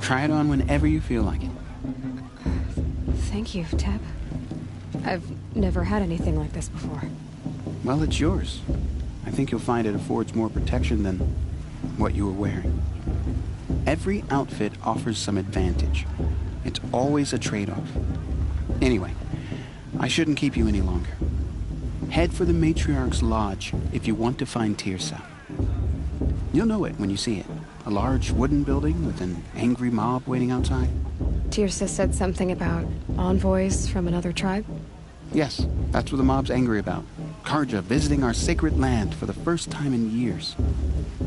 Try it on whenever you feel like it. Thank you, Tab. I've never had anything like this before. Well, it's yours. I think you'll find it affords more protection than what you were wearing. Every outfit offers some advantage. It's always a trade-off. Anyway, I shouldn't keep you any longer. Head for the Matriarch's Lodge if you want to find Tirsa. You'll know it when you see it. A large wooden building with an angry mob waiting outside. Tirsa said something about envoys from another tribe? Yes, that's what the mob's angry about. Karja visiting our sacred land for the first time in years.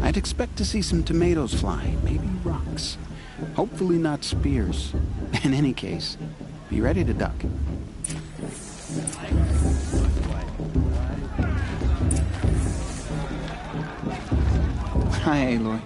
I'd expect to see some tomatoes fly, maybe rocks. Hopefully not spears. In any case, be ready to duck. Hi, Aloy.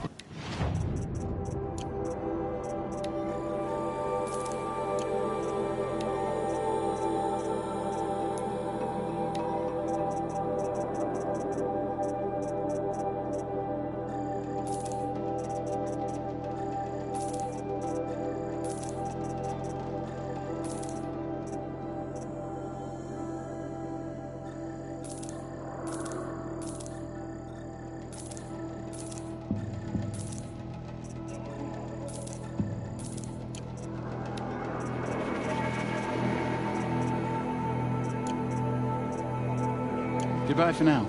Goodbye for now.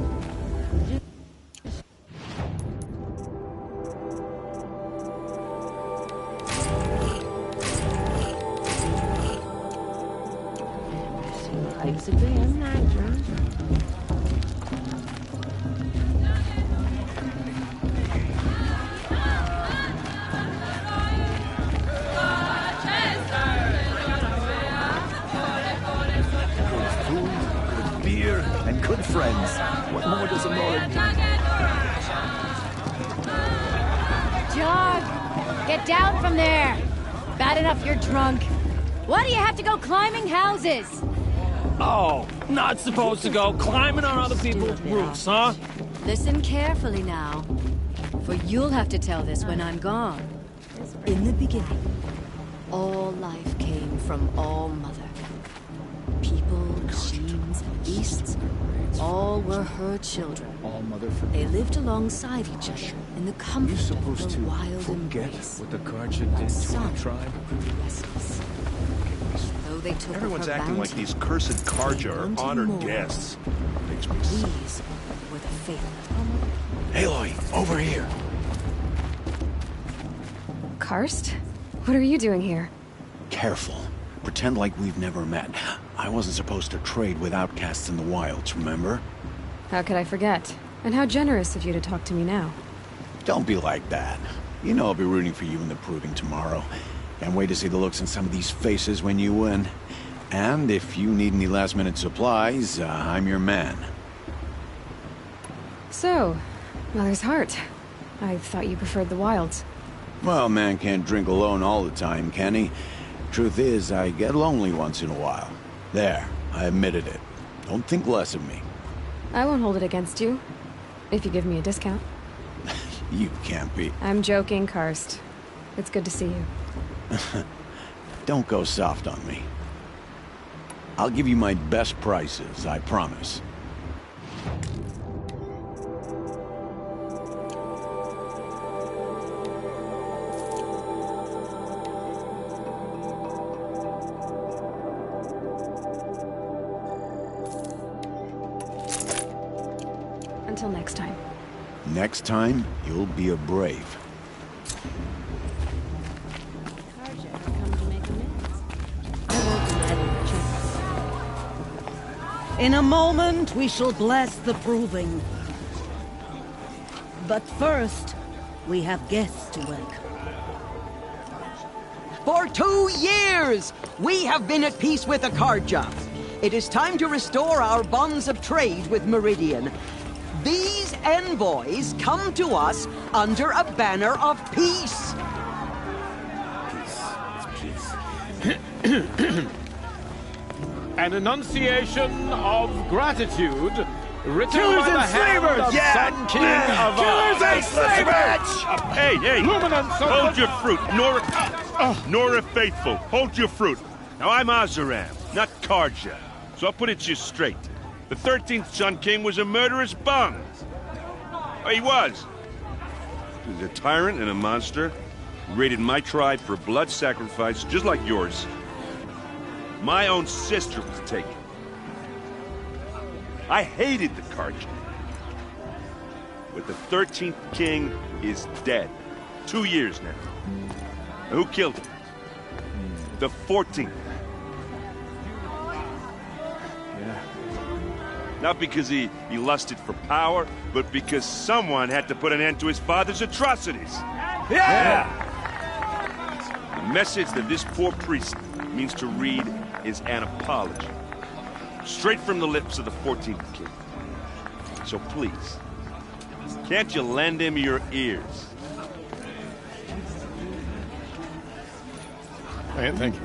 Basically, I'm not drunk. And good friends. What more does a Northern do? Jog! Get down from there! Bad enough you're drunk. Why do you have to go climbing houses? Oh, not supposed to go climbing on other people's roofs, huh? Listen carefully now, for you'll have to tell this when I'm gone. In the beginning, all life came from All Mother. People, machines, and beasts, all were her children. All Mother They lived alongside each other in the comfort of the wild forget embrace. what the Karja did to Some our tribe? grew restless. Though they took Everyone's her acting like bounty, these cursed Karja bounty are honored more. guests. Makes me sick. These were the faithful. Aloy, over here. Karst? What are you doing here? Careful. Pretend like we've never met. I wasn't supposed to trade with outcasts in the wilds, remember? How could I forget? And how generous of you to talk to me now. Don't be like that. You know I'll be rooting for you in the proving tomorrow. Can't wait to see the looks on some of these faces when you win. And if you need any last-minute supplies, I'm your man. So, Mother's Heart. I thought you preferred the wilds. Well, man can't drink alone all the time, can he? Truth is, I get lonely once in a while. There, I admitted it. Don't think less of me. I won't hold it against you, if you give me a discount. You can't be. I'm joking, Karst. It's good to see you. Don't go soft on me. I'll give you my best prices, I promise. Until next time. Next time, you'll be a brave. In a moment, we shall bless the proving. But first, we have guests to welcome. For 2 years, we have been at peace with the Karja. It is time to restore our bonds of trade with Meridian. These envoys come to us under a banner of peace. An enunciation of gratitude written Killers by the and hand slavers! of Yeah! Sun King of Killers and slavers! Hey, Luminance of hold your fruit, Nora. Nora Faithful, hold your fruit. Now I'm Azaram, not Karja. So I'll put it to you straight. The 13th Sun King was a murderous bung. Oh, he was. He was a tyrant and a monster. He raided my tribe for blood sacrifice, just like yours. My own sister was taken. I hated the Karja. But the 13th King is dead. 2 years now. Who killed him? The 14th. Yeah. Not because he lusted for power, but because someone had to put an end to his father's atrocities. Yeah! The message that this poor priest means to read is an apology. Straight from the lips of the 14th King. So please, can't you lend him your ears? Thank you.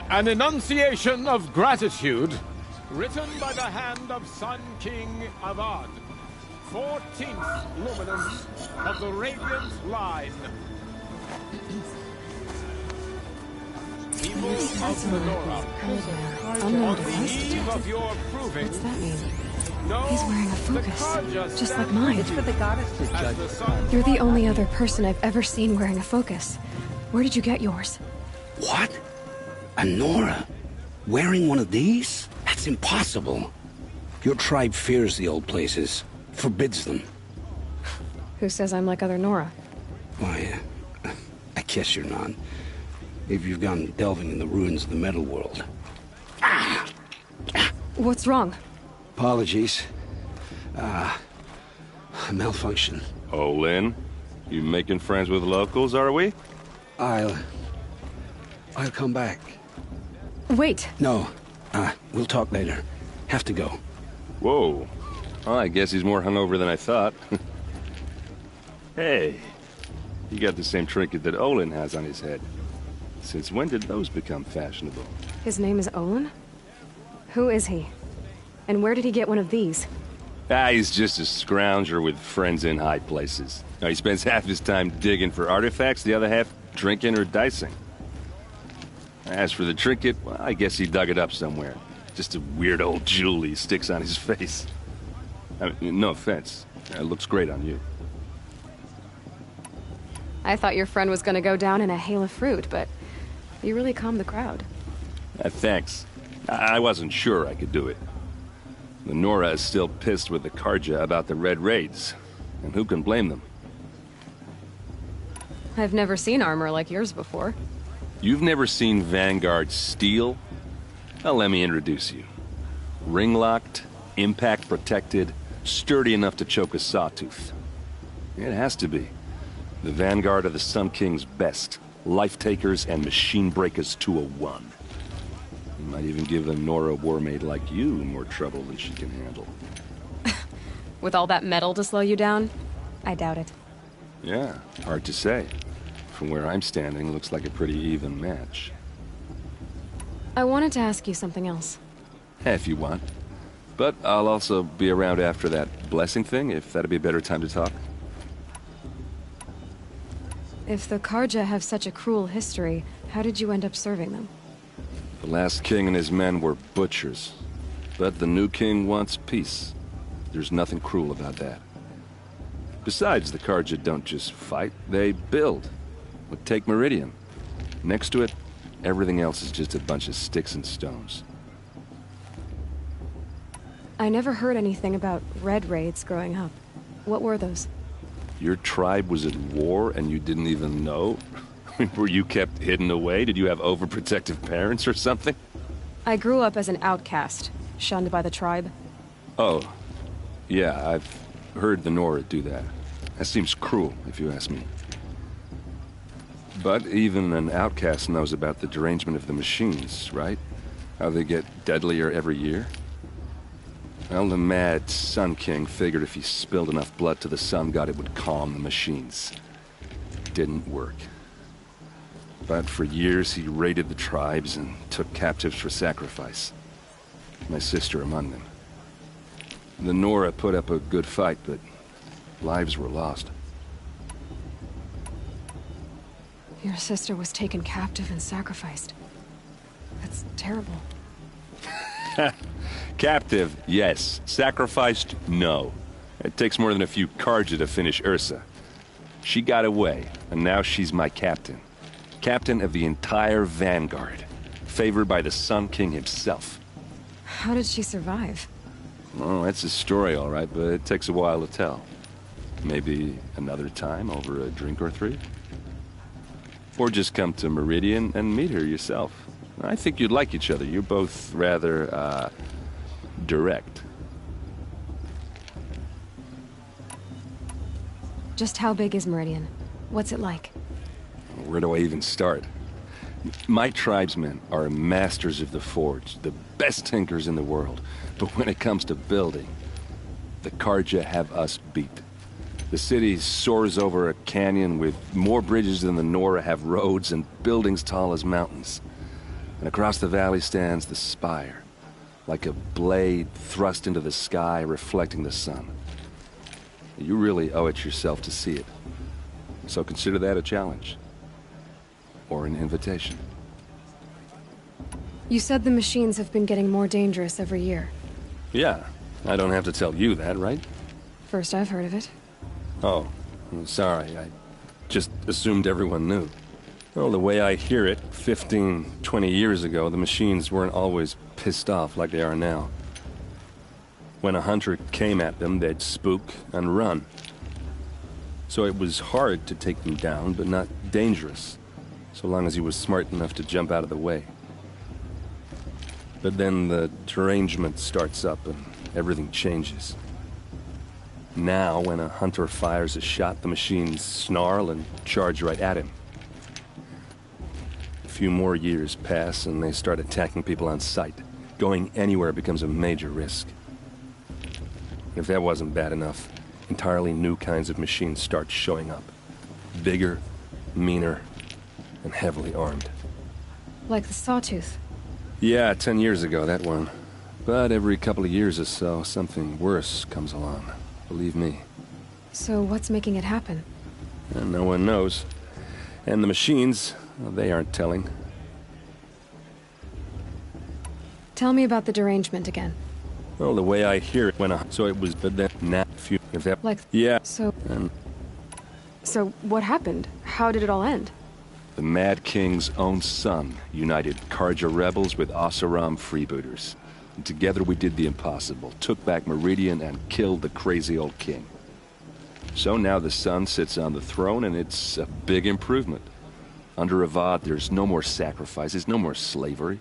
An enunciation of gratitude, written by the hand of Sun King Avad, 14th luminance of the Radiant Line. People of the Nora, on the eve of your proving... What's that mean? No, He's wearing a focus, just like mine. It's for the goddess to judge. You're the only other person I've ever seen wearing a focus. Where did you get yours? What? A Nora? Wearing one of these? That's impossible. Your tribe fears the old places, forbids them. Who says I'm like other Nora? Why, I guess you're not. If you've gone delving in the ruins of the metal world. What's wrong? Apologies. A malfunction. Oh, Lynn, you making friends with locals, are we? I'll come back. Wait. No. We'll talk later. Have to go. Whoa. Well, I guess he's more hungover than I thought. Hey, you got the same trinket that Olin has on his head. Since when did those become fashionable? His name is Olin? Who is he? And where did he get one of these? He's just a scrounger with friends in high places. Now, he spends half his time digging for artifacts, the other half drinking or dicing. As for the trinket, well, I guess he dug it up somewhere. Just a weird old jewel he sticks on his face. I mean, no offense. It looks great on you. I thought your friend was gonna go down in a hail of fruit, but you really calmed the crowd. Thanks. I wasn't sure I could do it. The Nora is still pissed with the Karja about the Red Raids, and who can blame them? I've never seen armor like yours before. You've never seen Vanguard steel? Well, let me introduce you. Ring-locked, impact-protected, sturdy enough to choke a sawtooth. It has to be. The Vanguard of the Sun King's best. Life-takers and machine-breakers to a one. You might even give a Nora warmaid like you more trouble than she can handle. With all that metal to slow you down? I doubt it. Yeah, hard to say. From where I'm standing, looks like a pretty even match. I wanted to ask you something else. If you want. But I'll also be around after that blessing thing, if that'd be a better time to talk. If the Karja have such a cruel history, how did you end up serving them? The last king and his men were butchers. But the new king wants peace. There's nothing cruel about that. Besides, the Karja don't just fight, they build. But take Meridian. Next to it, everything else is just a bunch of sticks and stones. I never heard anything about Red Raids growing up. What were those? Your tribe was at war and you didn't even know? Were you kept hidden away? Did you have overprotective parents or something? I grew up as an outcast, shunned by the tribe. Oh. Yeah, I've heard the Nora do that. That seems cruel, if you ask me. But even an outcast knows about the derangement of the machines, right? How they get deadlier every year? Well, the mad Sun King figured if he spilled enough blood to the Sun God, it would calm the machines. Didn't work. But for years, he raided the tribes and took captives for sacrifice. My sister among them. The Nora put up a good fight, but lives were lost. Your sister was taken captive and sacrificed. That's terrible. Captive, yes. Sacrificed, no. It takes more than a few Carja to finish Ursa. She got away, and now she's my captain. Captain of the entire Vanguard. Favored by the Sun King himself. How did she survive? Oh, that's a story, all right, but it takes a while to tell. Maybe another time over a drink or three? Or just come to Meridian and meet her yourself. I think you'd like each other. You're both rather, direct. Just how big is Meridian? What's it like? Where do I even start? My tribesmen are masters of the forge, the best tinkers in the world. But when it comes to building, the Carja have us beat. The city soars over a canyon with more bridges than the Nora have roads and buildings tall as mountains. And across the valley stands the spire, like a blade thrust into the sky reflecting the sun. You really owe it yourself to see it. So consider that a challenge. Or an invitation. You said the machines have been getting more dangerous every year. Yeah, I don't have to tell you that, right? First I've heard of it. Oh, I'm sorry. I just assumed everyone knew. Well, the way I hear it, 15, 20 years ago, the machines weren't always pissed off like they are now. When a hunter came at them, they'd spook and run. So it was hard to take them down, but not dangerous, so long as he was smart enough to jump out of the way. But then the derangement starts up and everything changes. Now, when a hunter fires a shot, the machines snarl and charge right at him. A few more years pass and they start attacking people on sight. Going anywhere becomes a major risk. If that wasn't bad enough, entirely new kinds of machines start showing up. Bigger, meaner, and heavily armed. Like the Sawtooth. Yeah, 10 years ago, that one. But every couple of years or so, something worse comes along. Believe me. So what's making it happen? And no one knows. And the machines, well, they aren't telling. Tell me about the derangement again. Well, the way I hear it, so it was, but then, now, if that, like, yeah. So what happened? How did it all end? The Mad King's own son united Carja rebels with Oseram freebooters. And together we did the impossible, took back Meridian and killed the crazy old king. So now the son sits on the throne and it's a big improvement. Under Avad, there's no more sacrifices, no more slavery.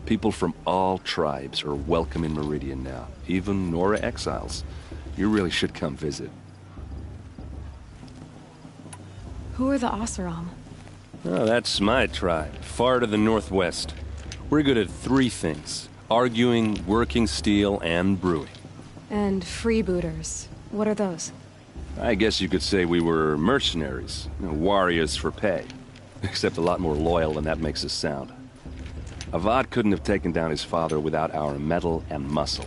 People from all tribes are welcome in Meridian now, even Nora exiles. You really should come visit. Who are the Oseram? Oh, that's my tribe, far to the northwest. We're good at three things. Arguing, working steel, and brewing. And freebooters. What are those? I guess you could say we were mercenaries. Warriors for pay. Except a lot more loyal than that makes us sound. Avad couldn't have taken down his father without our metal and muscle.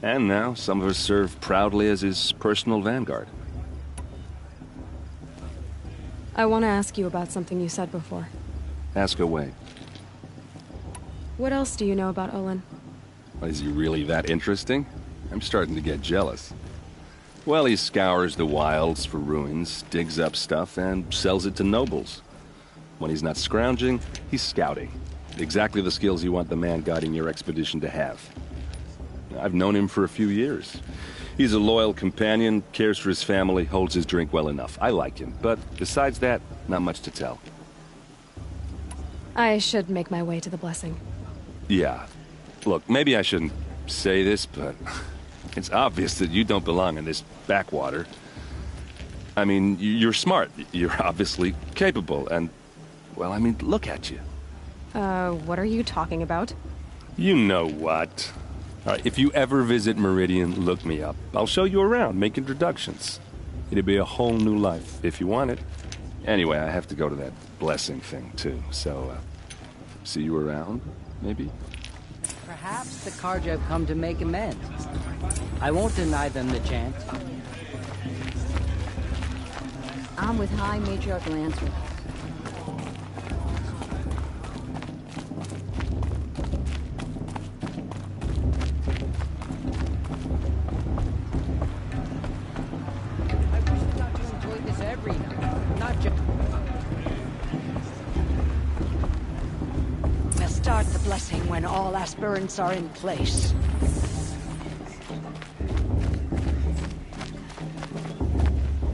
And now, some of us serve proudly as his personal vanguard. I want to ask you about something you said before. Ask away. What else do you know about Olin? Is he really that interesting? I'm starting to get jealous. Well, he scours the wilds for ruins, digs up stuff, and sells it to nobles. When he's not scrounging, he's scouting. Exactly the skills you want the man guiding your expedition to have. I've known him for a few years. He's a loyal companion, cares for his family, holds his drink well enough. I like him, but besides that, not much to tell. I should make my way to the blessing. Yeah. Look, maybe I shouldn't say this, but it's obvious that you don't belong in this backwater. I mean, you're smart. You're obviously capable, and, well, I mean, look at you. What are you talking about? You know what. If you ever visit Meridian, look me up. I'll show you around, make introductions. It'd be a whole new life, if you want it. Anyway, I have to go to that blessing thing, too, so, see you around, maybe? Perhaps the Carja have come to make amends. I won't deny them the chance. I'm with High Matriarch Lancer. when all aspirants are in place.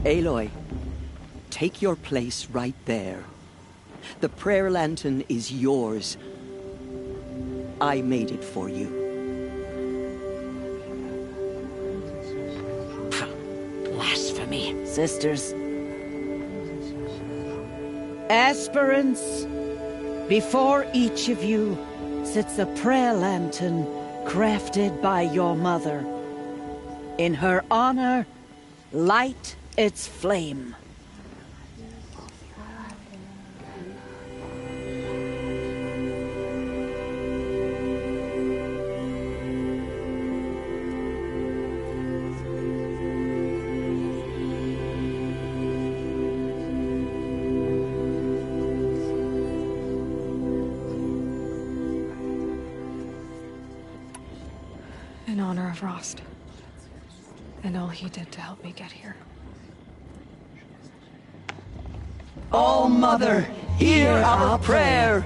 Aloy, take your place right there. The prayer lantern is yours. I made it for you. Blasphemy, sisters. Aspirants, before each of you sits a prayer lantern crafted by your mother. In her honor, light its flame. In honor of Rost. And all he did to help me get here. All Mother, hear our prayer.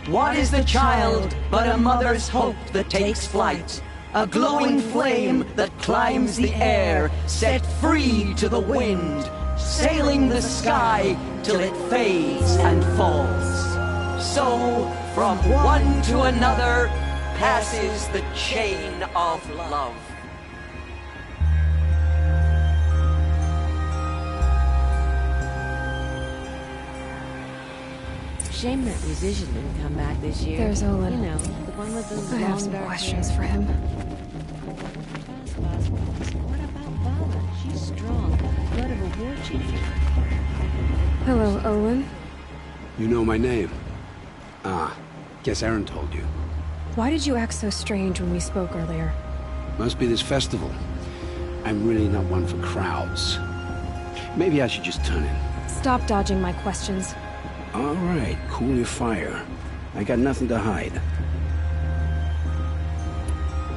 What is the child but a mother's hope that takes flight? A glowing flame that climbs the air, set free to the wind, sailing the sky till it fades and falls. So, from one to another, passes the chain of love. Shame that musician didn't come back this year. There's Olin. You know, the one with the I have long some dark questions hair. for him. What about Vala? She's strong. Blood of a war chief. Hello, Olin. You know my name? Ah, guess Aaron told you. Why did you act so strange when we spoke earlier? Must be this festival. I'm really not one for crowds. Maybe I should just turn in. Stop dodging my questions. All right, cool your fire. I got nothing to hide.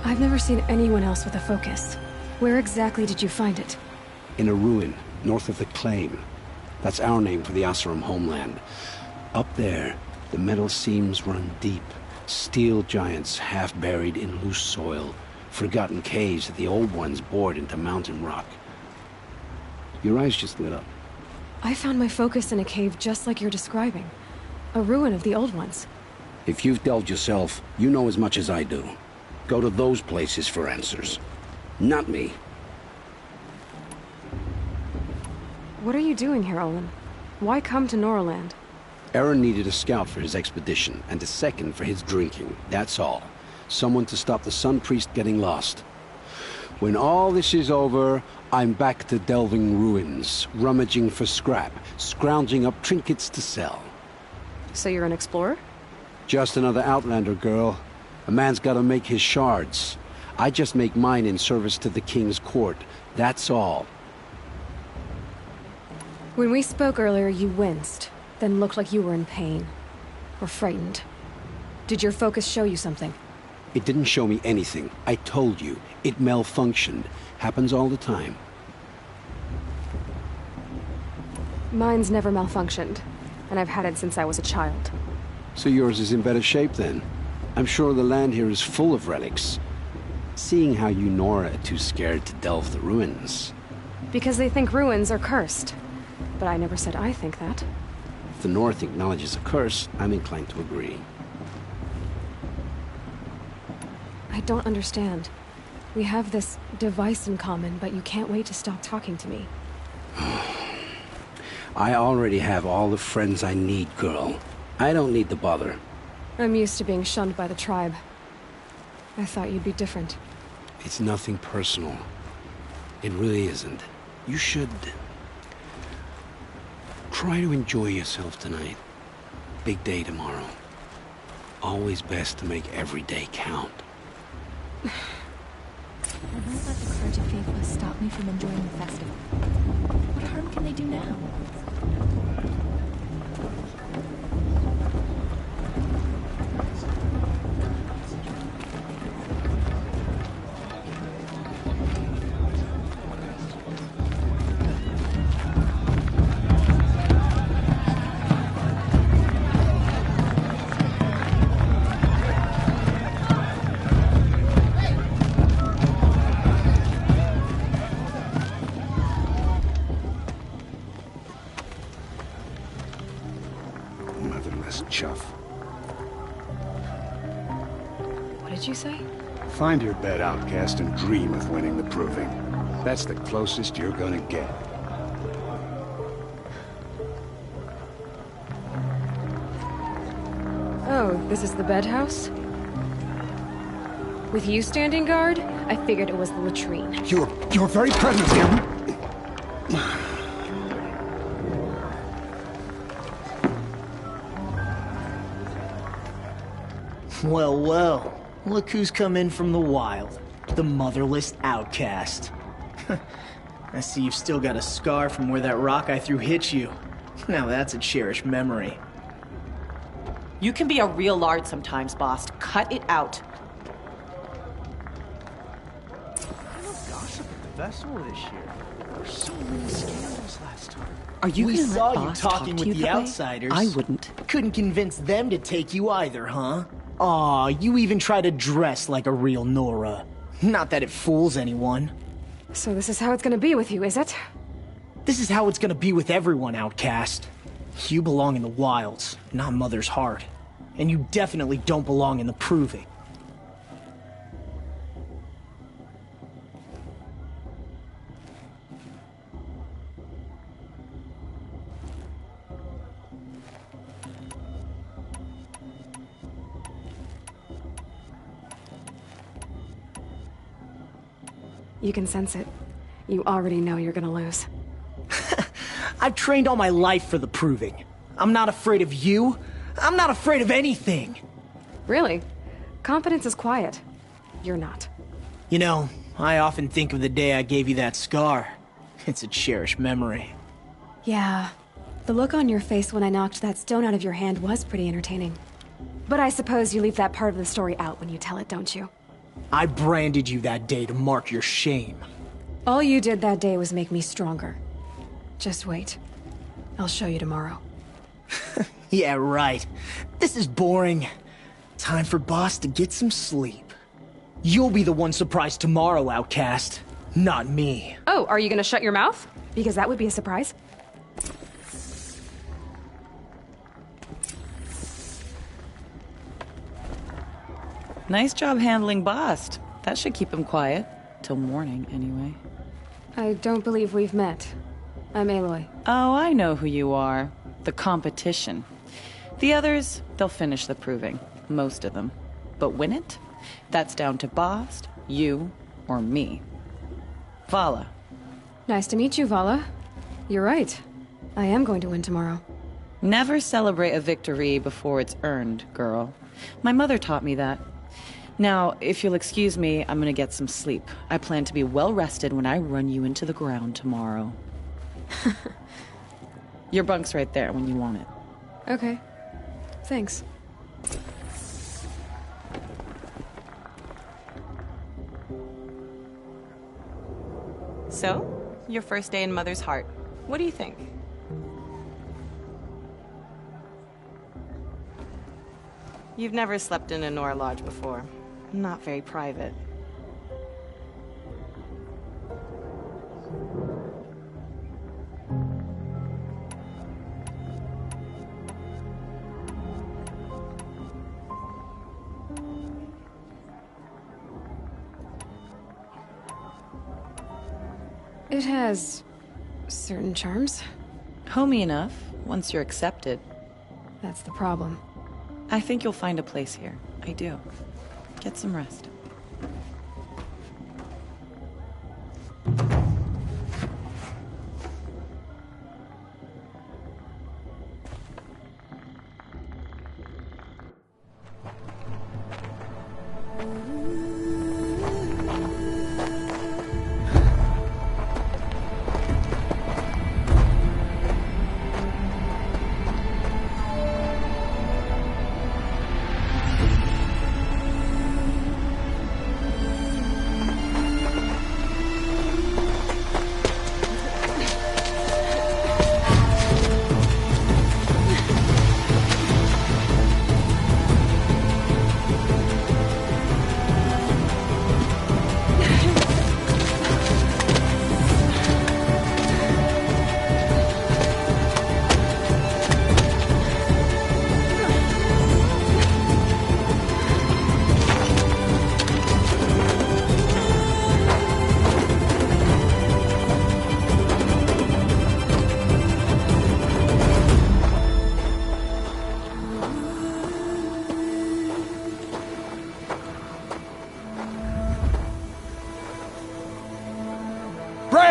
I've never seen anyone else with a focus. Where exactly did you find it? In a ruin, north of the Claim. That's our name for the Oseram homeland. Up there, the metal seams run deep. Steel giants half buried in loose soil. Forgotten caves that the old ones bored into mountain rock. Your eyes just lit up. I found my focus in a cave just like you're describing. A ruin of the old ones. If you've delved yourself, you know as much as I do. Go to those places for answers. Not me. What are you doing here, Olin? Why come to Norland? Aaron needed a scout for his expedition, and a second for his drinking. That's all. Someone to stop the Sun Priest getting lost. When all this is over, I'm back to delving ruins, rummaging for scrap, scrounging up trinkets to sell. So you're an explorer? Just another Outlander, girl. A man's gotta make his shards. I just make mine in service to the King's court. That's all. When we spoke earlier, you winced, then looked like you were in pain. Or frightened. Did your focus show you something? It didn't show me anything. I told you. It malfunctioned. Happens all the time. Mine's never malfunctioned, and I've had it since I was a child. So yours is in better shape then. I'm sure the land here is full of relics. Seeing how you Nora are too scared to delve the ruins. Because they think ruins are cursed. But I never said I think that. If the North acknowledges a curse, I'm inclined to agree. I don't understand. We have this device in common, but you can't wait to stop talking to me. I already have all the friends I need, girl. I don't need the bother. I'm used to being shunned by the tribe. I thought you'd be different. It's nothing personal. It really isn't. You should... try to enjoy yourself tonight. Big day tomorrow. Always best to make every day count. I won't let the courage of faithless stop me from enjoying the festival. What harm can they do now? Find your bed, outcast, and dream of winning the proving. That's the closest you're gonna get. Oh, this is the bed house? With you standing guard, I figured it was the latrine. Your very presence here. Well, well. Look who's come in from the wild. The motherless outcast. I see you've still got a scar from where that rock I threw hit you. Now that's a cherished memory. You can be a real lard sometimes, boss. Cut it out. Gossip at the festival this year. There were so many scandals last time. Are you We gonna saw let you boss talking talk to with you the that way? outsiders. I wouldn't. Couldn't convince them to take you either, huh? Aw, you even try to dress like a real Nora. Not that it fools anyone. So this is how it's gonna be with you, is it? This is how it's gonna be with everyone, outcast. You belong in the wilds, not Mother's heart. And you definitely don't belong in the proving. You can sense it. You already know you're gonna lose. I've trained all my life for the proving. I'm not afraid of you. I'm not afraid of anything. Really? Confidence is quiet. You're not. You know, I often think of the day I gave you that scar. It's a cherished memory. Yeah. The look on your face when I knocked that stone out of your hand was pretty entertaining. But I suppose you leave that part of the story out when you tell it, don't you? I branded you that day to mark your shame. All you did that day was make me stronger. Just wait. I'll show you tomorrow. Yeah, right. This is boring. Time for Boss to get some sleep. You'll be the one surprised tomorrow, outcast. Not me. Oh, are you gonna shut your mouth? Because that would be a surprise. Nice job handling Bast. That should keep him quiet. Till morning, anyway. I don't believe we've met. I'm Aloy. Oh, I know who you are. The competition. The others, they'll finish the proving. Most of them. But win it? That's down to Bast, you, or me. Vala. Nice to meet you, Vala. You're right. I am going to win tomorrow. Never celebrate a victory before it's earned, girl. My mother taught me that. Now, if you'll excuse me, I'm gonna get some sleep. I plan to be well rested when I run you into the ground tomorrow. Your bunk's right there when you want it. Okay. Thanks. So, your first day in Mother's heart. What do you think? You've never slept in a Nora lodge before. Not very private. It has certain charms. Homey enough, once you're accepted. That's the problem. I think you'll find a place here. I do. Get some rest.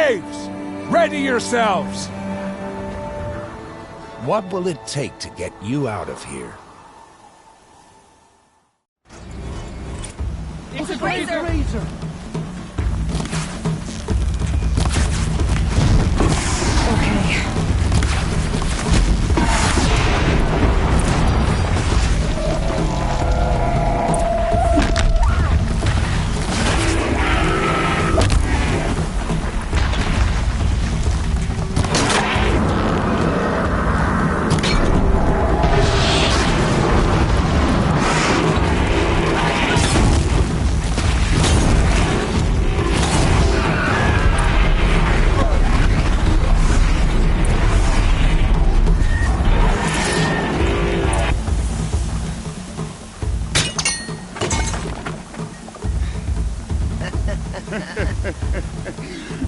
Braves! Ready yourselves! What will it take to get you out of here? It's a razor!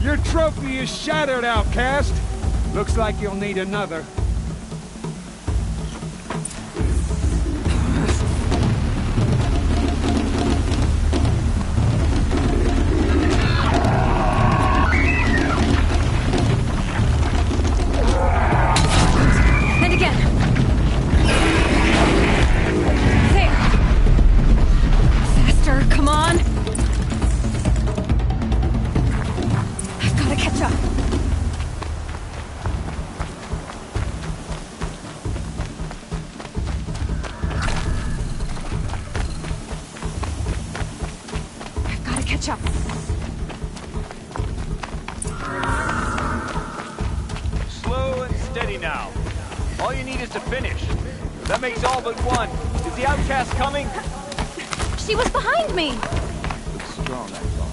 Your trophy is shattered, outcast. Looks like you'll need another. And again. There. Faster, come on. I've got to catch up. I've got to catch up. Slow and steady now. All you need is to finish. That makes all but one. Is the outcast coming? She was behind me. Looks strong, that's all.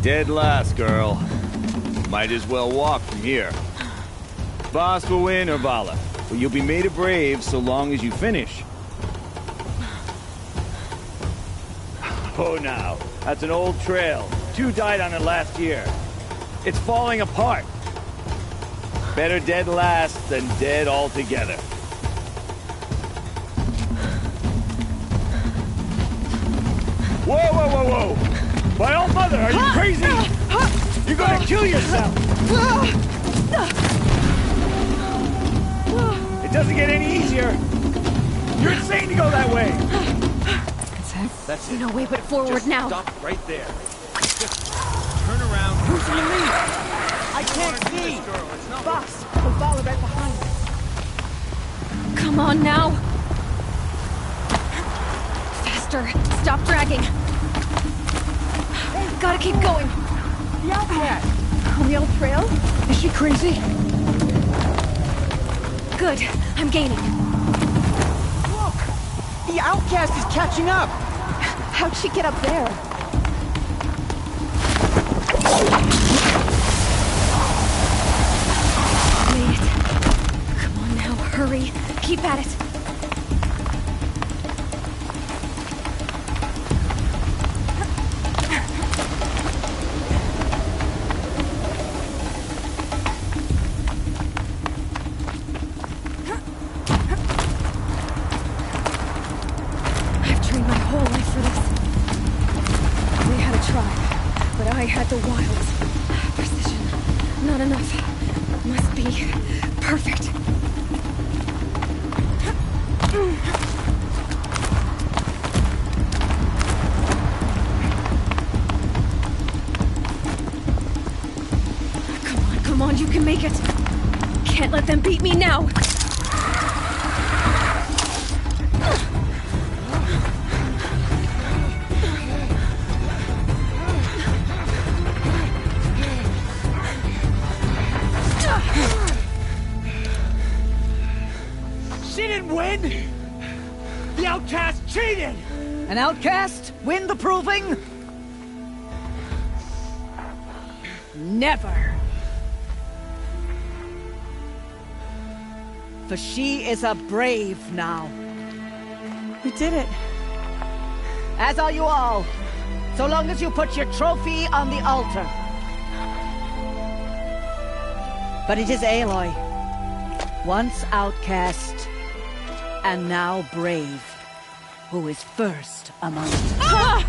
Dead last, girl. Might as well walk from here. Boss will win or Vala, but you'll be made a brave so long as you finish. Oh, now, that's an old trail. 2 died on it last year. It's falling apart. Better dead last than dead altogether. Whoa, whoa, whoa, whoa! My old mother, are you crazy? You're gonna kill yourself! It doesn't get any easier! You're insane to go that way! That's it. No way but forward Just now. Stop right there. Just turn around. Who's in me? I can't see! Boss, the Vala right behind us. Come on now. Faster. Stop dragging. Gotta keep going. The outcast! On the old trail? Is she crazy? Good. I'm gaining. Look! The outcast is catching up! How'd she get up there? Made it. Come on now, hurry. Keep at it. I've trained my whole life for this. They had a tribe, but I had the wilds. Precision. Not enough. Must be perfect. Come on, you can make it. Can't let them beat me now. She didn't win! The outcast cheated! An outcast win the proving? Never! For she is a brave now. You did it. As are you all. So long as you put your trophy on the altar. But it is Aloy. Once outcast, and now brave. Who is first among us?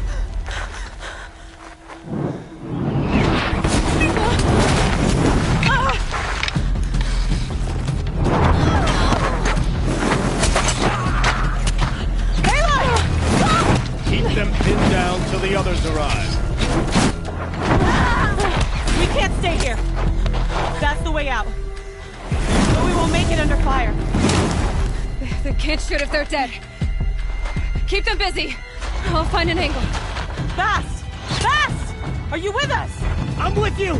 Keep them pinned down till the others arrive. We can't stay here. That's the way out. But we won't make it under fire. They can't shoot if they're dead. Keep them busy. I'll find an angle. Fast! Fast! Are you with us? I'm with you!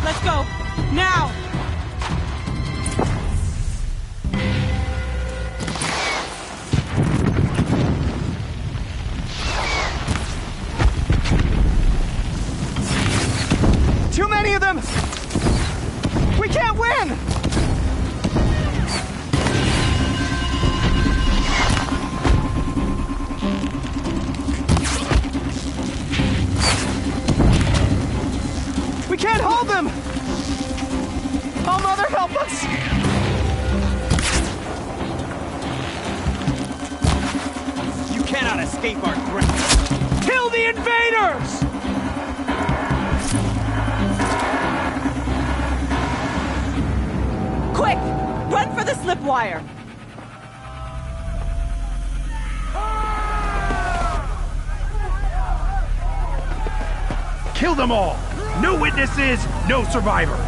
Let's go. Now! Too many of them! We can't win! We can't hold them! Oh, Mother, help us! You cannot escape our grip! Kill the invaders! Quick! Run for the slip wire! Kill them all! No witnesses, no survivors!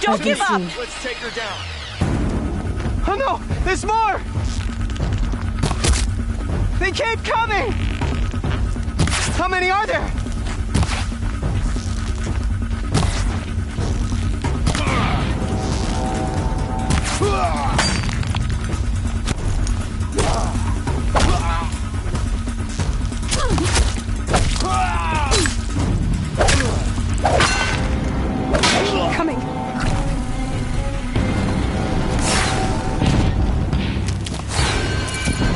Don't give up! Let's take her down. Oh no! There's more! They keep coming! How many are there? Coming.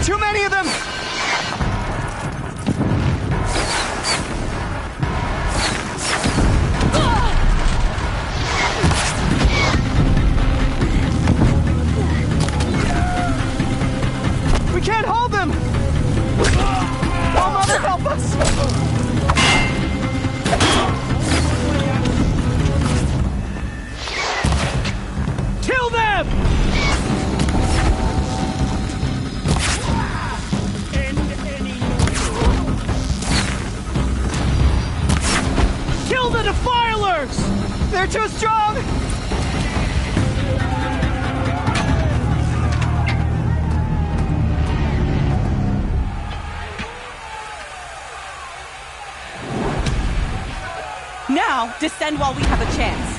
Too many of them! We can't hold them! Oh, Mother, help us! Kill them! Kill the defilers! They're too strong! Now, descend while we have a chance.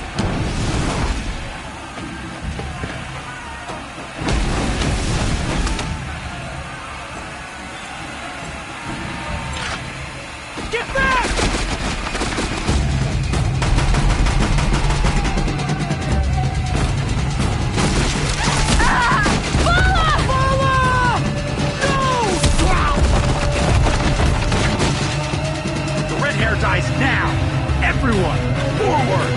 Get back! The red hair dies now! Everyone, forward!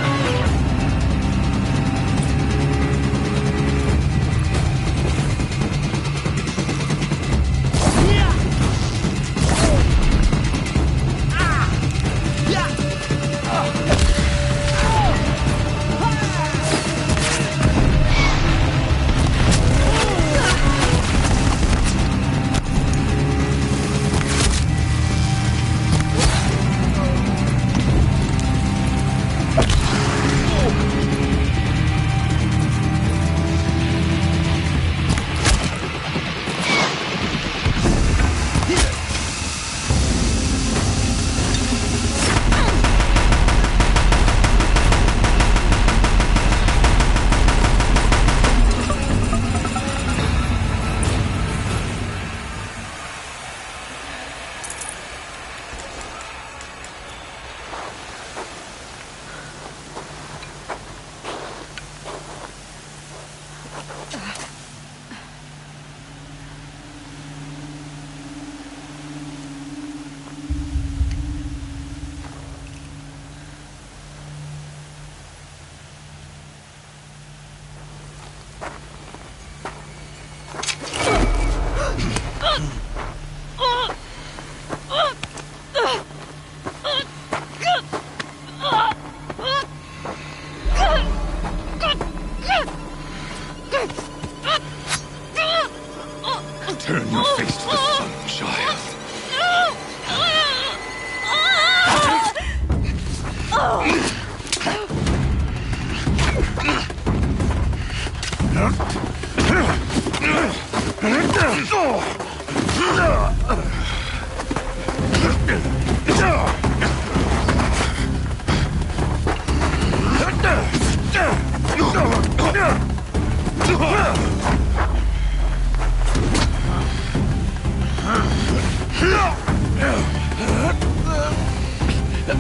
Burn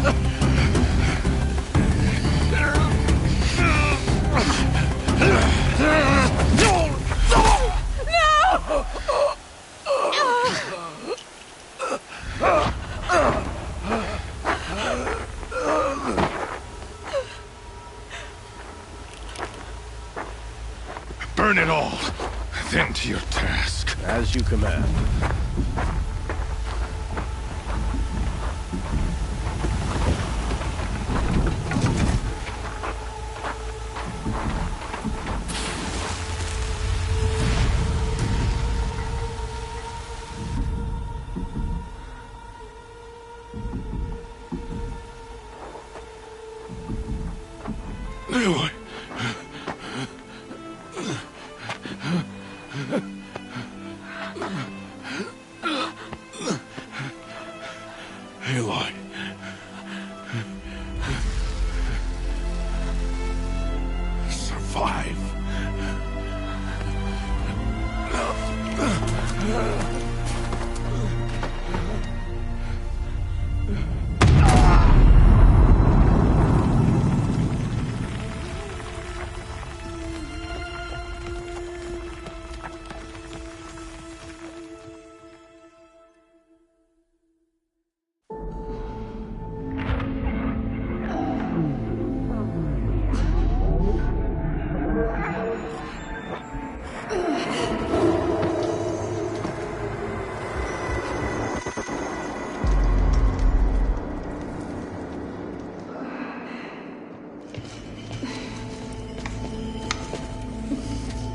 it all, then to your task. As you command. Aloy. Aloy. Survive.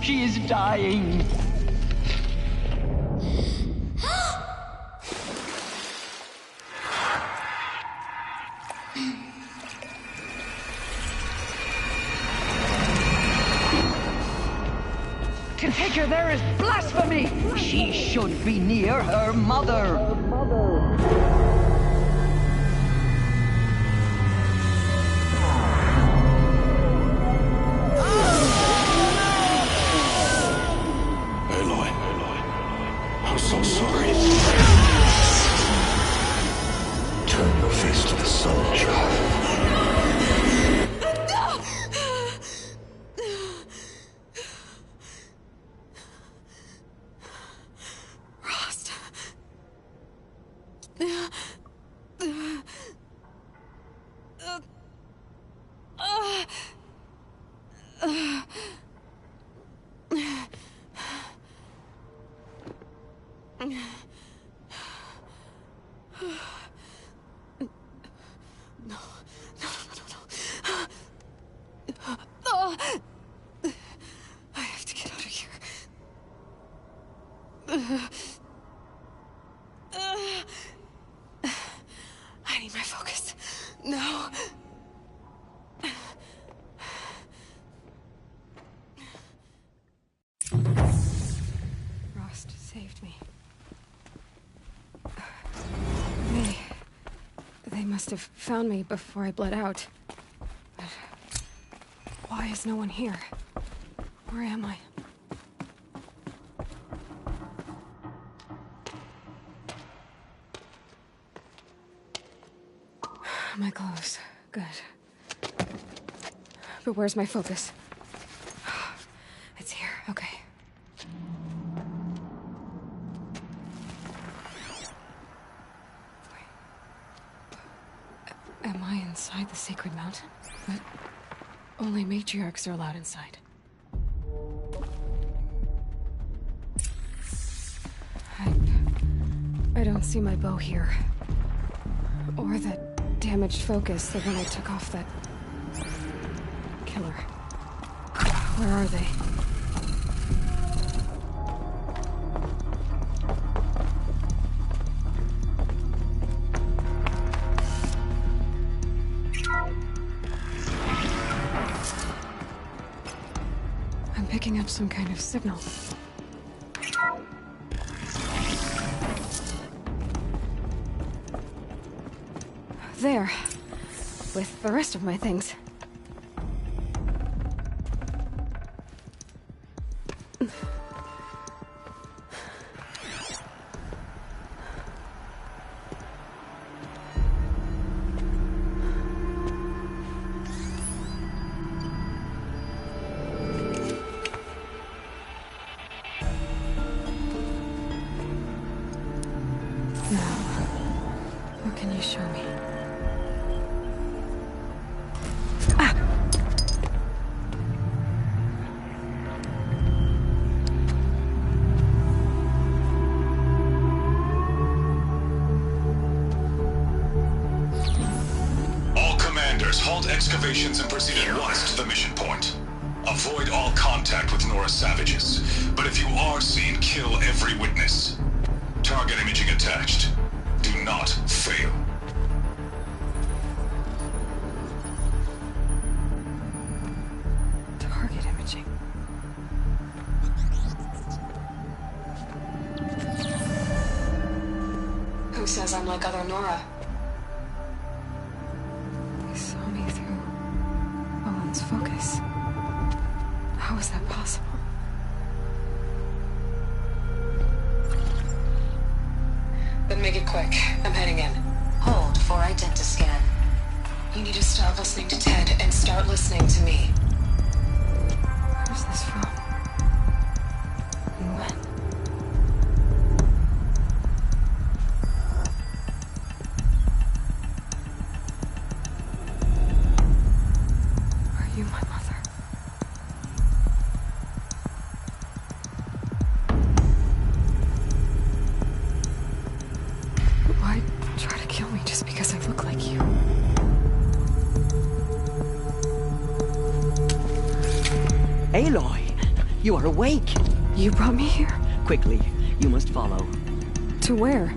She is dying. To take her there is blasphemy. She should be near her mother. I'm so sorry. Turn your face to the sun, child. Rost. I have to get out of here. I need my focus. No. Rost saved me. They must have found me before I bled out. But why is no one here? Where am I? My clothes. Good. But where's my focus? It's here. Okay. Am I inside the sacred mountain? But only matriarchs are allowed inside. I don't see my bow here. Or that damaged focus, the one I took off that killer. Where are they? I'm picking up some kind of signal. There. With the rest of my things. Now, what can you show me? All commanders, halt excavations and proceed at once to the mission point. Avoid all contact with Nora savages, but if you are seen, kill every witness. Target imaging attached. Do not fail. Target imaging. Who says I'm like other Nora? They saw me through Owen's focus. How is that possible? Then make it quick. I'm heading in. Hold for identiscan. You need to stop listening to Ted and start listening to me. Where's this from? And when? Are you my mother? Why try to kill me just because I look like you? Aloy, you are awake. You brought me here? Quickly, you must follow. To where?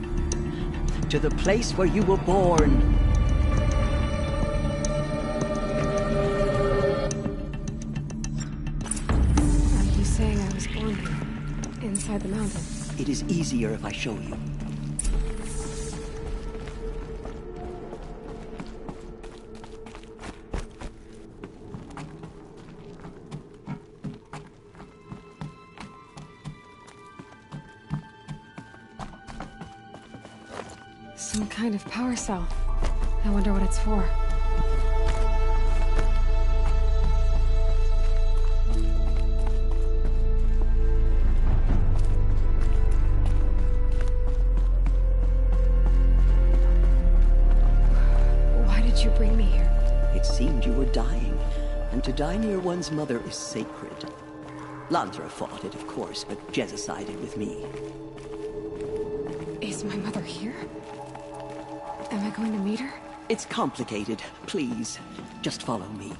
To the place where you were born. Are you saying I was born here? Inside the mountain? It is easier if I show you. Some kind of power cell. I wonder what it's for. Why did you bring me here? It seemed you were dying, and to die near one's mother is sacred. Lantra fought it, of course, but Jezza sided with me. Is my mother here? Am I going to meet her? It's complicated. Please, just follow me.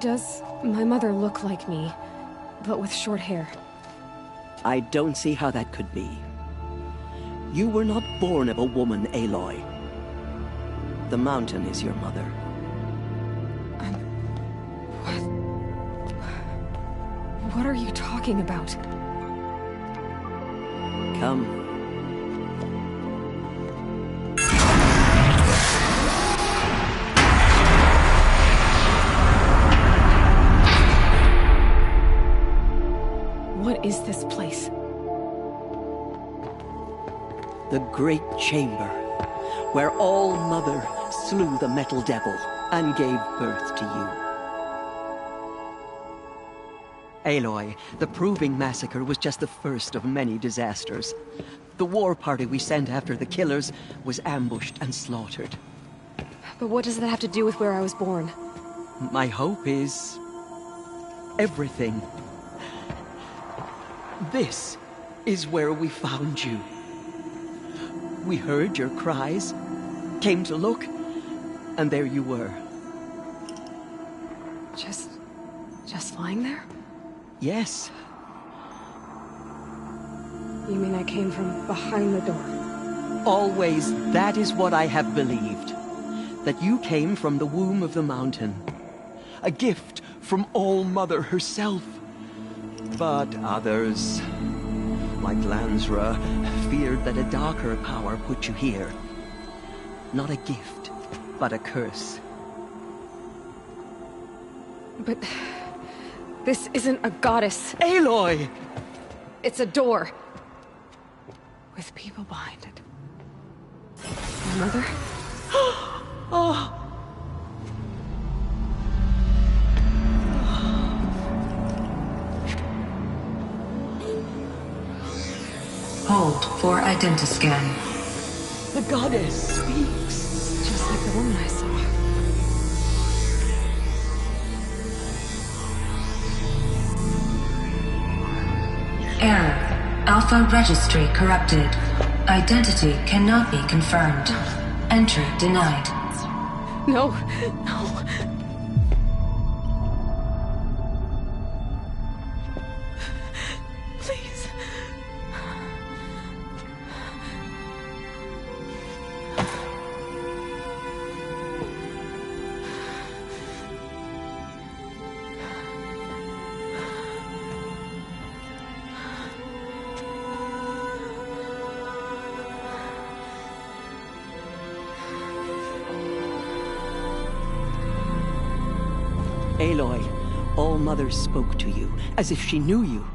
Does my mother look like me, but with short hair? I don't see how that could be. You were not born of a woman, Aloy. The mountain is your mother. What are you talking about? Come. What is this place? The Great Chamber, where All Mother slew the Metal Devil and gave birth to you. Aloy, the Proving Massacre was just the first of many disasters. The war party we sent after the killers was ambushed and slaughtered. But what does that have to do with where I was born? My hope is everything. This is where we found you. We heard your cries, came to look, and there you were. Just lying there? Yes. You mean I came from behind the door? Always, that is what I have believed. That you came from the womb of the mountain. A gift from All Mother herself. But others, like Lansra, feared that a darker power put you here. Not a gift, but a curse. But this isn't a goddess. Aloy! It's a door. With people behind it. Mother? Oh. Hold for identiscan. The goddess speaks. Just like the woman I saw. Error. Alpha registry corrupted. Identity cannot be confirmed. Entry denied. No, no. Please. Aloy, All-Mother spoke to you, as if she knew you.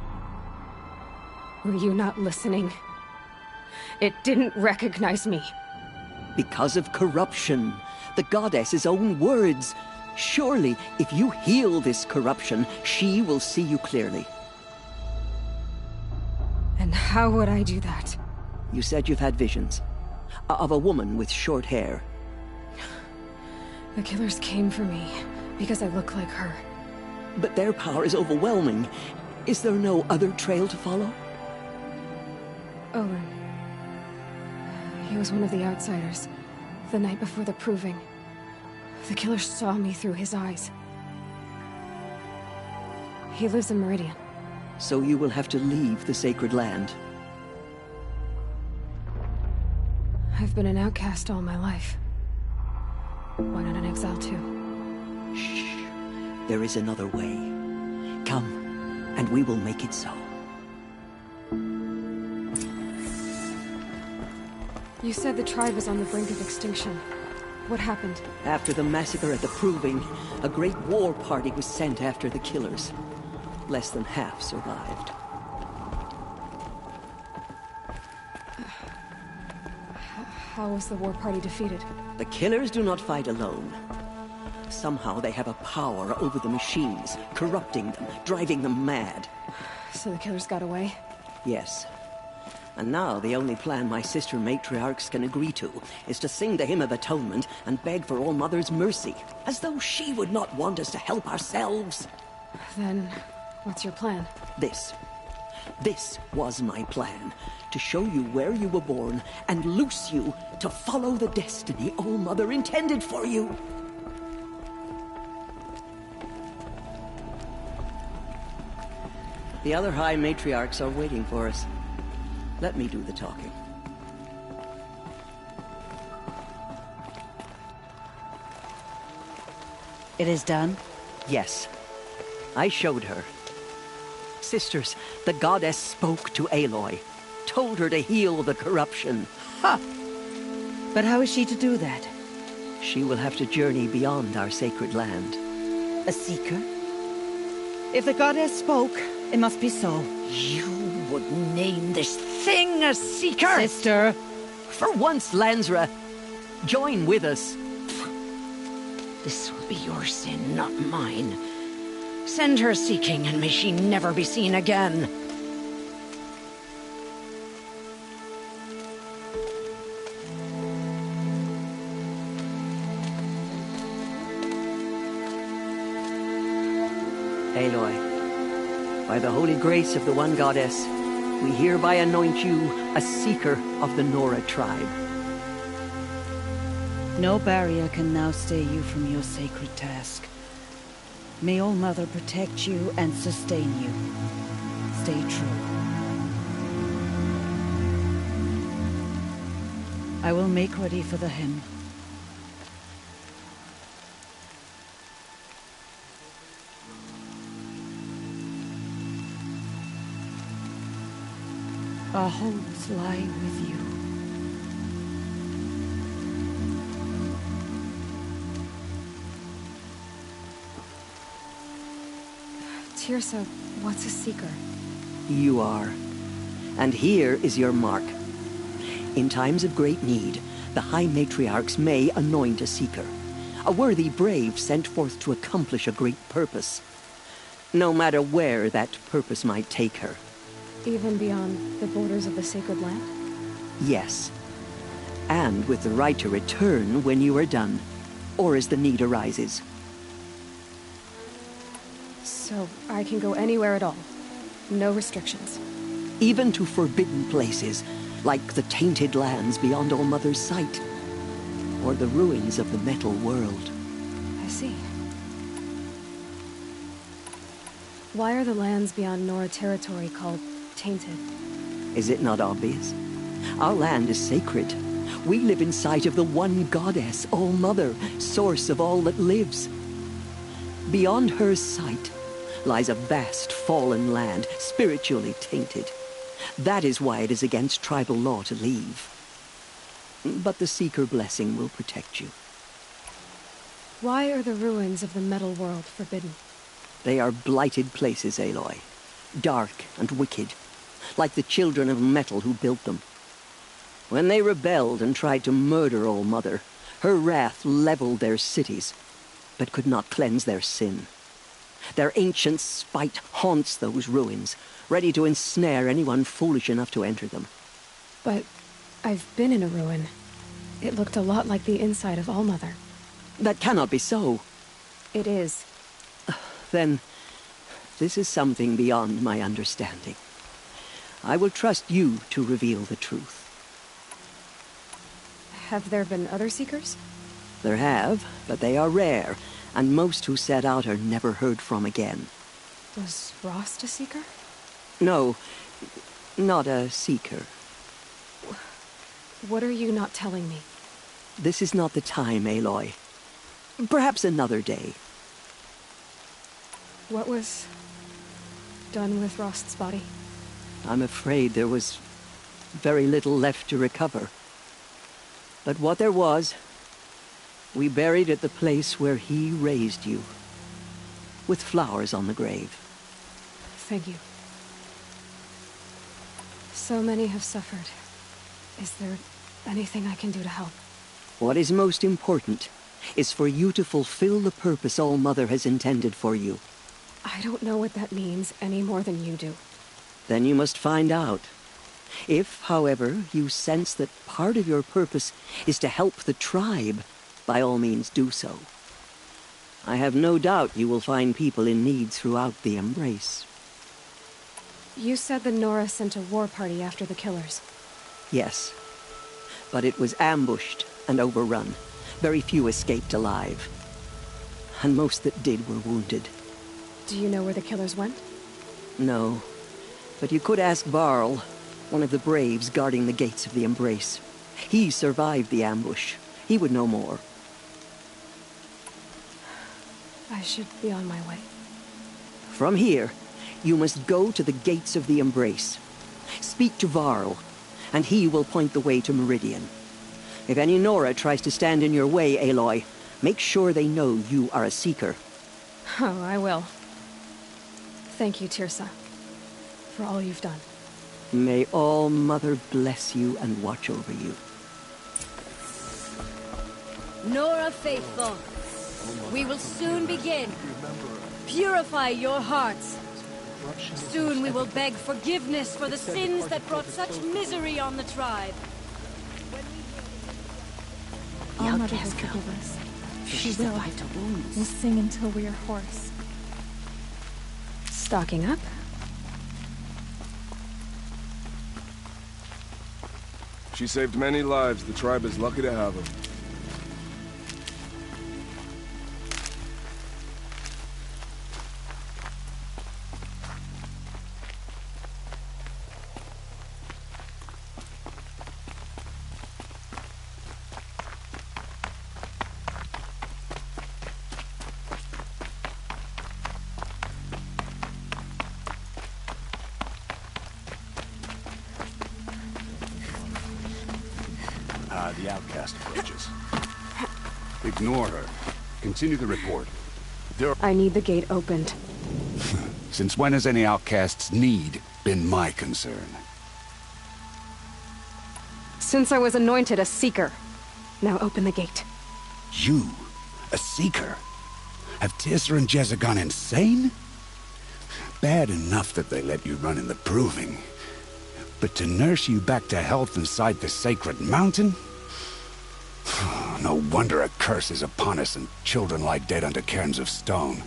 Were you not listening? It didn't recognize me. Because of corruption. The goddess's own words. Surely, if you heal this corruption, she will see you clearly. And how would I do that? You said you've had visions. Of a woman with short hair. The killers came for me because I look like her. But their power is overwhelming. Is there no other trail to follow? Owen. He was one of the outsiders. The night before the proving. The killer saw me through his eyes. He lives in Meridian. So you will have to leave the sacred land. I've been an outcast all my life. Why not an exile too? Shh. There is another way. Come, and we will make it so. You said the tribe is on the brink of extinction. What happened? After the massacre at the Proving, a great war party was sent after the killers. Less than half survived. How was the war party defeated? The killers do not fight alone. Somehow they have a power over the machines, corrupting them, driving them mad. So the killers got away? Yes. And now the only plan my sister matriarchs can agree to is to sing the Hymn of Atonement and beg for All-Mother's mercy, as though she would not want us to help ourselves. Then, what's your plan? This was my plan. To show you where you were born and loose you to follow the destiny All-Mother intended for you. The other High Matriarchs are waiting for us. Let me do the talking. It is done? Yes. I showed her. Sisters, the goddess spoke to Aloy. Told her to heal the corruption. Ha! But how is she to do that? She will have to journey beyond our sacred land. A seeker? If the goddess spoke, it must be so. You would name this thing a seeker? Sister! For once, Lansra, join with us. This will be your sin, not mine. Send her seeking, and may she never be seen again. Aloy, by the holy grace of the one goddess, we hereby anoint you a seeker of the Nora tribe. No barrier can now stay you from your sacred task. May All-Mother protect you and sustain you. Stay true. I will make ready for the hymn. Our hopes lie with you. Tirsa, what's a seeker? You are. And here is your mark. In times of great need, the High Matriarchs may anoint a Seeker. A worthy brave sent forth to accomplish a great purpose. No matter where that purpose might take her. Even beyond the borders of the sacred land? Yes. And with the right to return when you are done, or as the need arises. So I can go anywhere at all? No restrictions? Even to forbidden places, like the tainted lands beyond All-Mother's sight. Or the ruins of the metal world. I see. Why are the lands beyond Nora territory called tainted? Is it not obvious? Our land is sacred. We live in sight of the one goddess, All-Mother, source of all that lives. Beyond her sight lies a vast fallen land, spiritually tainted. That is why it is against tribal law to leave. But the Seeker blessing will protect you. Why are the ruins of the metal world forbidden? They are blighted places, Aloy. Dark and wicked, like the children of metal who built them. When they rebelled and tried to murder All-Mother, her wrath leveled their cities, but could not cleanse their sin. Their ancient spite haunts those ruins, ready to ensnare anyone foolish enough to enter them. But I've been in a ruin. It looked a lot like the inside of All-Mother. That cannot be so. It is. Then, this is something beyond my understanding. I will trust you to reveal the truth. Have there been other Seekers? There have, but they are rare, and most who set out are never heard from again. Was Rost a Seeker? No, not a Seeker. What are you not telling me? This is not the time, Aloy. Perhaps another day. What was done with Rost's body? I'm afraid there was very little left to recover. But what there was, we buried at the place where he raised you, with flowers on the grave. Thank you. So many have suffered. Is there anything I can do to help? What is most important is for you to fulfill the purpose All-Mother has intended for you. I don't know what that means any more than you do. Then you must find out. If, however, you sense that part of your purpose is to help the tribe, by all means do so. I have no doubt you will find people in need throughout the Embrace. You said the Nora sent a war party after the killers. Yes. But it was ambushed and overrun. Very few escaped alive. And most that did were wounded. Do you know where the killers went? No. But you could ask Varl, one of the braves guarding the gates of the Embrace. He survived the ambush. He would know more. I should be on my way. From here, you must go to the gates of the Embrace. Speak to Varl, and he will point the way to Meridian. If any Nora tries to stand in your way, Aloy, make sure they know you are a Seeker. Oh, I will. Thank you, Tirsa, for all you've done. May All-Mother bless you and watch over you. Nora faithful, we will soon begin. Purify your hearts. Soon we will beg forgiveness for the sins that brought such misery on the tribe. All-Mother will forgive us. She will. We'll sing until we are hoarse. Stocking up? She saved many lives. The tribe is lucky to have her. The outcast approaches. Ignore her. Continue the report. I need the gate opened. Since when has any outcast's need been my concern? Since I was anointed a Seeker. Now open the gate. You? A Seeker? Have Tissa and Jezza gone insane? Bad enough that they let you run in the Proving. But to nurse you back to health inside the sacred mountain? No wonder a curse is upon us and children lie dead under cairns of stone.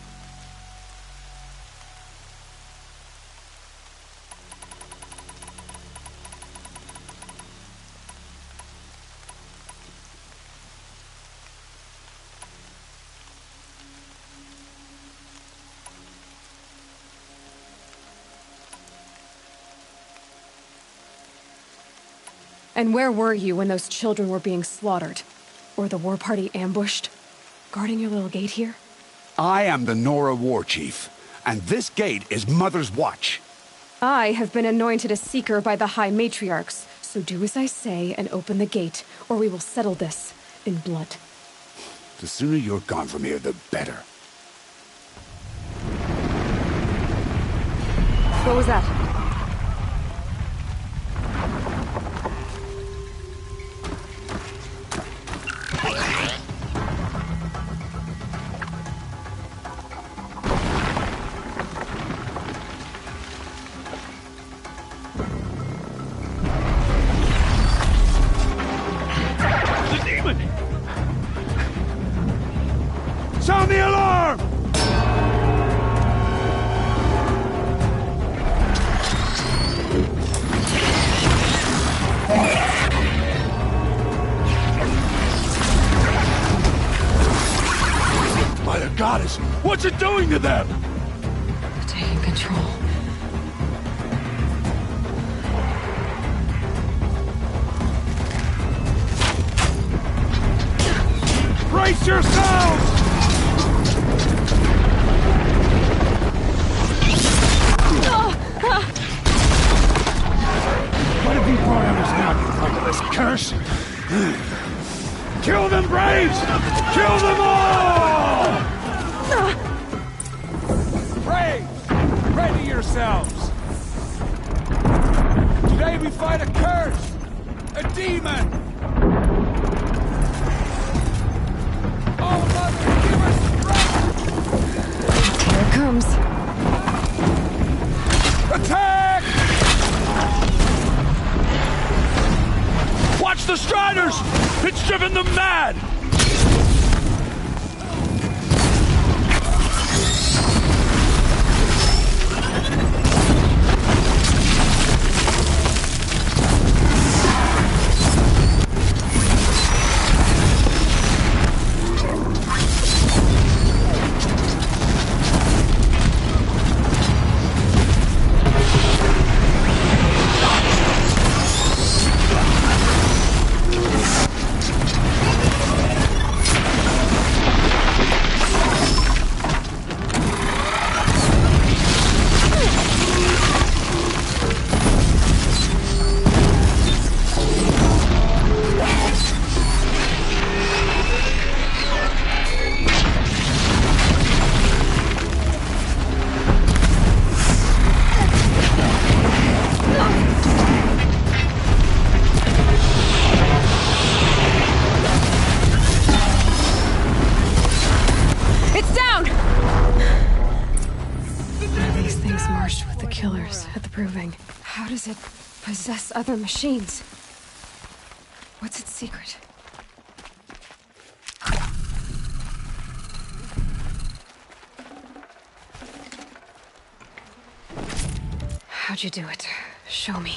And where were you when those children were being slaughtered? Or the war party ambushed? Guarding your little gate here? I am the Nora War Chief, and this gate is Mother's watch. I have been anointed a Seeker by the High Matriarchs, so do as I say and open the gate, or we will settle this in blood. The sooner you're gone from here, the better. What was that? Sound the alarm! By the goddess, what's it doing to them? Taking control. Brace yourselves! What have you brought on us now, you motherless curse? Kill them, Braves! Kill them all! Braves, ready yourselves! Today we fight a curse! A demon! Oh, Mother, give us strength! Here it comes. Attack! Watch the Striders! It's driven them mad! How does it possess other machines? What's its secret? How'd you do it? Show me.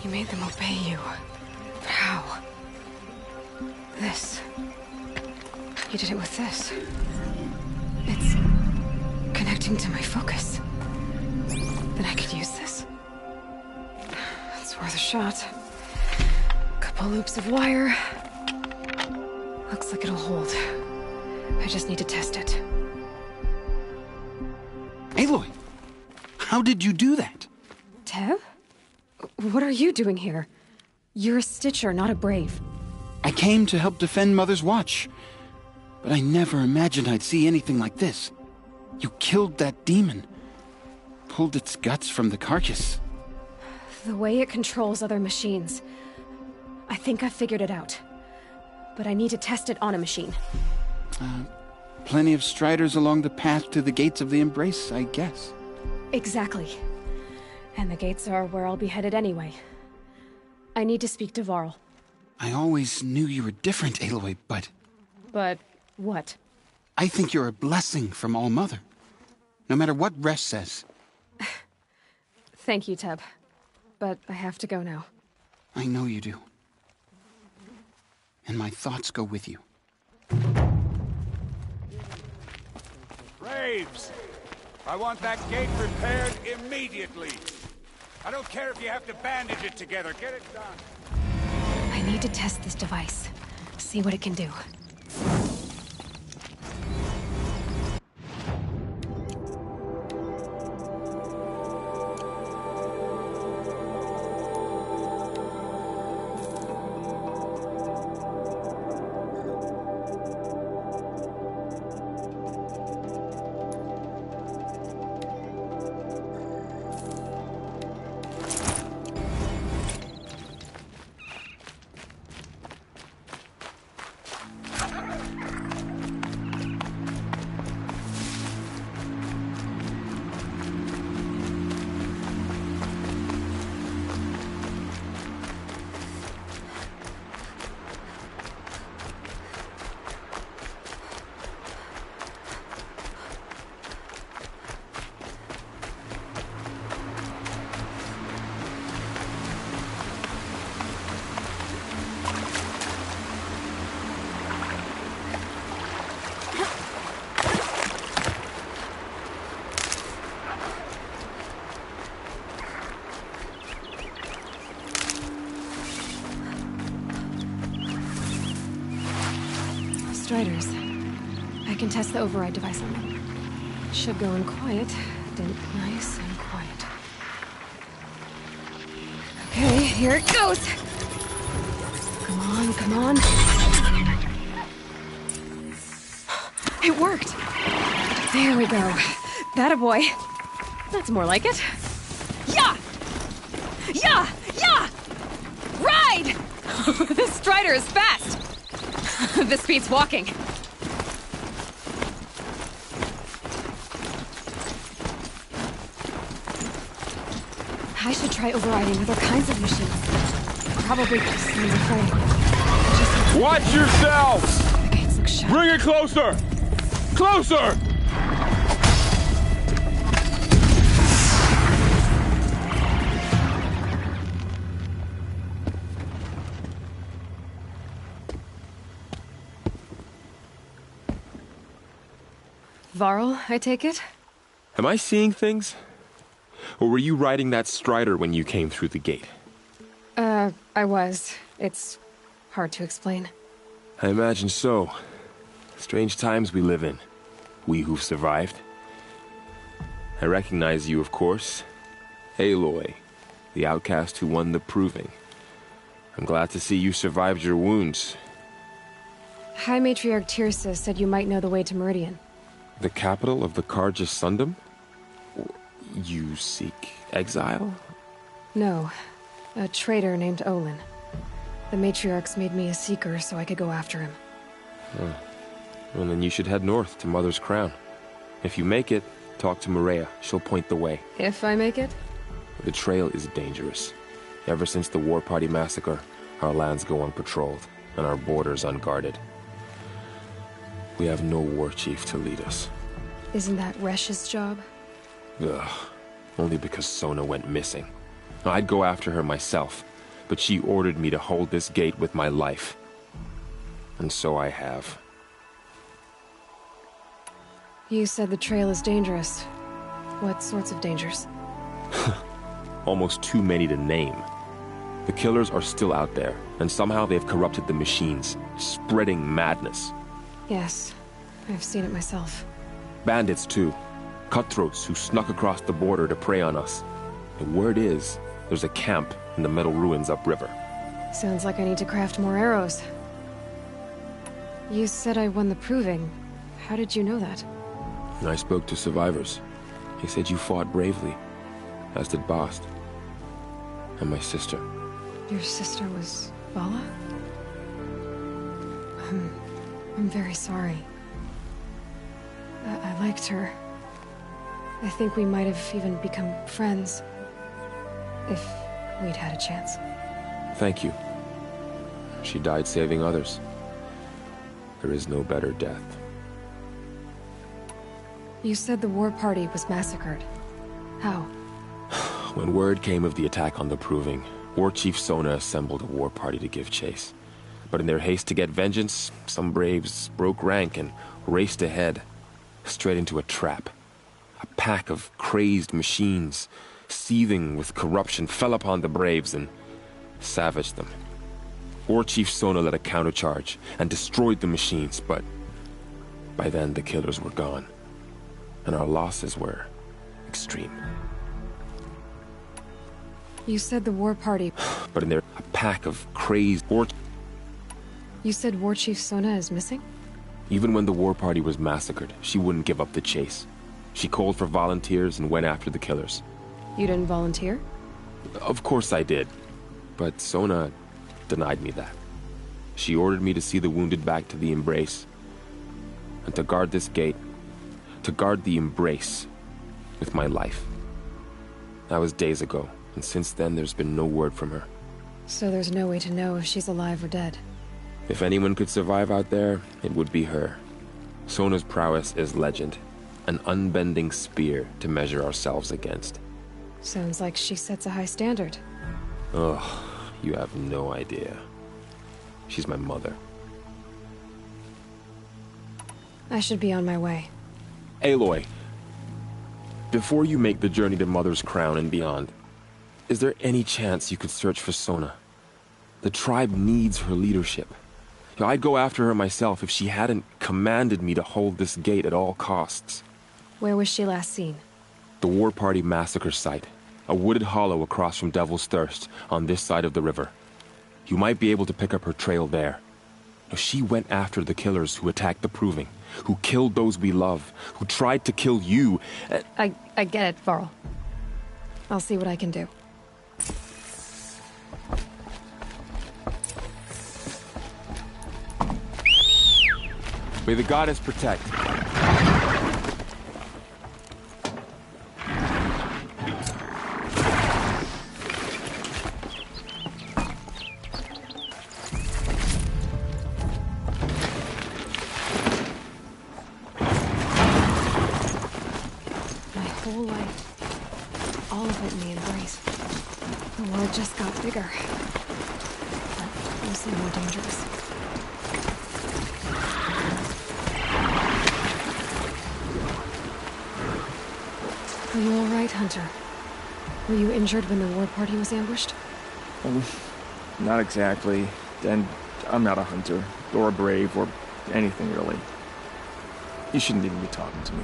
You made them obey you. But how? This. You did it with this. It's connecting to my focus. Then I could use this. It's worth a shot. Couple loops of wire. Looks like it'll hold. I just need to test it. Aloy! How did you do that? Tev? What are you doing here? You're a Stitcher, not a Brave. I came to help defend Mother's Watch. But I never imagined I'd see anything like this. You killed that demon. Pulled its guts from the carcass. The way it controls other machines. I think I figured it out. But I need to test it on a machine. Plenty of striders along the path to the gates of the Embrace, I guess. Exactly. And the gates are where I'll be headed anyway. I need to speak to Varl. I always knew you were different, Aloy, but... But what? I think you're a blessing from All Mother. No matter what Resh says. Thank you, Teb. But I have to go now. I know you do. And my thoughts go with you. Braves! I want that gate repaired immediately. I don't care if you have to bandage it together. Get it done. I need to test this device. See what it can do. Striders. I can test the override device on them. It should go in quiet. Nice and quiet. Okay, here it goes! Come on, come on. It worked! There we go. That a boy. That's more like it. Yeah! Yeah! Yeah! Ride! This Strider is fast! This beats walking. I should try overriding other kinds of machines. Probably signs of fighting. Watch yourselves! The gates look shut. Bring it closer! Closer! Varl, I take it? Am I seeing things? Or were you riding that Strider when you came through the gate? I was. It's hard to explain. I imagine so. Strange times we live in. We who've survived. I recognize you, of course. Aloy, the outcast who won the proving. I'm glad to see you survived your wounds. High Matriarch Tirsa said you might know the way to Meridian. The capital of the Carja Sundom? You seek exile? No. A traitor named Olin. The Matriarchs made me a seeker so I could go after him. Huh. Well, then you should head north to Mother's Crown. If you make it, talk to Maria. She'll point the way. If I make it? The trail is dangerous. Ever since the War Party massacre, our lands go unpatrolled, and our borders unguarded. We have no war chief to lead us. Isn't that Resh's job? Ugh. Only because Sona went missing. I'd go after her myself, but she ordered me to hold this gate with my life. And so I have. You said the trail is dangerous. What sorts of dangers? Almost too many to name. The killers are still out there, and somehow they've corrupted the machines, spreading madness. Yes, I've seen it myself. Bandits, too. Cutthroats who snuck across the border to prey on us. The word is, there's a camp in the metal ruins upriver. Sounds like I need to craft more arrows. You said I won the proving. How did you know that? I spoke to survivors. They said you fought bravely, as did Bast. And my sister. Your sister was Vala? I'm very sorry. I liked her. I think we might have even become friends. If we'd had a chance. Thank you. She died saving others. There is no better death. You said the war party was massacred. How? When word came of the attack on the Proving, War Chief Sona assembled a war party to give chase. But in their haste to get vengeance, some braves broke rank and raced ahead, straight into a trap. A pack of crazed machines, seething with corruption, fell upon the braves and savaged them. War Chief Sona led a countercharge and destroyed the machines, but by then the killers were gone, and our losses were extreme. You said the war party... But in their a pack of crazed war... You said War Chief Sona is missing? Even when the war party was massacred, she wouldn't give up the chase. She called for volunteers and went after the killers. You didn't volunteer? Of course I did, but Sona denied me that. She ordered me to see the wounded back to the Embrace, and to guard this gate, to guard the Embrace with my life. That was days ago, and since then there's been no word from her. So there's no way to know if she's alive or dead? If anyone could survive out there, it would be her. Sona's prowess is legend, an unbending spear to measure ourselves against. Sounds like she sets a high standard. Ugh, you have no idea. She's my mother. I should be on my way. Aloy, before you make the journey to Mother's Crown and beyond, is there any chance you could search for Sona? The tribe needs her leadership. I'd go after her myself if she hadn't commanded me to hold this gate at all costs. Where was she last seen? The War Party massacre site. A wooded hollow across from Devil's Thirst, on this side of the river. You might be able to pick up her trail there. She went after the killers who attacked the Proving, who killed those we love, who tried to kill you. I get it, Varl. I'll see what I can do. May the goddess protect. My whole life, all of it in the Embrace. The world just got bigger, but mostly more dangerous. Are you all right, Hunter? Were you injured when the war party was ambushed? Not exactly. And I'm not a hunter, or a brave, or anything really. You shouldn't even be talking to me.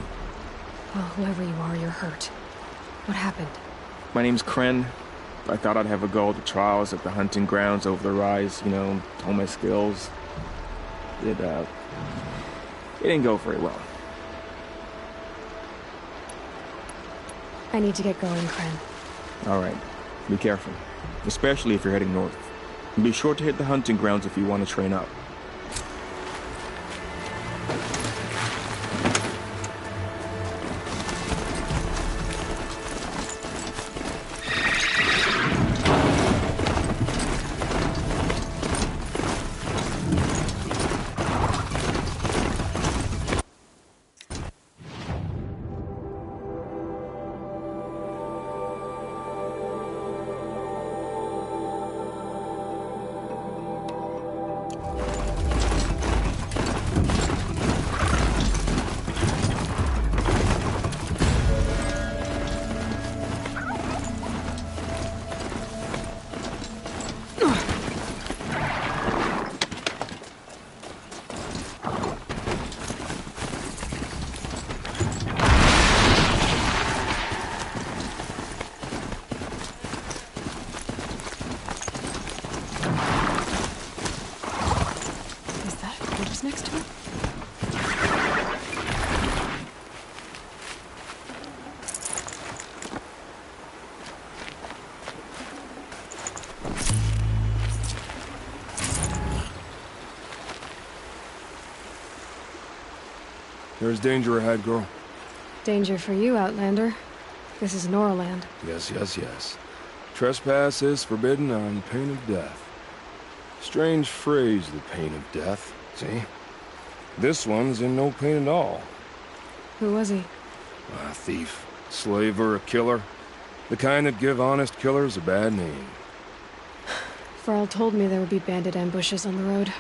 Well, whoever you are, you're hurt. What happened? My name's Kren. I thought I'd have a go at the trials at the hunting grounds over the rise, you know, hone my skills. It didn't go very well. I need to get going, Kren. All right. Be careful. Especially if you're heading north. And be sure to hit the hunting grounds if you want to train up. Next to it? There's danger ahead, girl. Danger for you, Outlander. This is Noraland. Yes, yes, yes. Trespass is forbidden on pain of death. Strange phrase, the pain of death. See? This one's in no pain at all. Who was he? A thief, slaver, a killer. The kind that give honest killers a bad name. Varl told me there would be bandit ambushes on the road.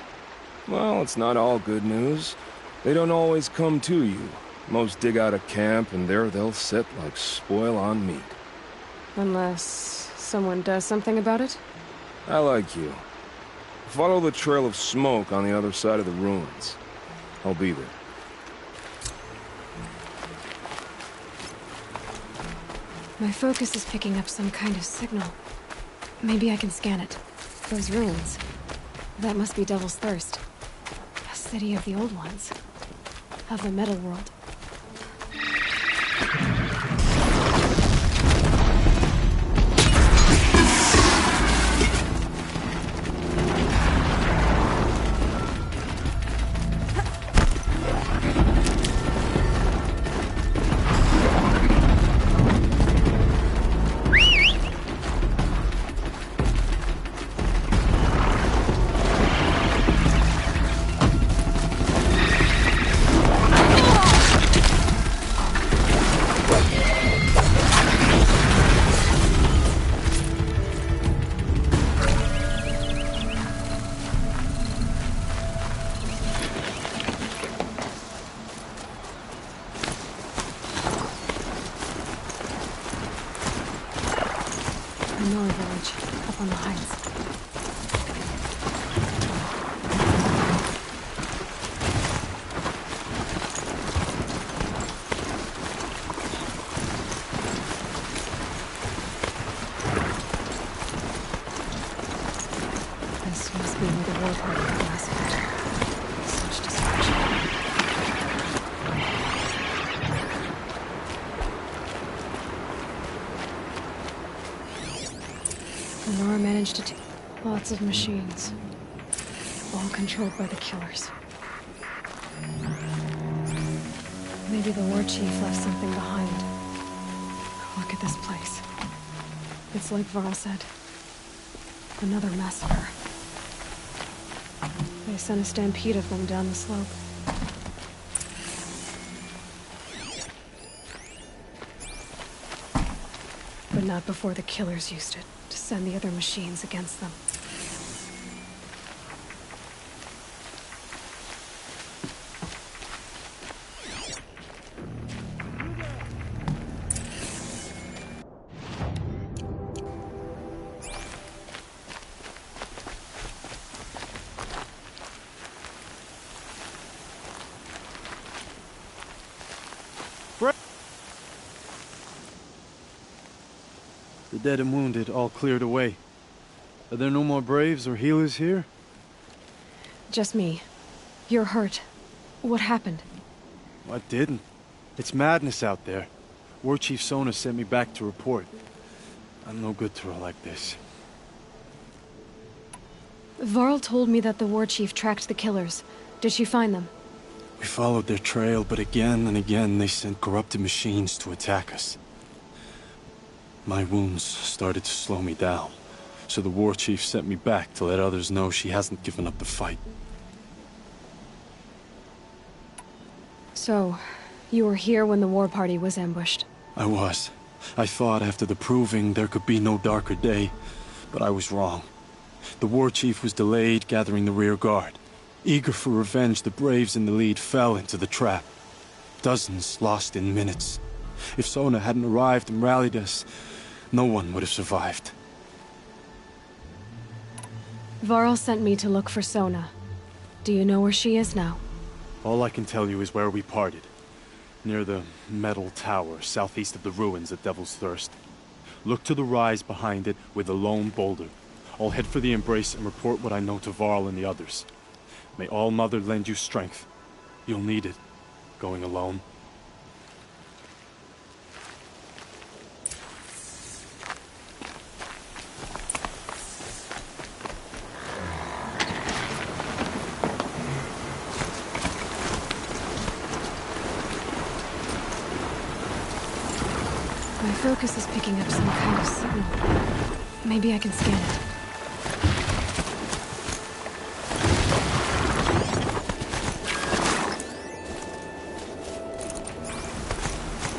Well, it's not all good news. They don't always come to you. Most dig out a camp, and there they'll sit like spoil on meat. Unless someone does something about it? I like you. Follow the trail of smoke on the other side of the ruins. I'll be there. My focus is picking up some kind of signal. Maybe I can scan it. Those ruins. That must be Devil's Thirst. A city of the old ones. Of the metal world. Nora village, up on the heights. This must be where the war party got massacred. Such destruction. Nora managed to take lots of machines, all controlled by the killers. Maybe the war chief left something behind. Look at this place. It's like Varl said. Another massacre. They sent a stampede of them down the slope. But not before the killers used it to send the other machines against them. The dead and wounded all cleared away. Are there no more braves or healers here? Just me. You're hurt. What happened? I didn't. It's madness out there. War Chief Sona sent me back to report. I'm no good to her like this. Varl told me that the war chief tracked the killers. Did she find them? We followed their trail, but again and again they sent corrupted machines to attack us. My wounds started to slow me down, so the war chief sent me back to let others know she hasn't given up the fight. So, you were here when the war party was ambushed? I was. I thought after the proving there could be no darker day, but I was wrong. The war chief was delayed gathering the rear guard. Eager for revenge, the braves in the lead fell into the trap. Dozens lost in minutes. If Sona hadn't arrived and rallied us, no one would have survived. Varl sent me to look for Sona. Do you know where she is now? All I can tell you is where we parted. Near the metal tower, southeast of the ruins at Devil's Thirst. Look to the rise behind it with a lone boulder. I'll head for the embrace and report what I know to Varl and the others. May All Mother lend you strength. You'll need it, going alone. focus is picking up some kind of signal. Maybe I can scan it.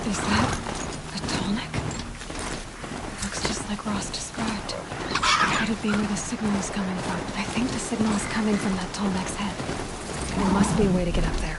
Is that a Tallneck? Looks just like Ross described. Could it be where the signal is coming from? I think the signal is coming from that Tallneck's head. There must be a way to get up there.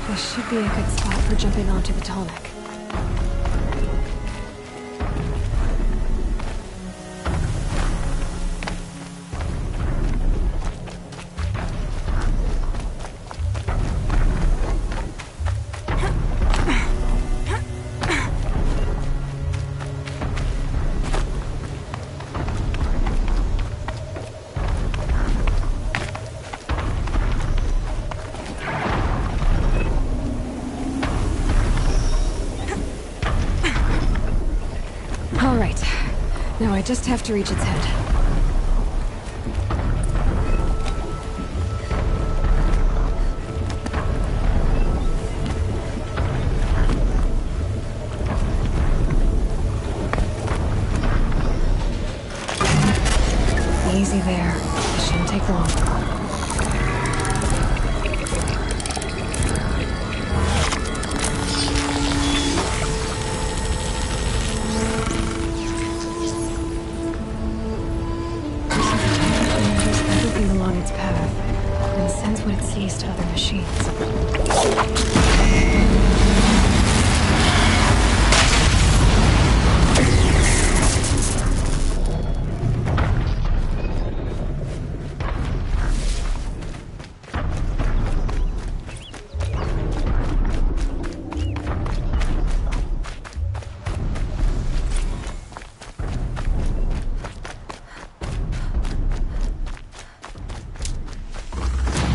This should be a good spot for jumping onto the Tallneck. All right. Now I just have to reach its head. Easy there. It shouldn't take long. Along its path, and sends what it sees to other machines.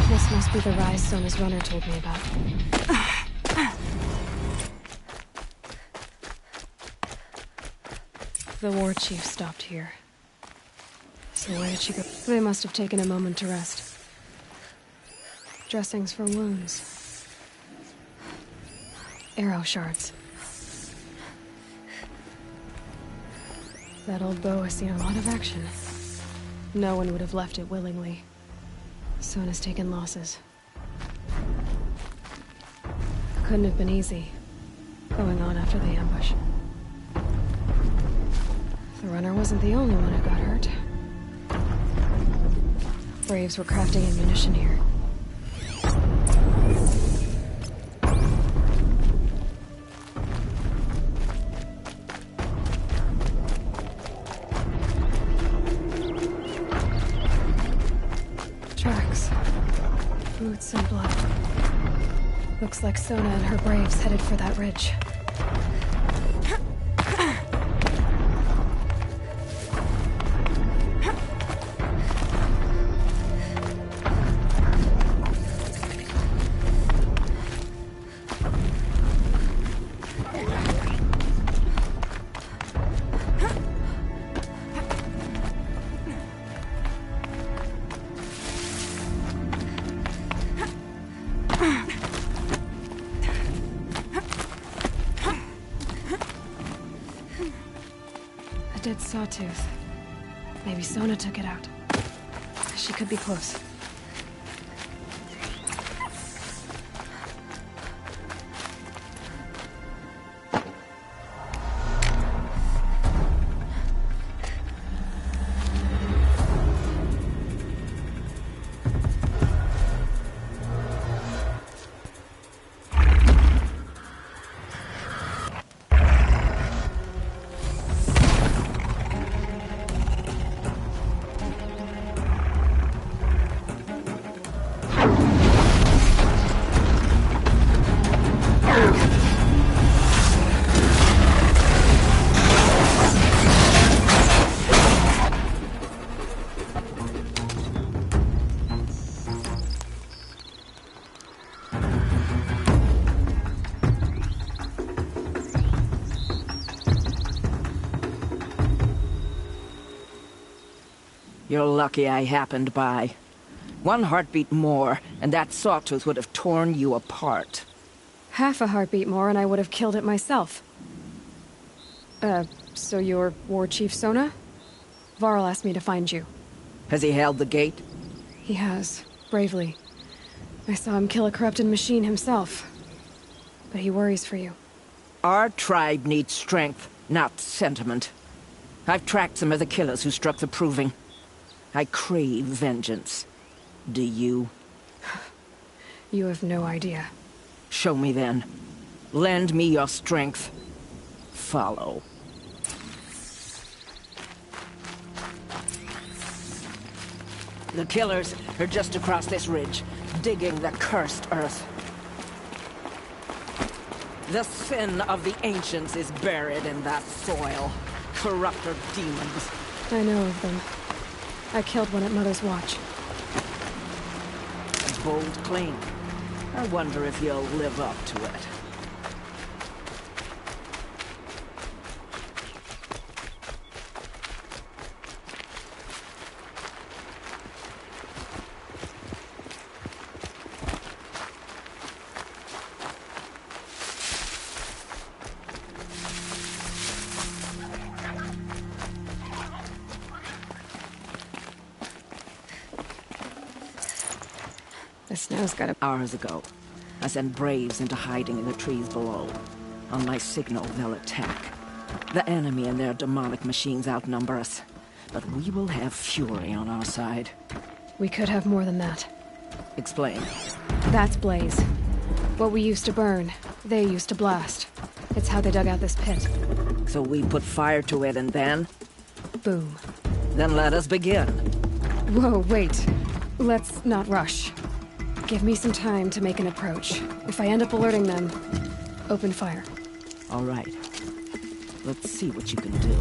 This must be the rise Sona's runner told me about. The war chief stopped here. So where did she go? They must have taken a moment to rest. Dressings for wounds. Arrow shards. That old bow has seen a lot of action. No one would have left it willingly. Sona's taken losses. Couldn't have been easy, going on after the ambush. The runner wasn't the only one who got hurt. Braves were crafting ammunition here. Tracks. Boots and blood. Looks like Sona and her braves headed for that ridge. half-dead sawtooth. Maybe Sona took it out. She could be close. You're lucky I happened by. One heartbeat more, and that sawtooth would have torn you apart. Half a heartbeat more and I would have killed it myself. So you're War Chief Sona? Varl asked me to find you. Has he held the gate? He has, bravely. I saw him kill a corrupted machine himself. But he worries for you. Our tribe needs strength, not sentiment. I've tracked some of the killers who struck the Proving. I crave vengeance. Do you? You have no idea. Show me then. Lend me your strength. Follow. The killers are just across this ridge, digging the cursed earth. The sin of the ancients is buried in that soil. Corrupter demons. I know of them. I killed one at Mother's Watch. A bold claim. I wonder if you'll live up to it. The snow's got a... Hours ago, I sent Braves into hiding in the trees below. On my signal, they'll attack. The enemy and their demonic machines outnumber us, but we will have fury on our side. We could have more than that. Explain. That's Blaze. What we used to burn, they used to blast. It's how they dug out this pit. So we put fire to it and then? Boom. Then let us begin. Whoa, wait. Let's not rush. Give me some time to make an approach. If I end up alerting them, open fire. All right. Let's see what you can do.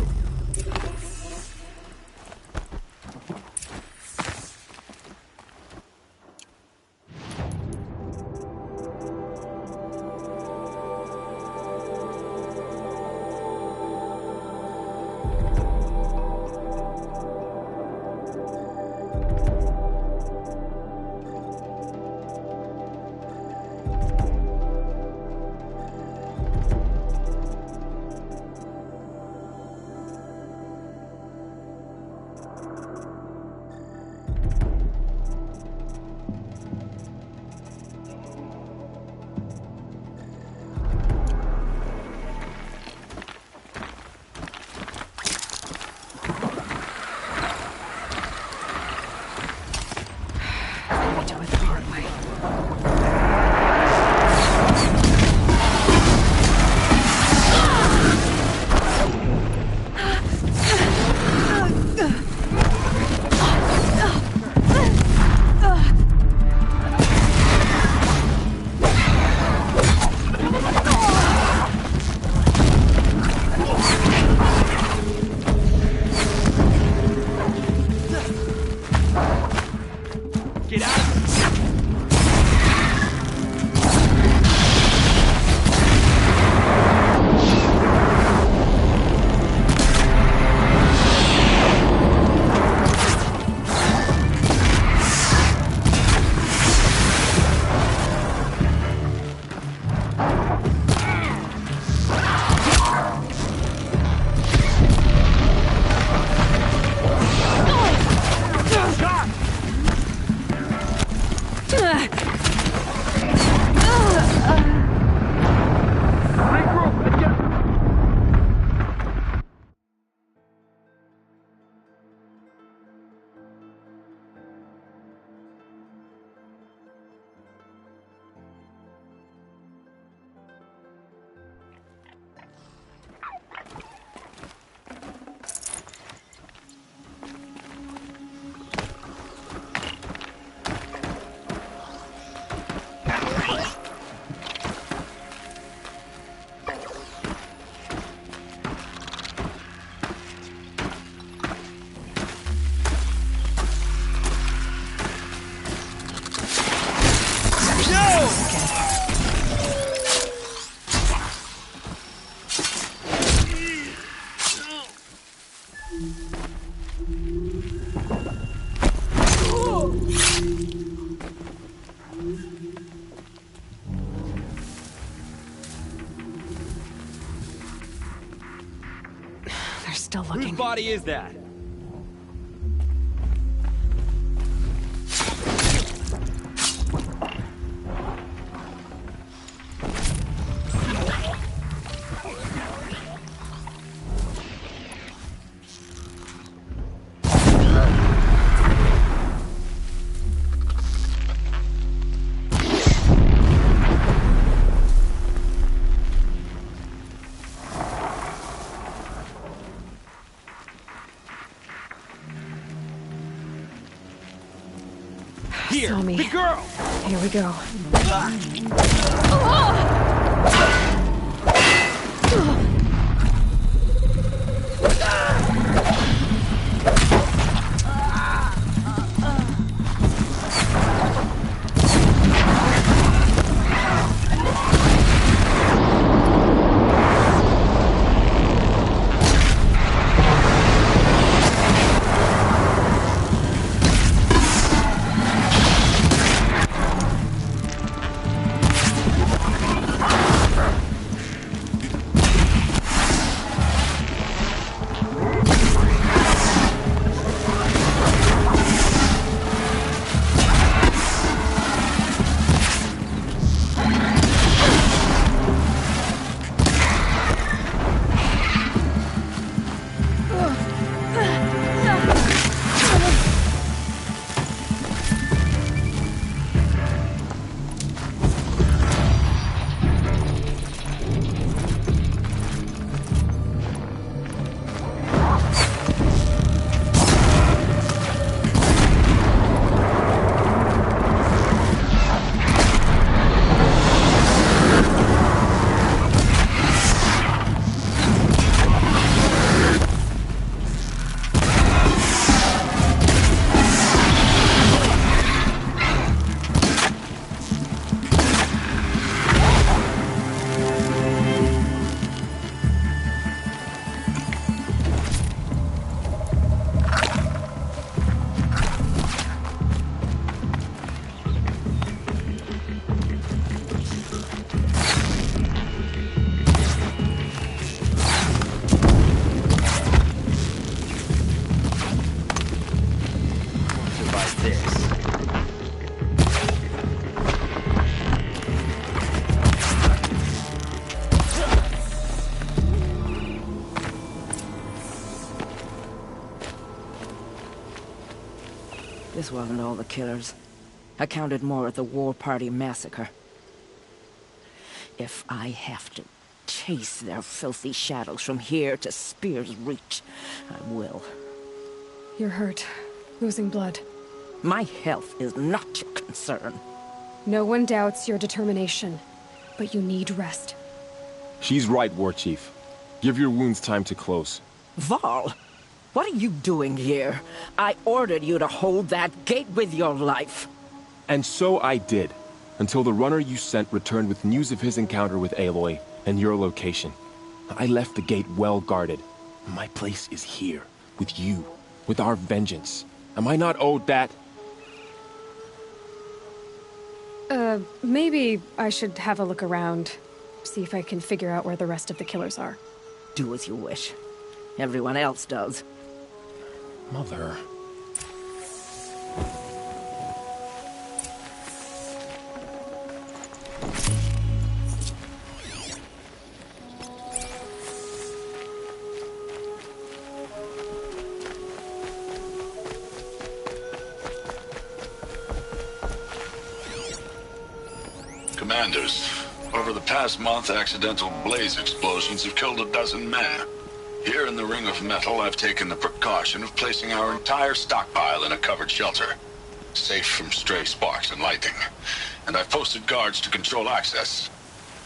still looking. Whose body is that? Here, Saw me. the girl! Here we go. This wasn't all the killers. I counted more at the War Party massacre. If I have to chase their filthy shadows from here to Spear's Reach, I will. You're hurt. Losing blood. My health is not your concern. No one doubts your determination, but you need rest. She's right, War Chief. Give your wounds time to close. Varl, what are you doing here? I ordered you to hold that gate with your life. And so I did, until the runner you sent returned with news of his encounter with Aloy and your location. I left the gate well guarded. My place is here, with you, with our vengeance. Am I not owed that? Maybe I should have a look around. See if I can figure out where the rest of the killers are. Do as you wish. Everyone else does. Mother... Commanders, over the past month, accidental blaze explosions have killed 12 men. Here in the Ring of Metal, I've taken the precaution of placing our entire stockpile in a covered shelter, safe from stray sparks and lightning. And I've posted guards to control access.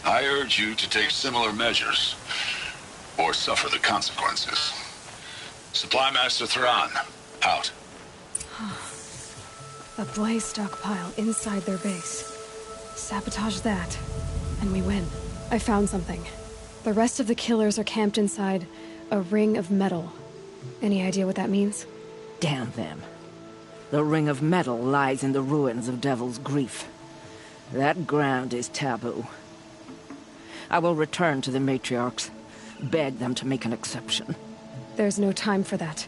I urge you to take similar measures, or suffer the consequences. Supply Master Thran, out. A blaze stockpile inside their base. Sabotage that, and we win. I found something. The rest of the killers are camped inside a ring of metal. Any idea what that means? Damn them. The Ring of Metal lies in the ruins of Devil's Grief. That ground is taboo. I will return to the matriarchs, beg them to make an exception. There's no time for that.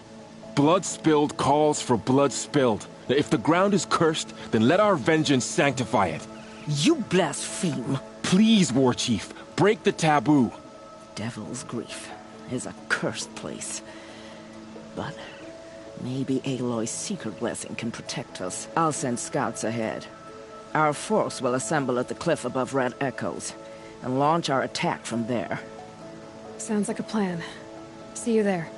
Blood spilled calls for blood spilled. If the ground is cursed, then let our vengeance sanctify it. You blaspheme. Please, War Chief, break the taboo. Devil's Grief is a cursed place. But maybe Aloy's secret blessing can protect us. I'll send scouts ahead. Our force will assemble at the cliff above Red Echoes and launch our attack from there. Sounds like a plan. See you there.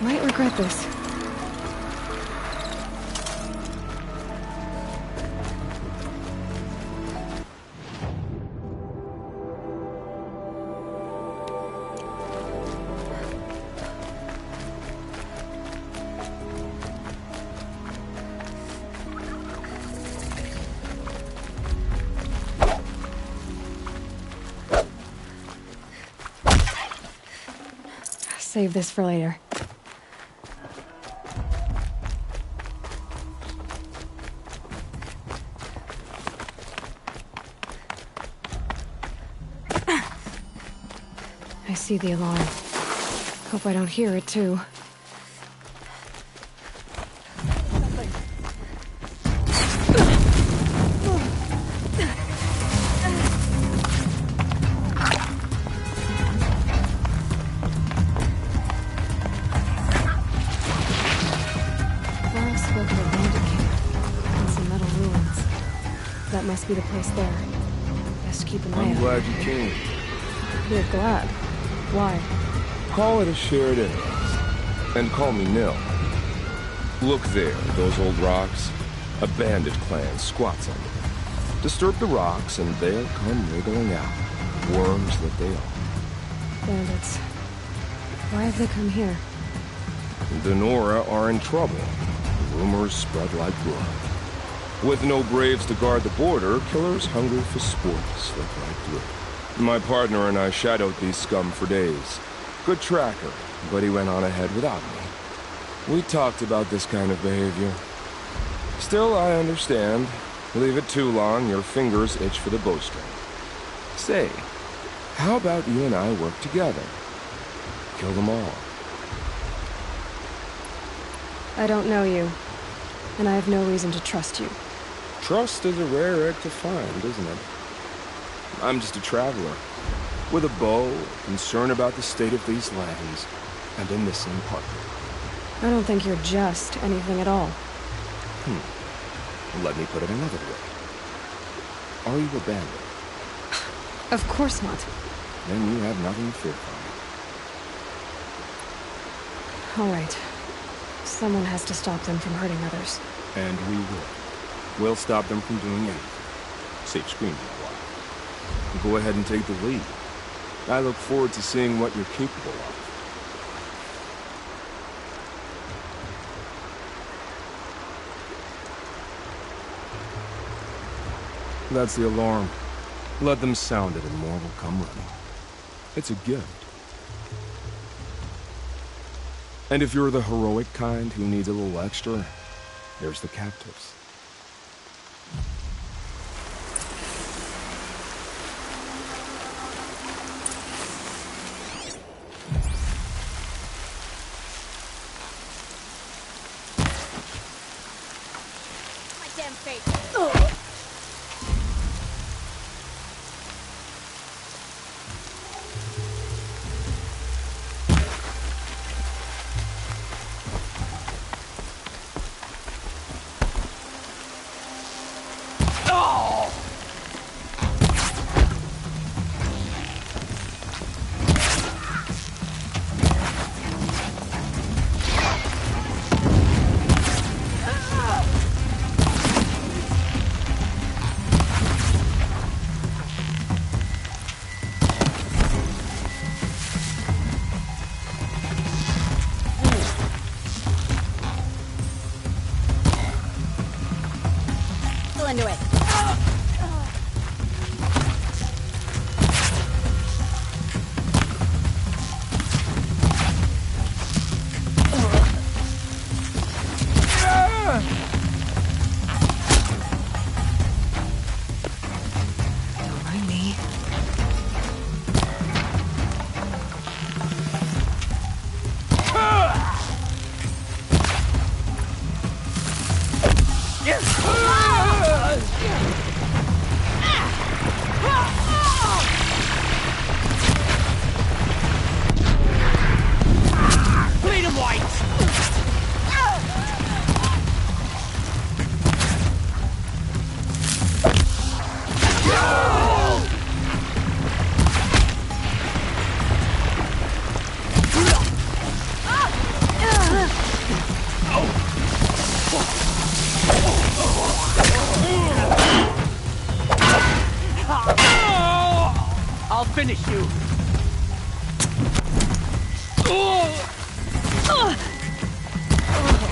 Might regret this. Save this for later. I see the alarm. Hope I don't hear it, too. That must be the place there. Best keep an eye out. I'm glad you came. You're glad? Why? Call it a shared interest. And call me Nil. Look there, those old rocks. A bandit clan squats under them. Disturb the rocks and they'll come wriggling out. Worms that they are. Bandits. Why have they come here? The Nora are in trouble. Rumors spread like blood. With no braves to guard the border, killers hungry for sport slip right through. My partner and I shadowed these scum for days. Good tracker, but he went on ahead without me. We talked about this kind of behavior. Still, I understand. Leave it too long, your fingers itch for the bowstring. Say, how about you and I work together? Kill them all. I don't know you, and I have no reason to trust you. Trust is a rare egg to find, isn't it? I'm just a traveler, with a bow, a concern about the state of these lands, and a missing partner. I don't think you're just anything at all. Let me put it another way. Are you a bandit? Of course not. Then you have nothing to fear from me. All right. Someone has to stop them from hurting others. And we will. We'll stop them from doing anything. Safe screen for a while. Go ahead and take the lead. I look forward to seeing what you're capable of. That's the alarm. Let them sound it and more will come running. It's a gift. And if you're the heroic kind who needs a little extra, there's the captives. My damn face.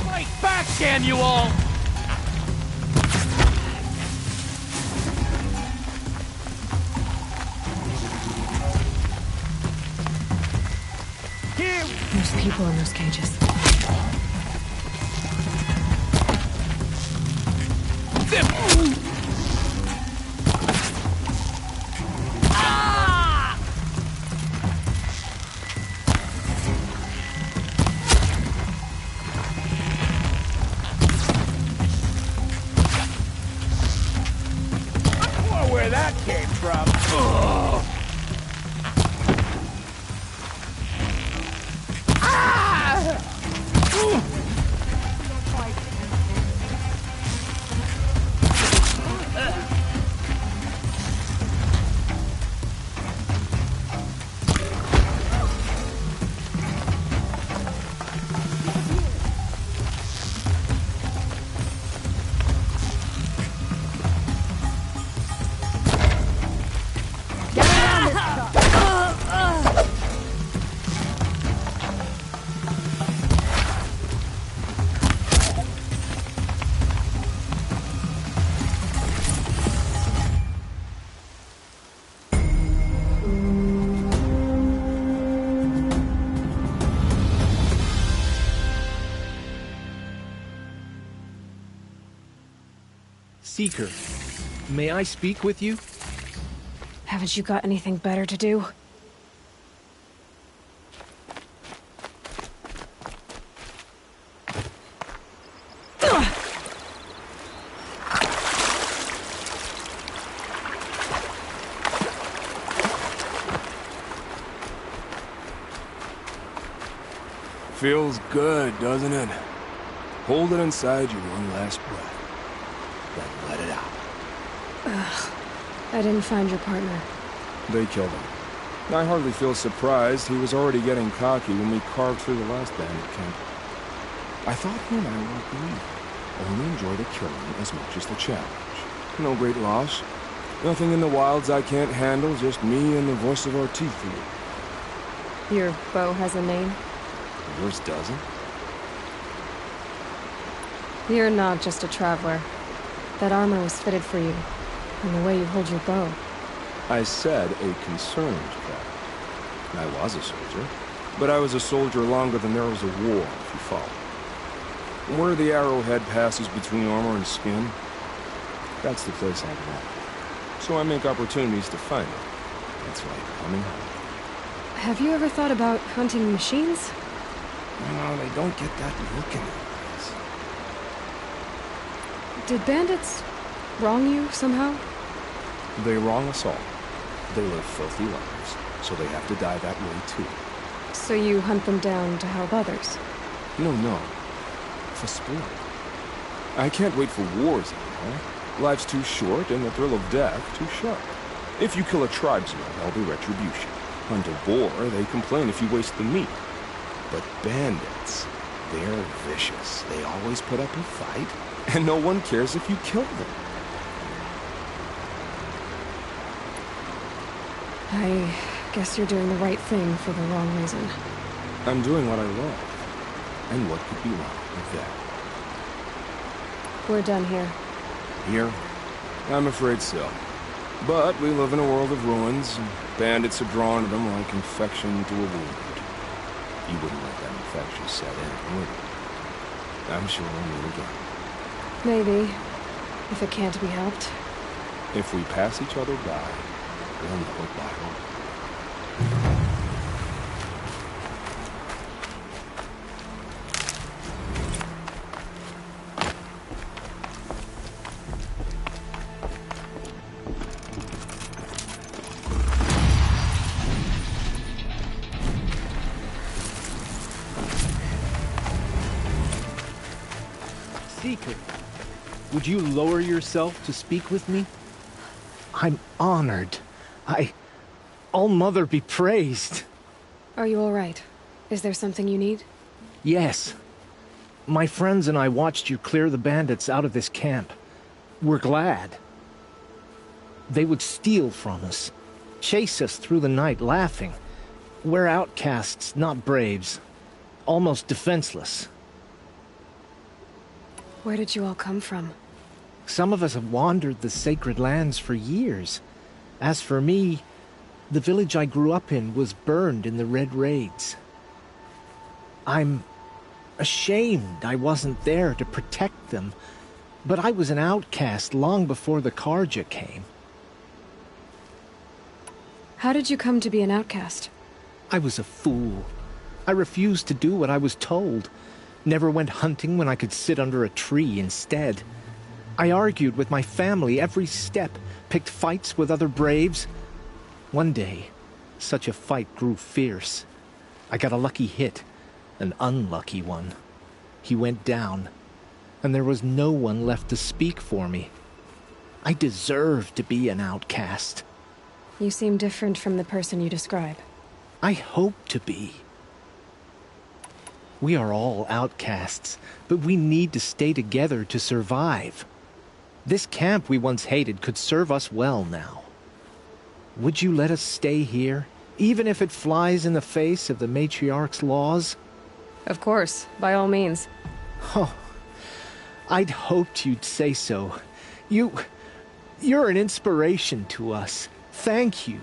Fight back, damn you all! There's people in those cages. Where that came from. Ugh. Seeker, may I speak with you? Haven't you got anything better to do? Feels good, doesn't it? Hold it inside you one last breath. Then let it out. Ugh. I didn't find your partner. They killed him. I hardly feel surprised. He was already getting cocky when we carved through the last bandit camp. I thought he and I were agreed. Only enjoy the killing as much as the challenge. No great loss. Nothing in the wilds I can't handle, just me and the voice of our teeth here. Your bow has a name? Yours doesn't? You're not just a traveler. That armor was fitted for you, and the way you hold your bow. I said a concerned traveler. I was a soldier, but I was a soldier longer than there was a war, if you follow. Where the arrowhead passes between armor and skin, that's the place I belong. So I make opportunities to find it. That's like coming home. Have you ever thought about hunting machines? No, they don't get that look in their eyes. Did bandits wrong you somehow? They wrong us all. They live filthy lives, so they have to die that way too. So you hunt them down to help others? No. For sport. I can't wait for wars anymore. Life's too short and the thrill of death too sharp. If you kill a tribesman, there'll be retribution. Hunt a boar, they complain if you waste the meat. But bandits, they're vicious. They always put up a fight, and no one cares if you kill them. I guess you're doing the right thing for the wrong reason. I'm doing what I love. And what could be wrong with that? We're done here. Here? I'm afraid so. But we live in a world of ruins, and bandits are drawn to them like infection to a wound. You wouldn't let that infection set in, would you? I'm sure we'll meet again. Maybe. If it can't be helped. If we pass each other by, we'll know it by heart. Seeker, would you lower yourself to speak with me? I'm honored. All Mother be praised. Are you all right? Is there something you need? Yes. My friends and I watched you clear the bandits out of this camp. We're glad. They would steal from us, chase us through the night laughing. We're outcasts, not braves. Almost defenseless. Where did you all come from? Some of us have wandered the sacred lands for years. As for me, the village I grew up in was burned in the Red Raids. I'm ashamed I wasn't there to protect them, but I was an outcast long before the Karja came. How did you come to be an outcast? I was a fool. I refused to do what I was told. Never went hunting when I could sit under a tree instead. I argued with my family every step, picked fights with other braves. One day, such a fight grew fierce. I got a lucky hit, an unlucky one. He went down, and there was no one left to speak for me. I deserved to be an outcast. You seem different from the person you describe. I hope to be. We are all outcasts, but we need to stay together to survive. This camp we once hated could serve us well now. Would you let us stay here, even if it flies in the face of the matriarch's laws? Of course, by all means. Oh, I'd hoped you'd say so. You're an inspiration to us. Thank you.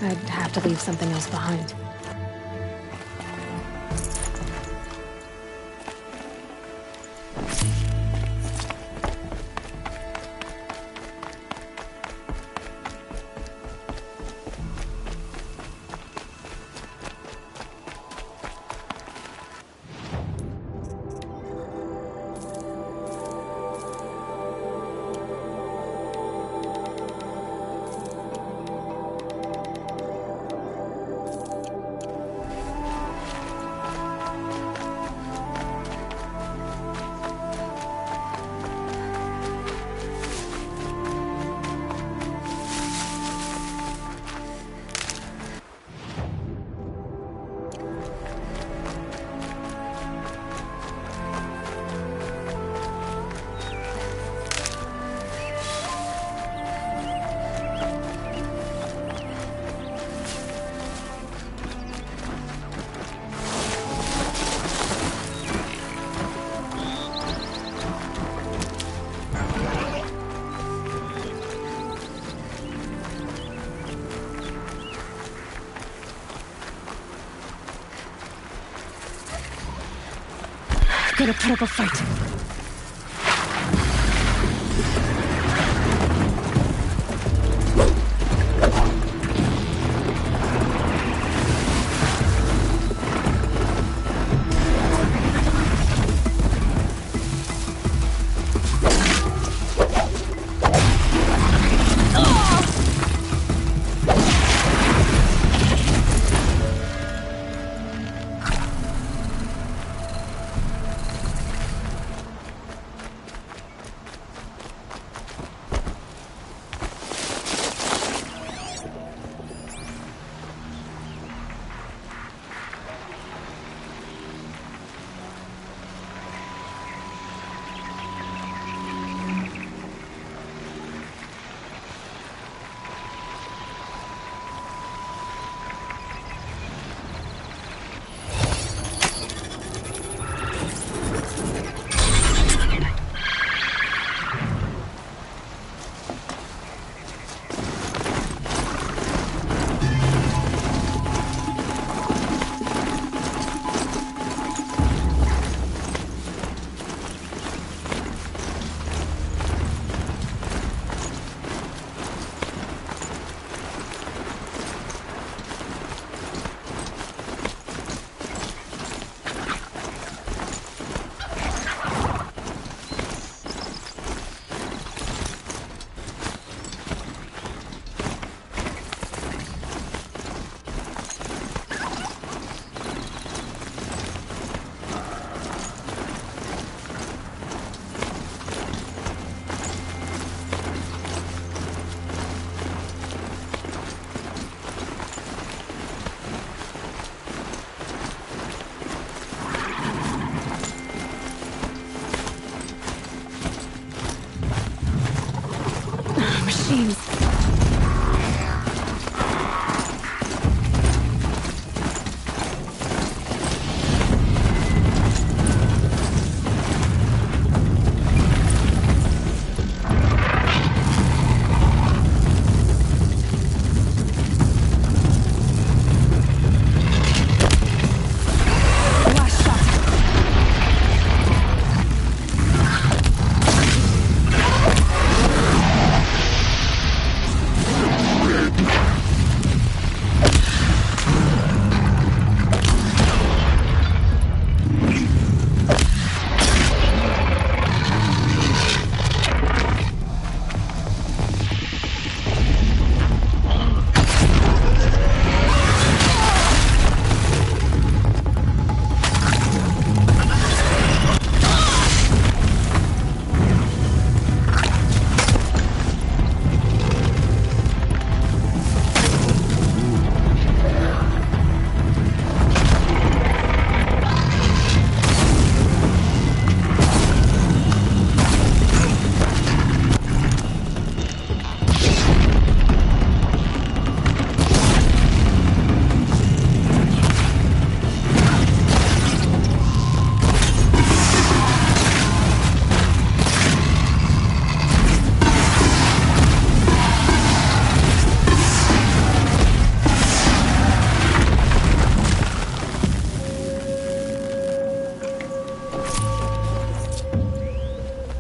I'd have to leave something else behind. Gonna put up a fight. machines.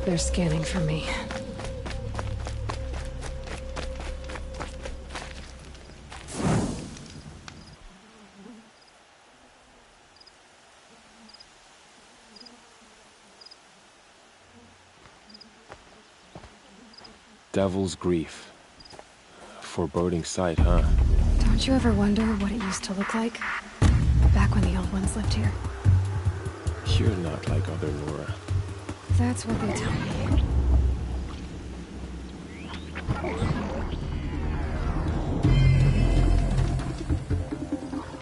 They're scanning for me. Devil's Grief. Foreboding sight, huh? Don't you ever wonder what it used to look like? Back when the old ones lived here. You're not like other Nora. That's what they tell me.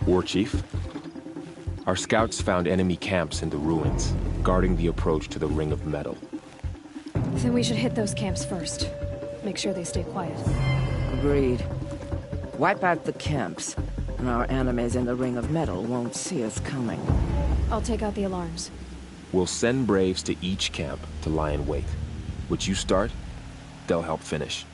War Chief? Our scouts found enemy camps in the ruins, guarding the approach to the Ring of Metal. Then we should hit those camps first. Make sure they stay quiet. Agreed. Wipe out the camps, and our enemies in the Ring of Metal won't see us coming. I'll take out the alarms. We'll send Braves to each camp to lie in wait. Which you start, they'll help finish.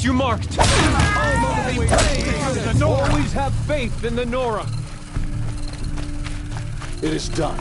you marked! Always have faith in the Nora! It is done.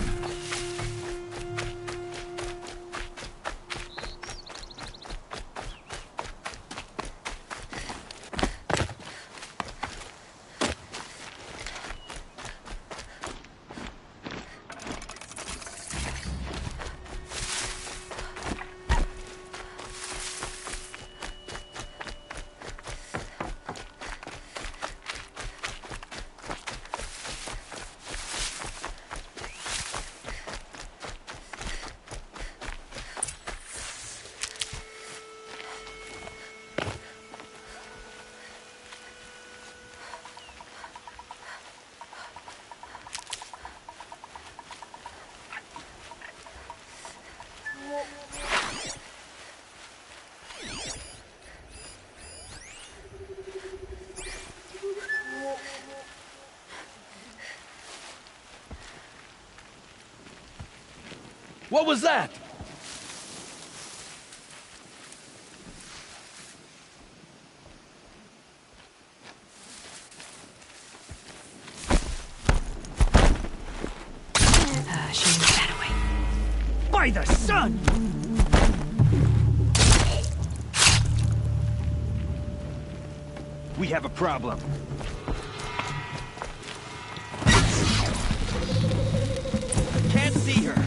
What was that? Shooting that away. By the sun! We have a problem. Can't see her.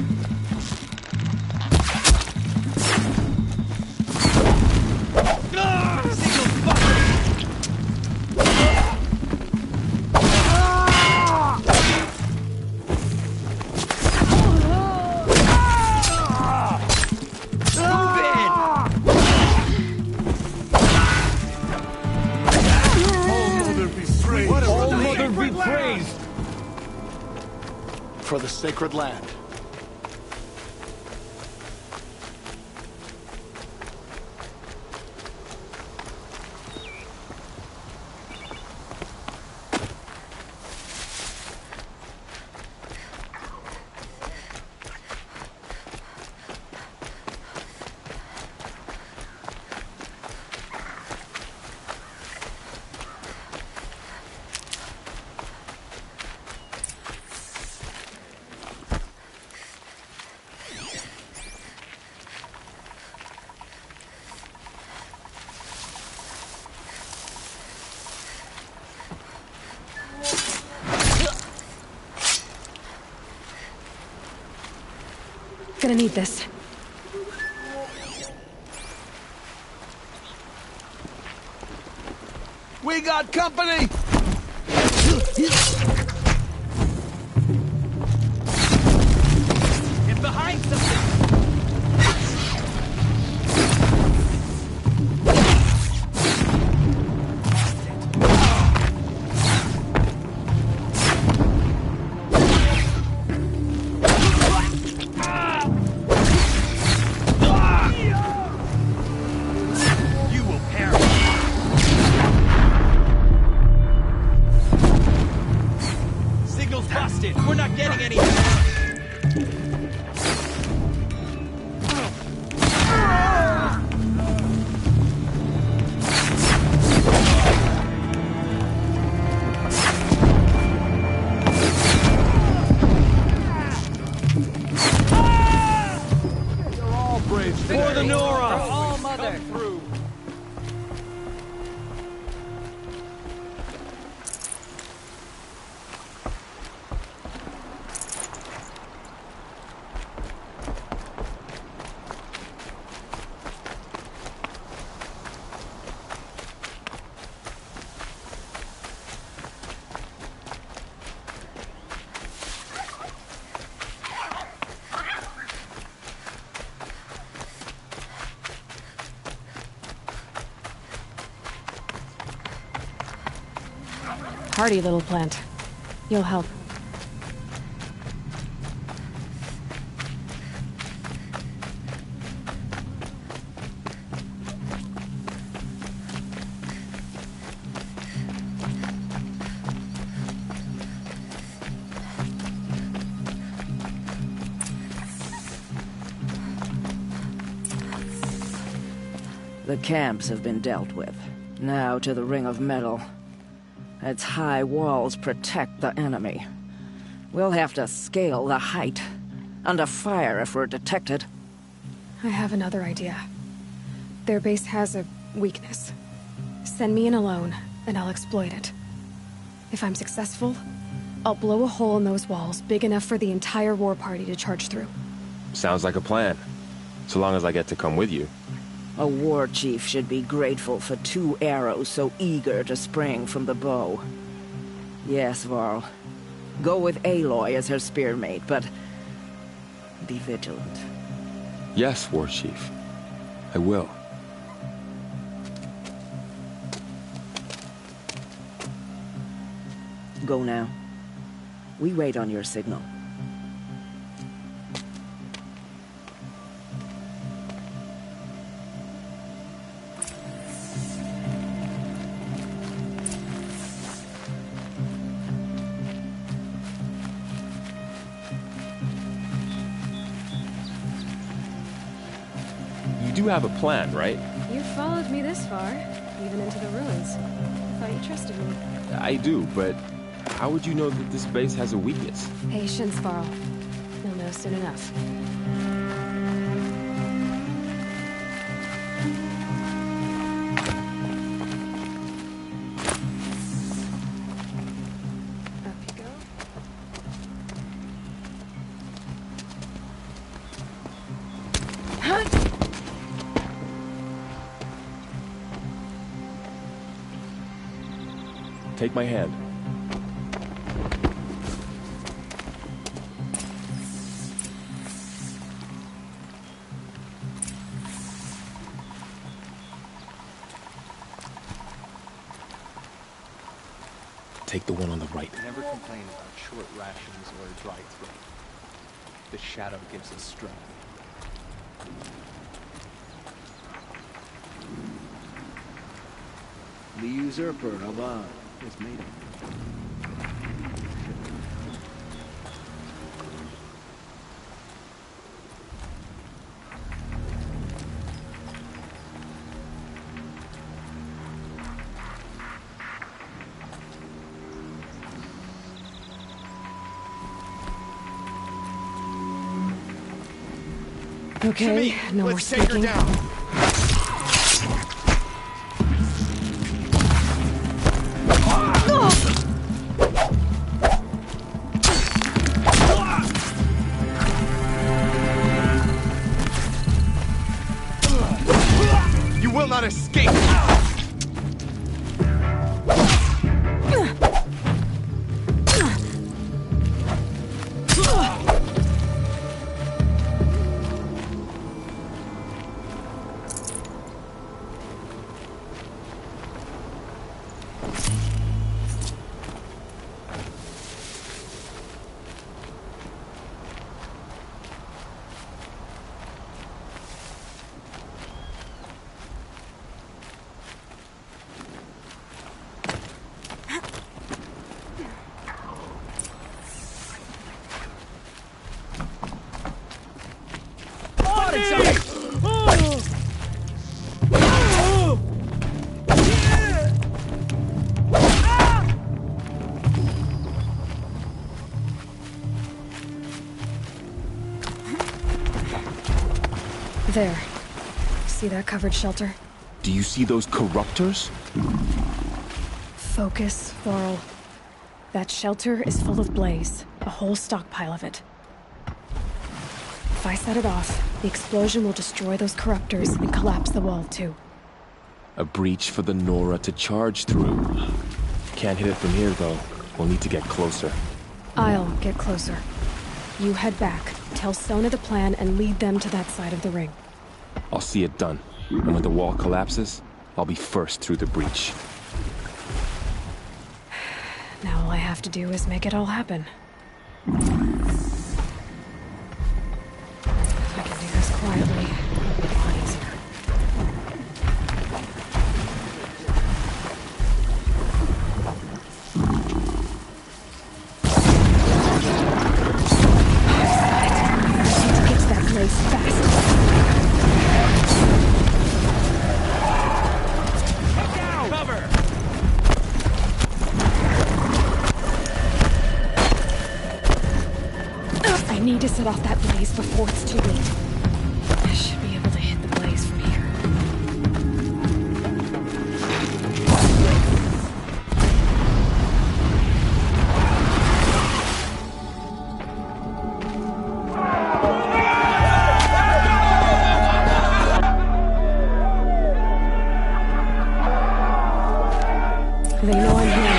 For the sacred land. Gonna need this. We got company! Get behind something! We're not getting anywhere. You're all brave. For the Nora. For all mother. Come through. Hardy little plant. You'll help. The camps have been dealt with. Now to the ring of metal. Its high walls protect the enemy. We'll have to scale the height. Under fire if we're detected. I have another idea. Their base has a weakness. Send me in alone, and I'll exploit it. If I'm successful, I'll blow a hole in those walls big enough for the entire war party to charge through. Sounds like a plan. So long as I get to come with you. A war chief should be grateful for 2 arrows so eager to spring from the bow. Yes, Varl. Go with Aloy as her spearmate, but be vigilant. Yes, War Chief. I will. Go now. We wait on your signal. You do have a plan, right? You followed me this far, even into the ruins. I thought you trusted me. I do, but how would you know that this base has a weakness? Patience, Varl. You'll know soon enough. Take my hand. Take the one on the right. Never complain about short rations or a dry throat. The shadow gives us strength. The usurper of is made of. Okay, no more speaking. You will not escape! There. See that covered shelter? Do you see those corruptors? Focus, Varl. That shelter is full of blaze. A whole stockpile of it. If I set it off, the explosion will destroy those corruptors and collapse the wall, too. A breach for the Nora to charge through. Can't hit it from here, though. We'll need to get closer. I'll get closer. You head back, tell Sona the plan, and lead them to that side of the ring. I'll see it done. And when the wall collapses, I'll be first through the breach. Now all I have to do is make it all happen. If I can do this quietly, it'll be a lot easier. Get to that place fast. need to set off that blaze before it's too late. I should be able to hit the blaze from here. They know I'm here now.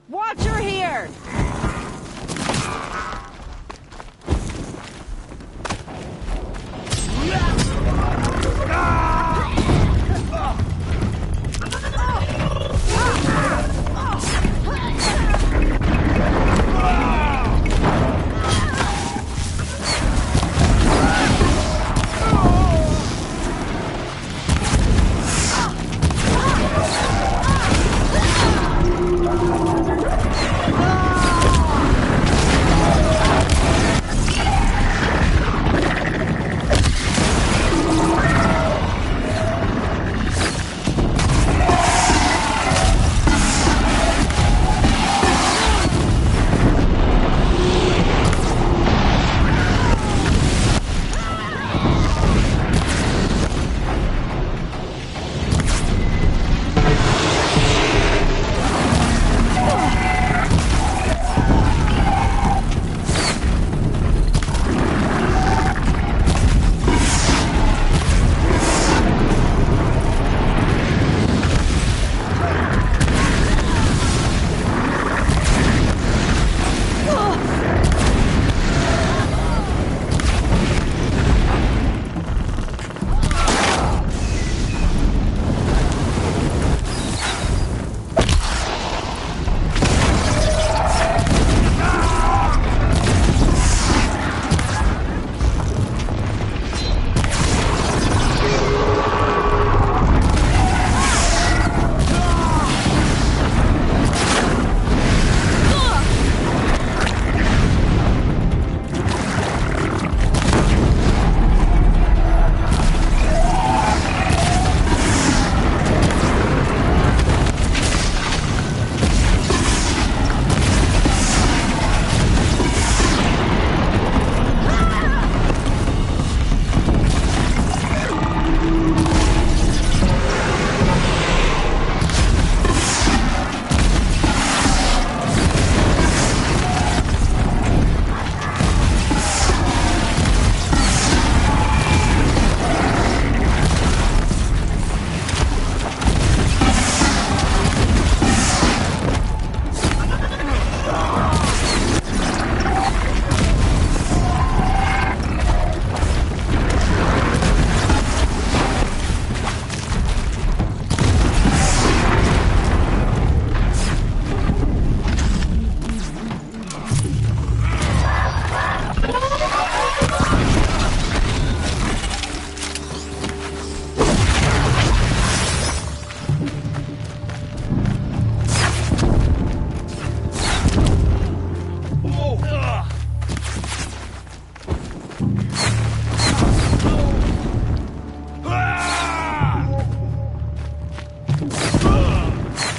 Watcher here! Ah!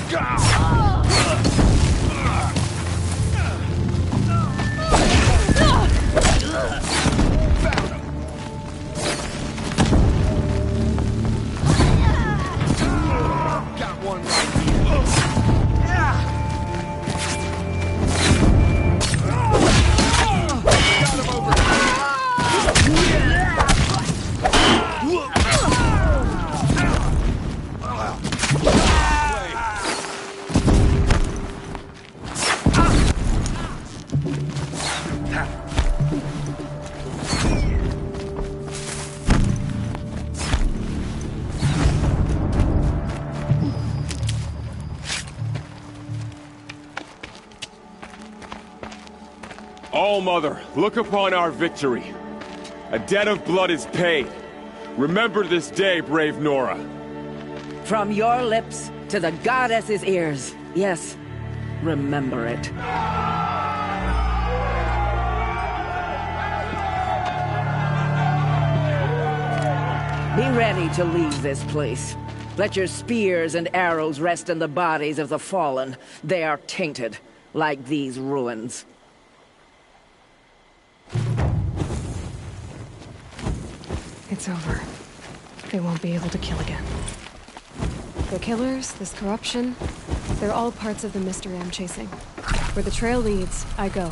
Got one right here. Got him over All-Mother, look upon our victory. A debt of blood is paid. Remember this day, brave Nora. From your lips to the goddess's ears. Yes, remember it. Be ready to leave this place. Let your spears and arrows rest in the bodies of the fallen. They are tainted, like these ruins. It's over. They won't be able to kill again. The killers, this corruption, they're all parts of the mystery I'm chasing. Where the trail leads, I go.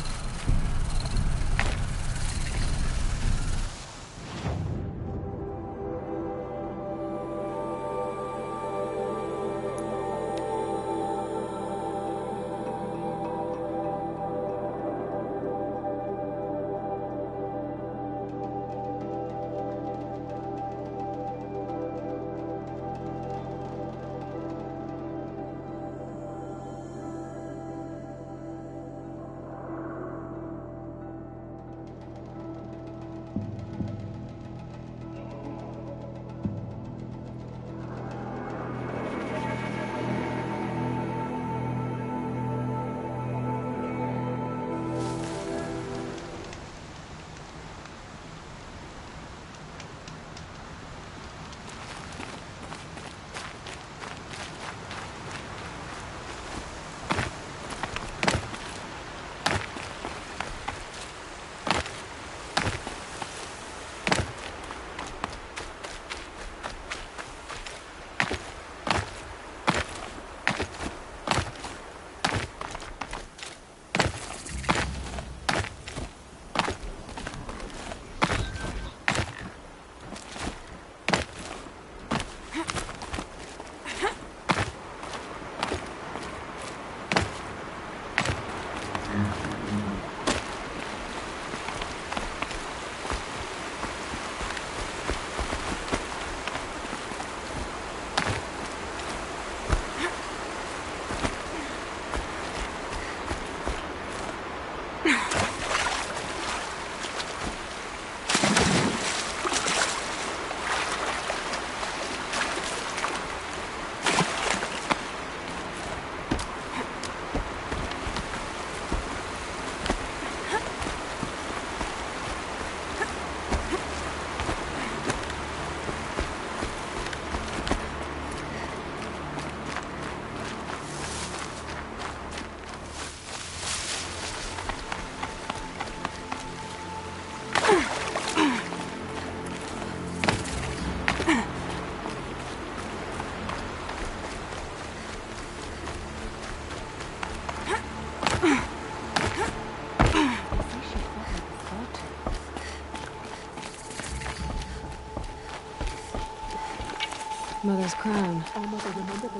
Mother's crown.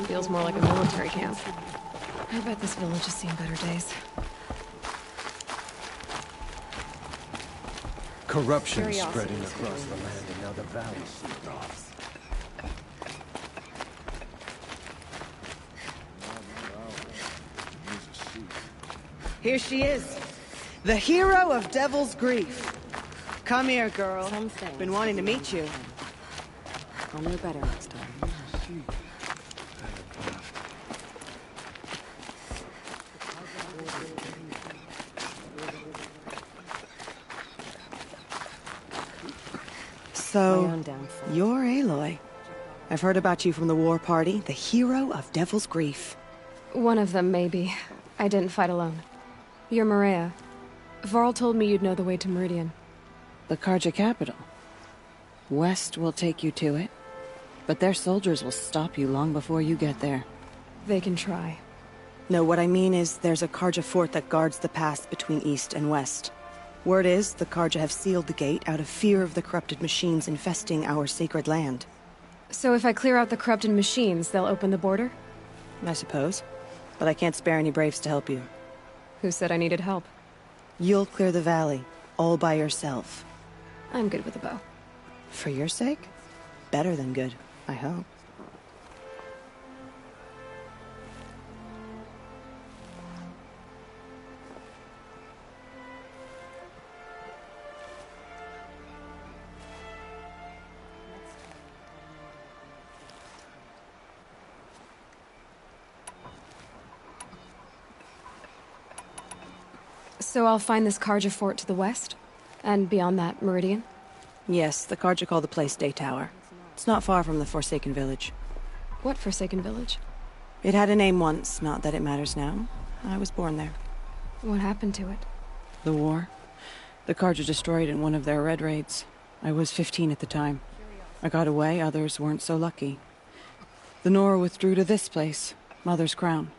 Feels more like a military camp. I bet this village has seen better days. Corruption spreading across the land, and now the valley's slipped off. Here she is. The hero of Devil's Grief. Come here, girl. Been wanting to meet you. I'll know better next time. So, you're Aloy. I've heard about you from the war party, the hero of Devil's Grief. One of them, maybe. I didn't fight alone. You're Maria. Varl told me you'd know the way to Meridian. The Karja capital. West will take you to it, but their soldiers will stop you long before you get there. They can try. No, what I mean is there's a Karja fort that guards the pass between east and west. Word is, the Karja have sealed the gate out of fear of the corrupted machines infesting our sacred land. So if I clear out the corrupted machines, they'll open the border? I suppose. But I can't spare any braves to help you. Who said I needed help? You'll clear the valley, all by yourself. I'm good with a bow. For your sake? Better than good, I hope. So I'll find this Karja fort to the west? And beyond that, Meridian? Yes, the Karja call the place Day Tower. It's not far from the Forsaken Village. What Forsaken Village? It had a name once, not that it matters now. I was born there. What happened to it? The war. The Karja destroyed it in one of their red raids. I was 15 at the time. I got away, others weren't so lucky. The Nora withdrew to this place, Mother's Crown.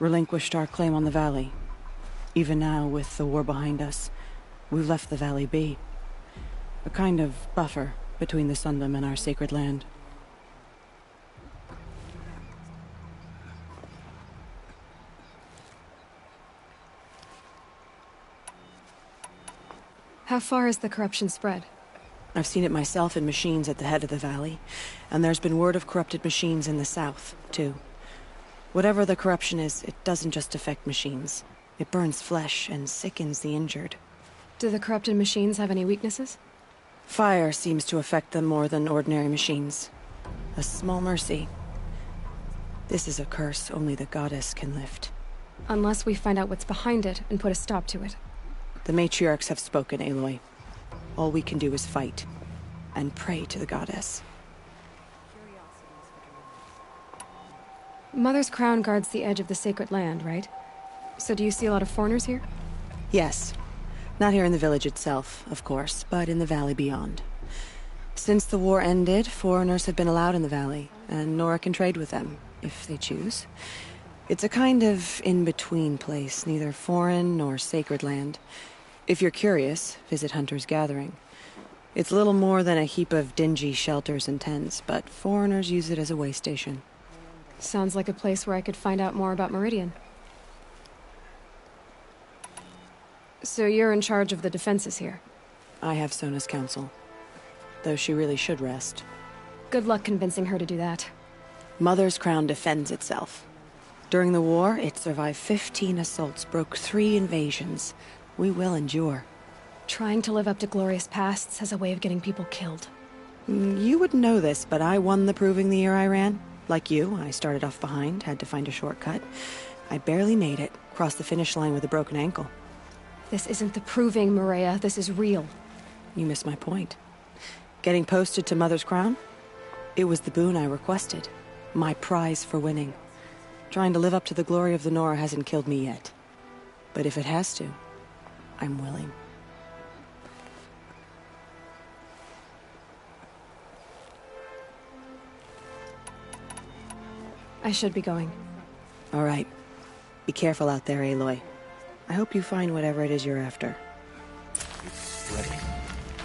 Relinquished our claim on the valley. Even now, with the war behind us, we've left the valley be. A kind of buffer between the Sundom and our sacred land. How far has the corruption spread? I've seen it myself in machines at the head of the valley, and there's been word of corrupted machines in the south, too. Whatever the corruption is, it doesn't just affect machines. It burns flesh and sickens the injured. Do the corrupted machines have any weaknesses? Fire seems to affect them more than ordinary machines. A small mercy. This is a curse only the goddess can lift. Unless we find out what's behind it and put a stop to it. The matriarchs have spoken, Aloy. All we can do is fight. And pray to the goddess. Mother's crown guards the edge of the sacred land, right? So do you see a lot of foreigners here? Yes. Not here in the village itself, of course, but in the valley beyond. Since the war ended, foreigners have been allowed in the valley, and Nora can trade with them, if they choose. It's a kind of in-between place, neither foreign nor sacred land. If you're curious, visit Hunter's Gathering. It's little more than a heap of dingy shelters and tents, but foreigners use it as a way station. Sounds like a place where I could find out more about Meridian. So you're in charge of the defenses here? I have Sona's counsel. Though she really should rest. Good luck convincing her to do that. Mother's crown defends itself. During the war, it survived 15 assaults, broke 3 invasions. We will endure. Trying to live up to glorious pasts has a way of getting people killed. You wouldn't know this, but I won the proving the year I ran. Like you, I started off behind, had to find a shortcut. I barely made it, crossed the finish line with a broken ankle. This isn't the proving, Maria. This is real. You missed my point. Getting posted to Mother's Crown? It was the boon I requested. My prize for winning. Trying to live up to the glory of the Nora hasn't killed me yet. But if it has to, I'm willing. I should be going. All right. Be careful out there, Aloy. I hope you find whatever it is you're after. It's spreading.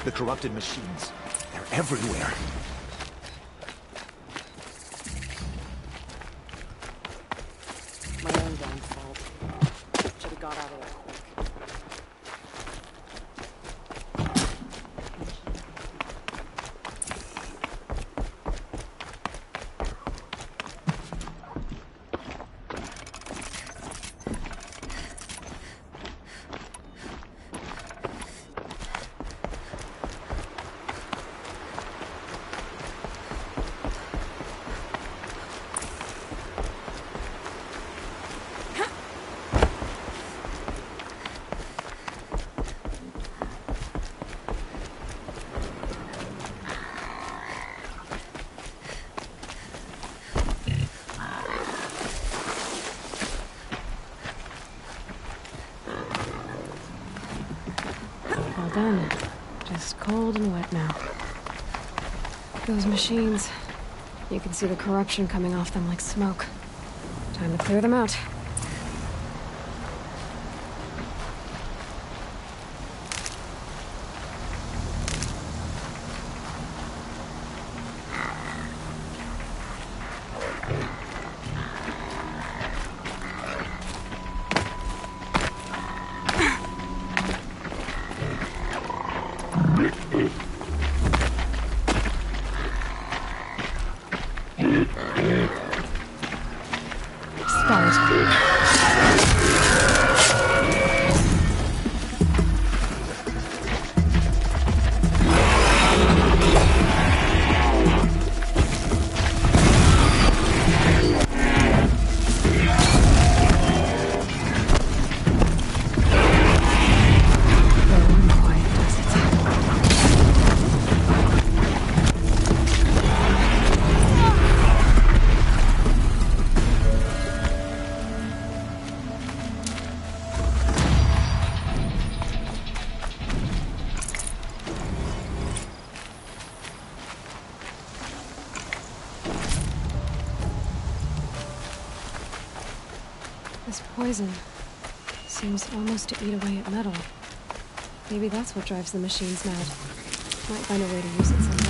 The corrupted machines. They're everywhere. My own damn fault. Should have got out of there quick. All done. Just cold and wet now. Those machines. You can see the corruption coming off them like smoke. Time to clear them out. This poison seems almost to eat away at metal. Maybe that's what drives the machines mad. Might find a way to use it someday.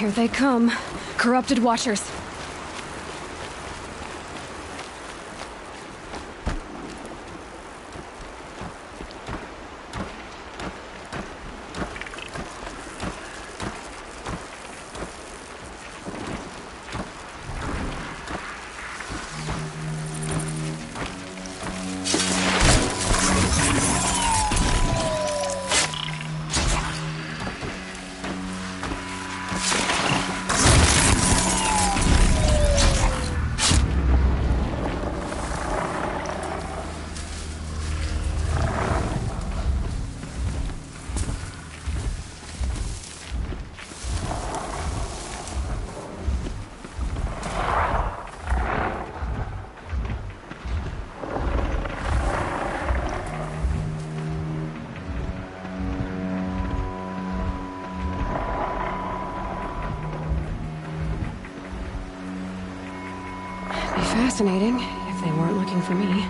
Here they come. Corrupted Watchers. fascinating, if they weren't looking for me.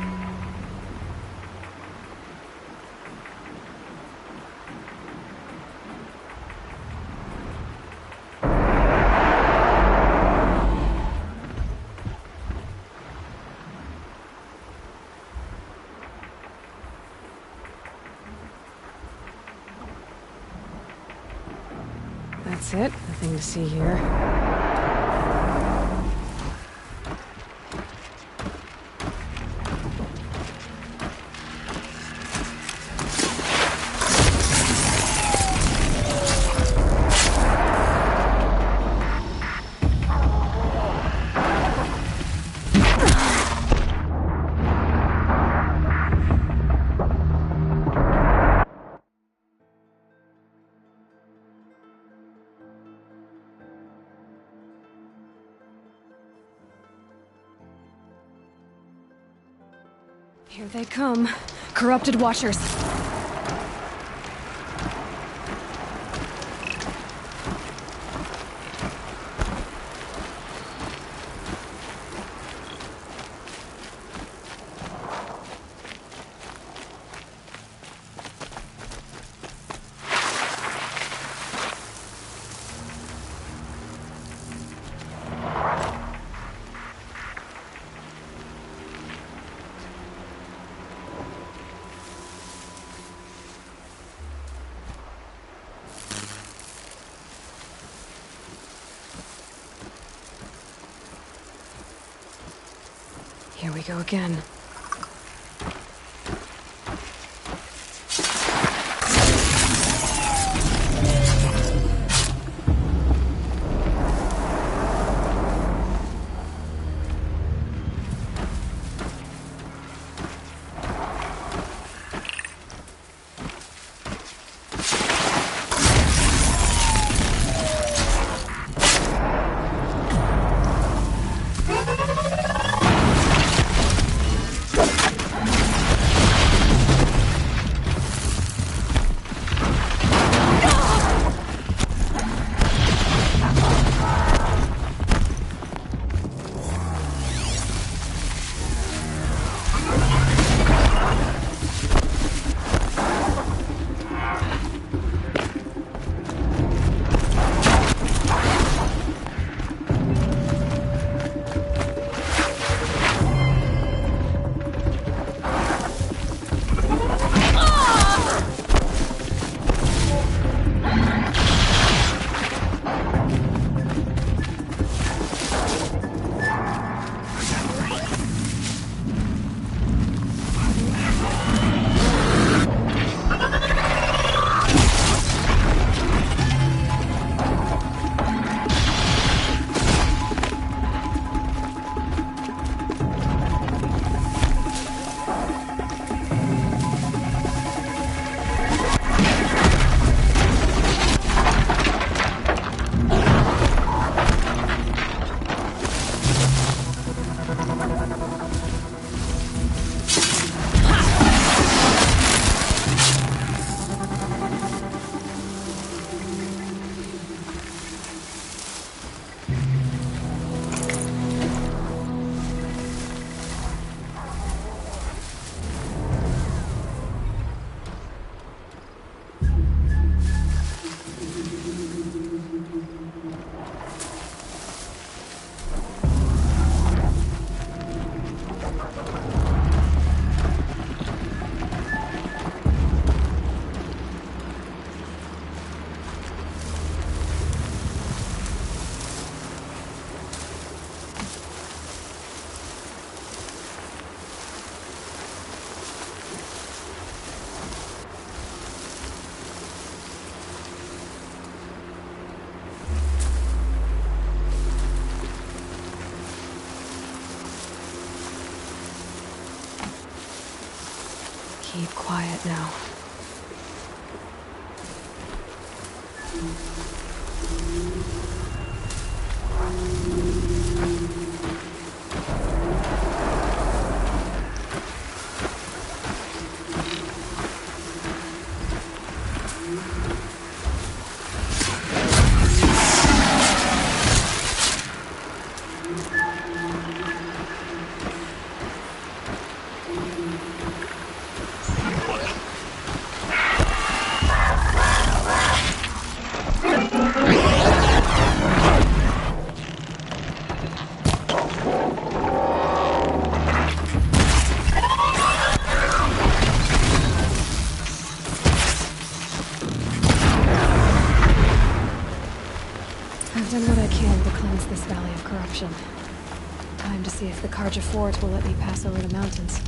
That's it. Nothing to see here. Here they come. Corrupted Watchers. Here we go again. Keep quiet now. I've done what I can to cleanse this valley of corruption. Time to see if the Karja Fort will let me pass over the mountains.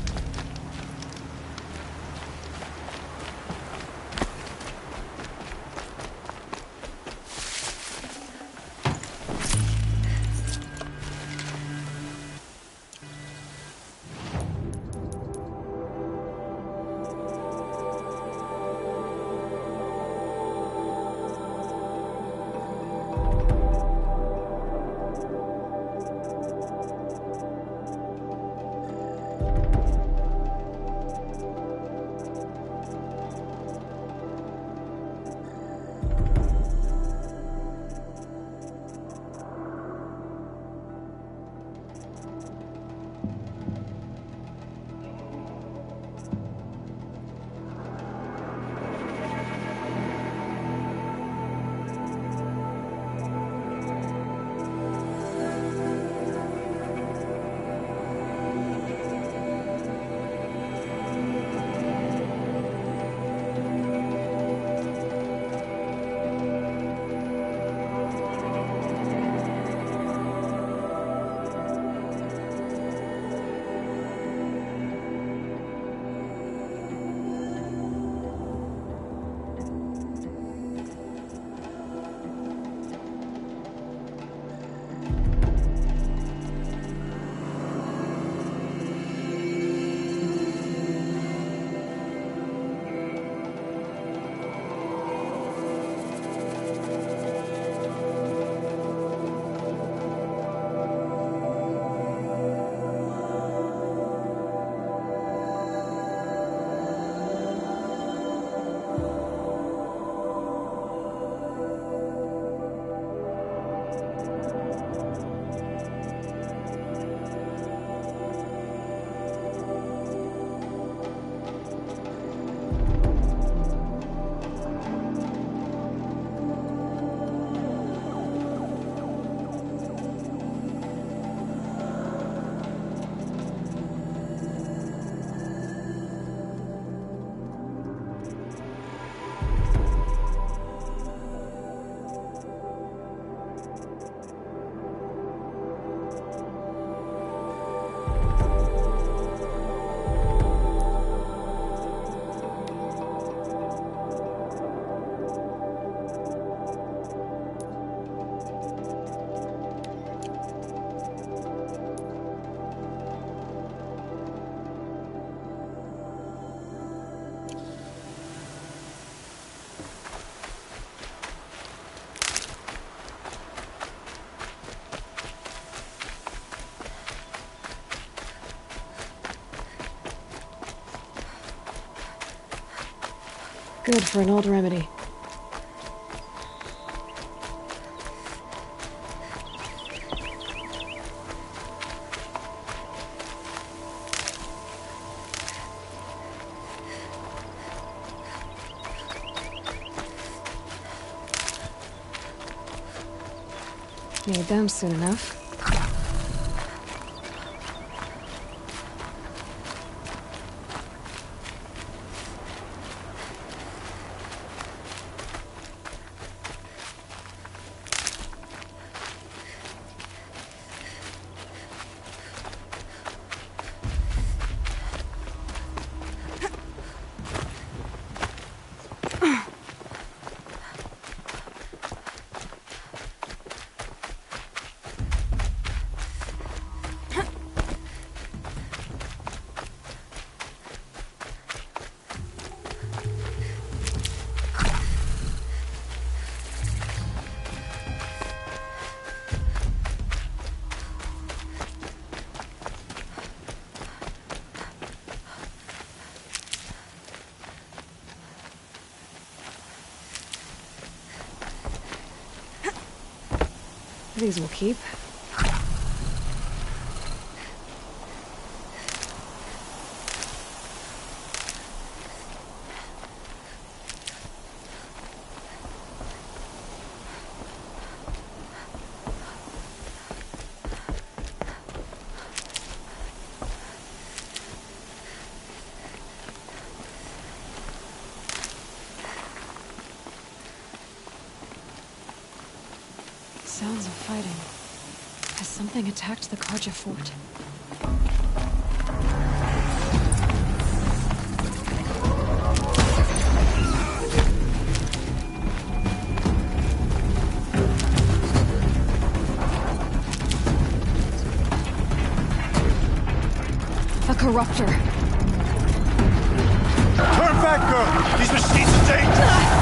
Good for an old remedy. Need them soon enough. These will keep. Sounds sounds of fighting. Has something attacked the Karja fort? A corruptor. Turn back, girl! These machines are dangerous!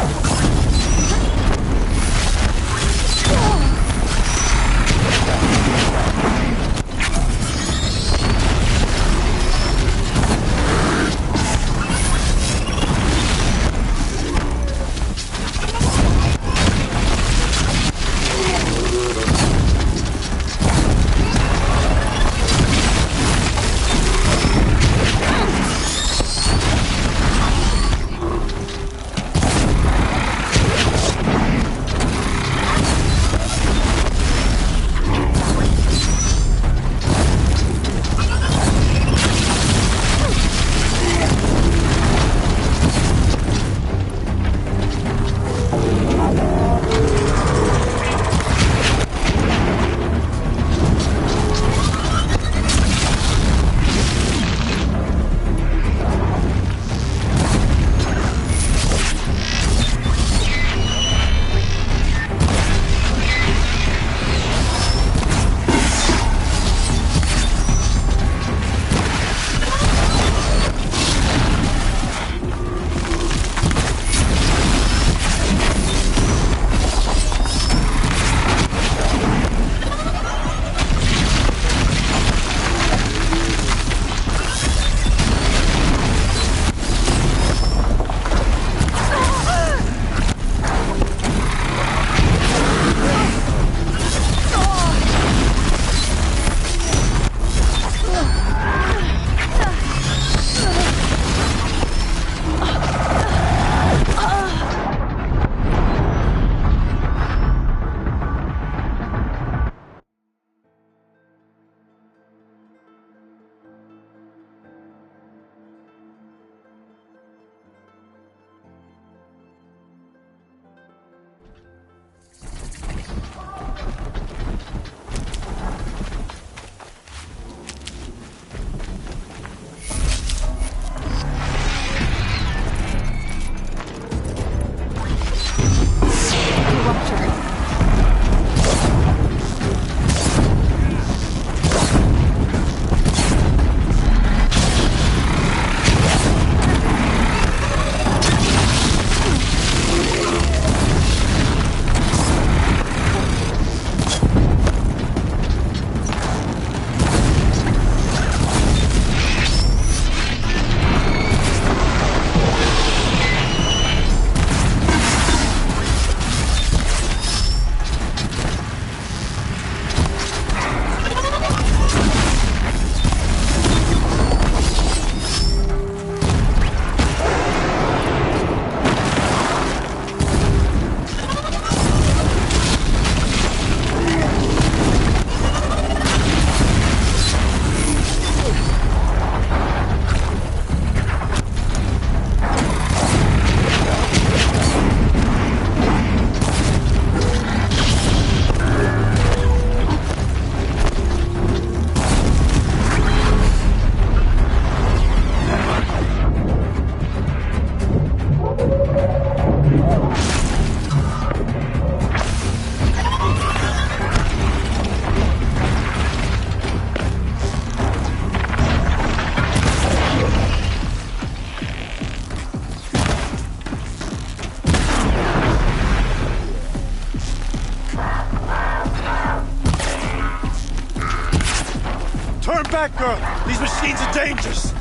Turn back, girl! These machines are dangerous!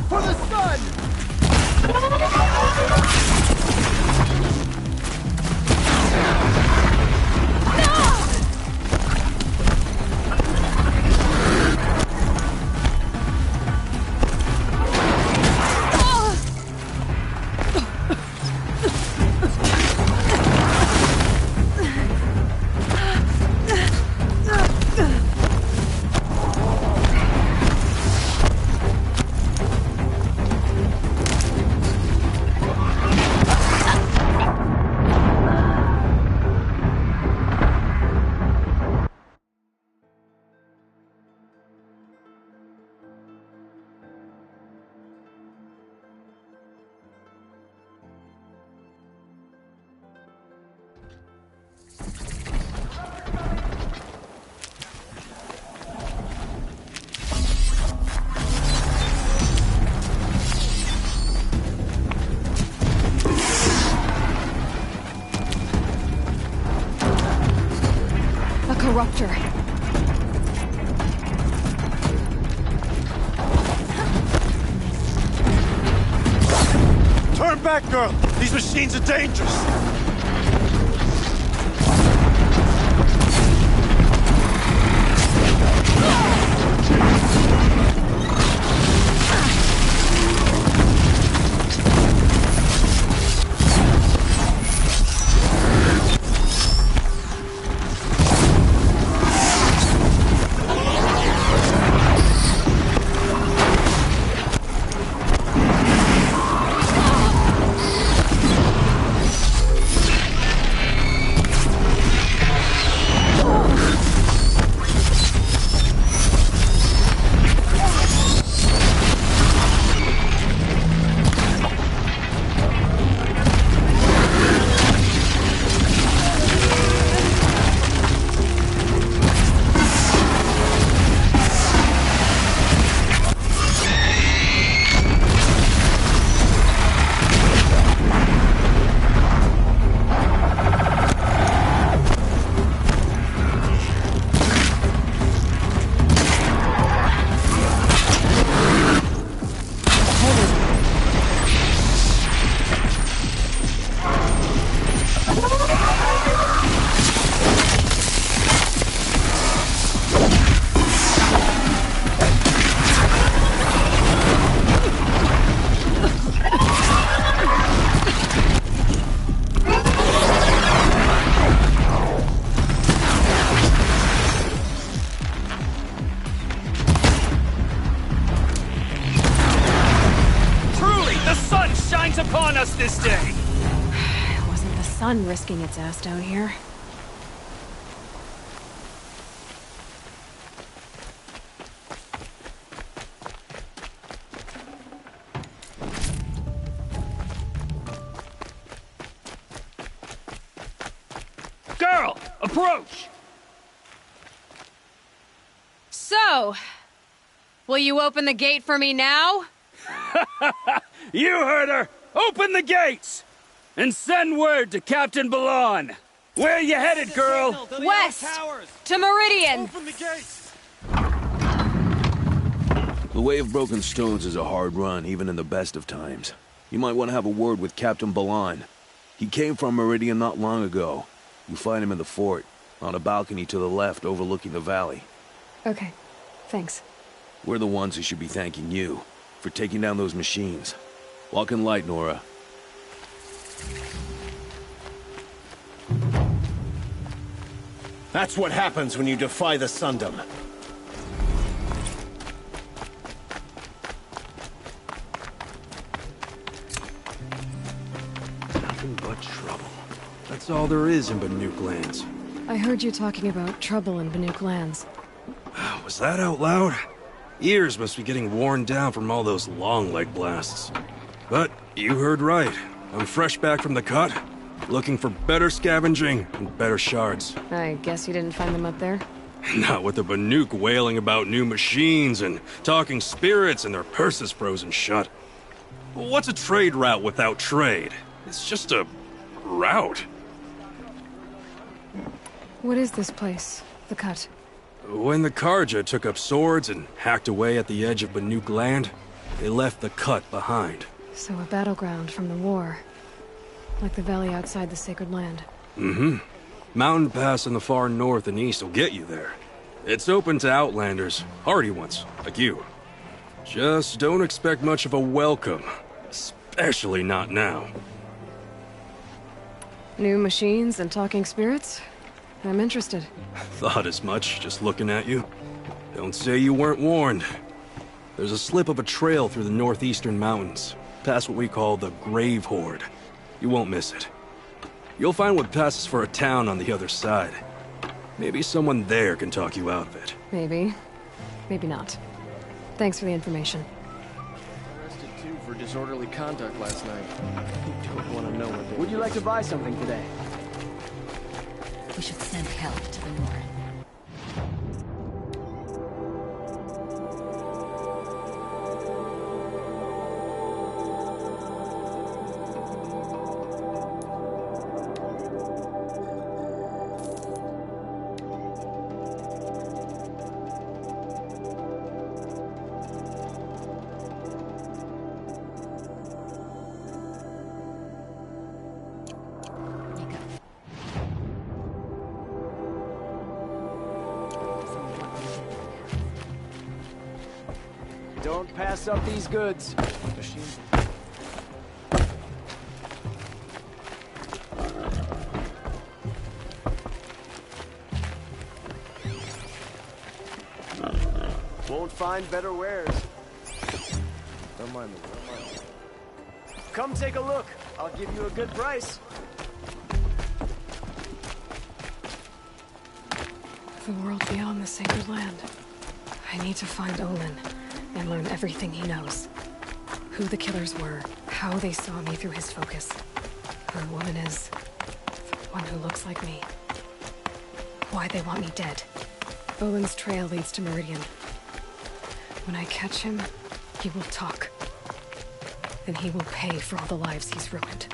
For the sun! disruptor. Turn back, girl! These machines are dangerous! Upon us this day! It wasn't the sun risking its ass down here. Girl! Approach! So, will you open the gate for me now? You heard her! Open the gates! And send word to Captain Balon! Where you headed, girl? West! To Meridian! Open the gates! The Way of Broken Stones is a hard run, even in the best of times. You might want to have a word with Captain Balon. He came from Meridian not long ago. You find him in the fort, on a balcony to the left overlooking the valley. Okay, thanks. We're the ones who should be thanking you for taking down those machines. Walk in light, Nora. That's what happens when you defy the Sundom. Nothing but trouble. That's all there is in Banuk lands. I heard you talking about trouble in Banuk lands. Was that out loud? Ears must be getting worn down from all those long leg blasts. But you heard right. I'm fresh back from the cut, looking for better scavenging and better shards. I guess you didn't find them up there? Not with the Banuk wailing about new machines and talking spirits and their purses frozen shut. What's a trade route without trade? It's just a route. What is this place? The cut? When the Karja took up swords and hacked away at the edge of Banuk land, they left the cut behind. So a battleground from the war. Like the valley outside the Sacred Land. Mm-hmm. Mountain Pass in the far north and east will get you there. It's open to outlanders, hardy ones, like you. Just don't expect much of a welcome. Especially not now. New machines and talking spirits? I'm interested. Thought as much, just looking at you. Don't say you weren't warned. There's a slip of a trail through the northeastern mountains, past what we call the Grave Horde. You won't miss it. You'll find what passes for a town on the other side. Maybe someone there can talk you out of it. Maybe. Maybe not. Thanks for the information. Arrested too for disorderly conduct last night. You don't want to know what they... Would you like to buy something today? We should send help to the north. Don't pass up these goods. Won't find better wares. Don't mind me. Come take a look. I'll give you a good price. The world beyond the sacred land. I need to find Olin and learn everything he knows. Who the killers were, how they saw me through his focus. Who the woman is, the one who looks like me. Why they want me dead. Olin's trail leads to Meridian. When I catch him, he will talk. Then he will pay for all the lives he's ruined.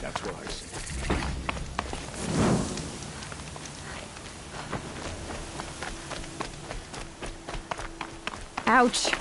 That's what I see. Ouch!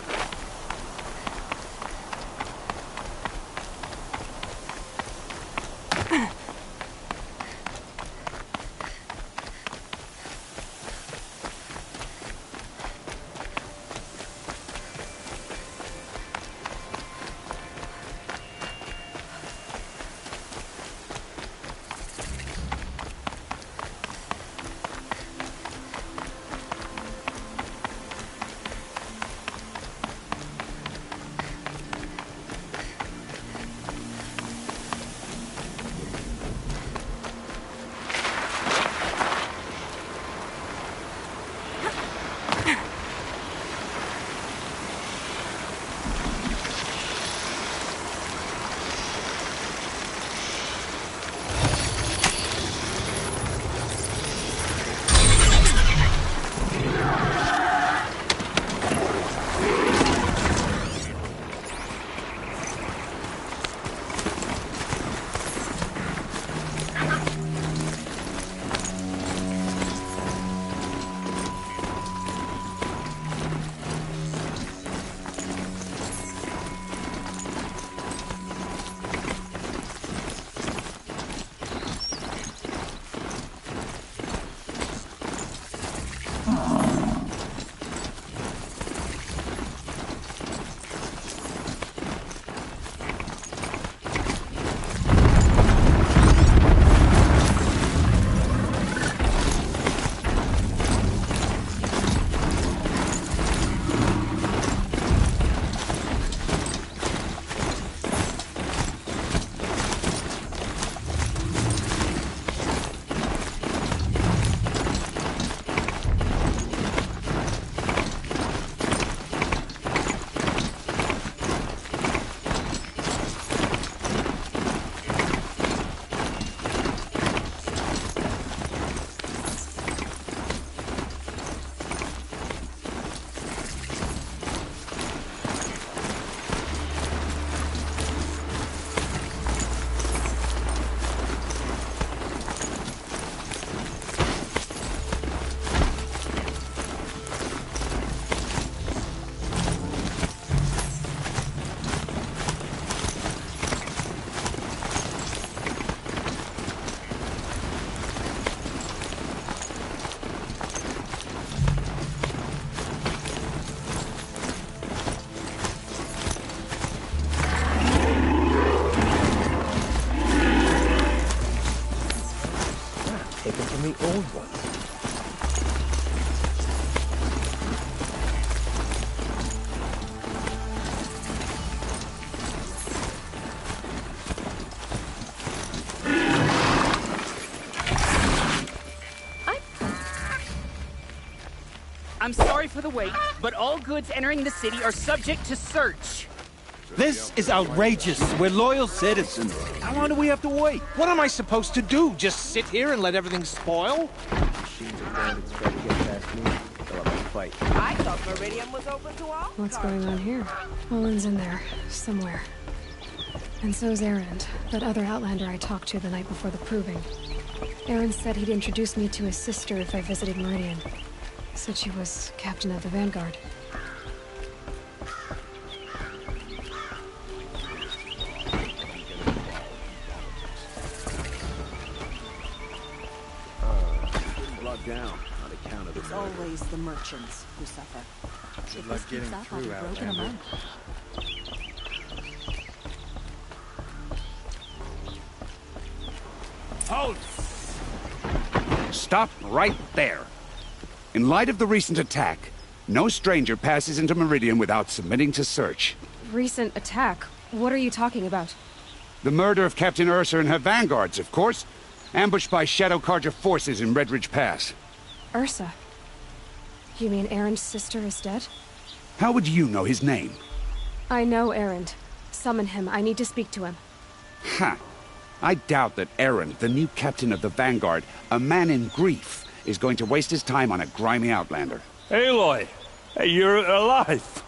sorry for the wait, but all goods entering the city are subject to search. This is outrageous. We're loyal citizens. How long do we have to wait? What am I supposed to do? Just sit here and let everything spoil? Machines and bandits try to get past me. They'll have a fight. I thought Meridian was open to all. What's going on here? Olin's in there, somewhere. And so's Erend, that other Outlander I talked to the night before the proving. Erend said he'd introduce me to his sister if I visited Meridian. Said she was captain of the Vanguard. Down on account of the It's always the merchants who suffer. Good luck getting through, Outlander. Hold! Stop right there. In light of the recent attack, no stranger passes into Meridian without submitting to search. Recent attack? What are you talking about? The murder of Captain Ursa and her vanguards, of course. Ambushed by Shadow Carja forces in Redridge Pass. Ursa? You mean Erend's sister is dead? How would you know his name? I know Erend. Summon him. I need to speak to him. Ha! I doubt that Erend, the new captain of the Vanguard, a man in grief, is going to waste his time on a grimy outlander. Aloy! Hey, you're alive!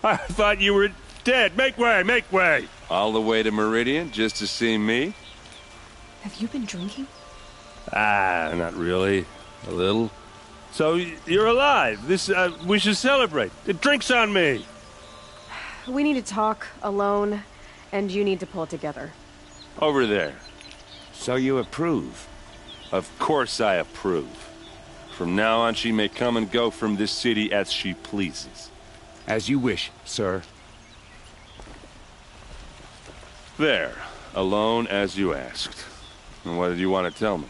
I thought you were dead. Make way, make way! All the way to Meridian just to see me? Have you been drinking? Ah, not really. A little. So, you're alive. We should celebrate. The drink's on me. We need to talk, alone, and you need to pull it together. Over there. So you approve? Of course I approve. From now on, she may come and go from this city as she pleases. As you wish, sir. There. Alone as you asked. And what did you want to tell me?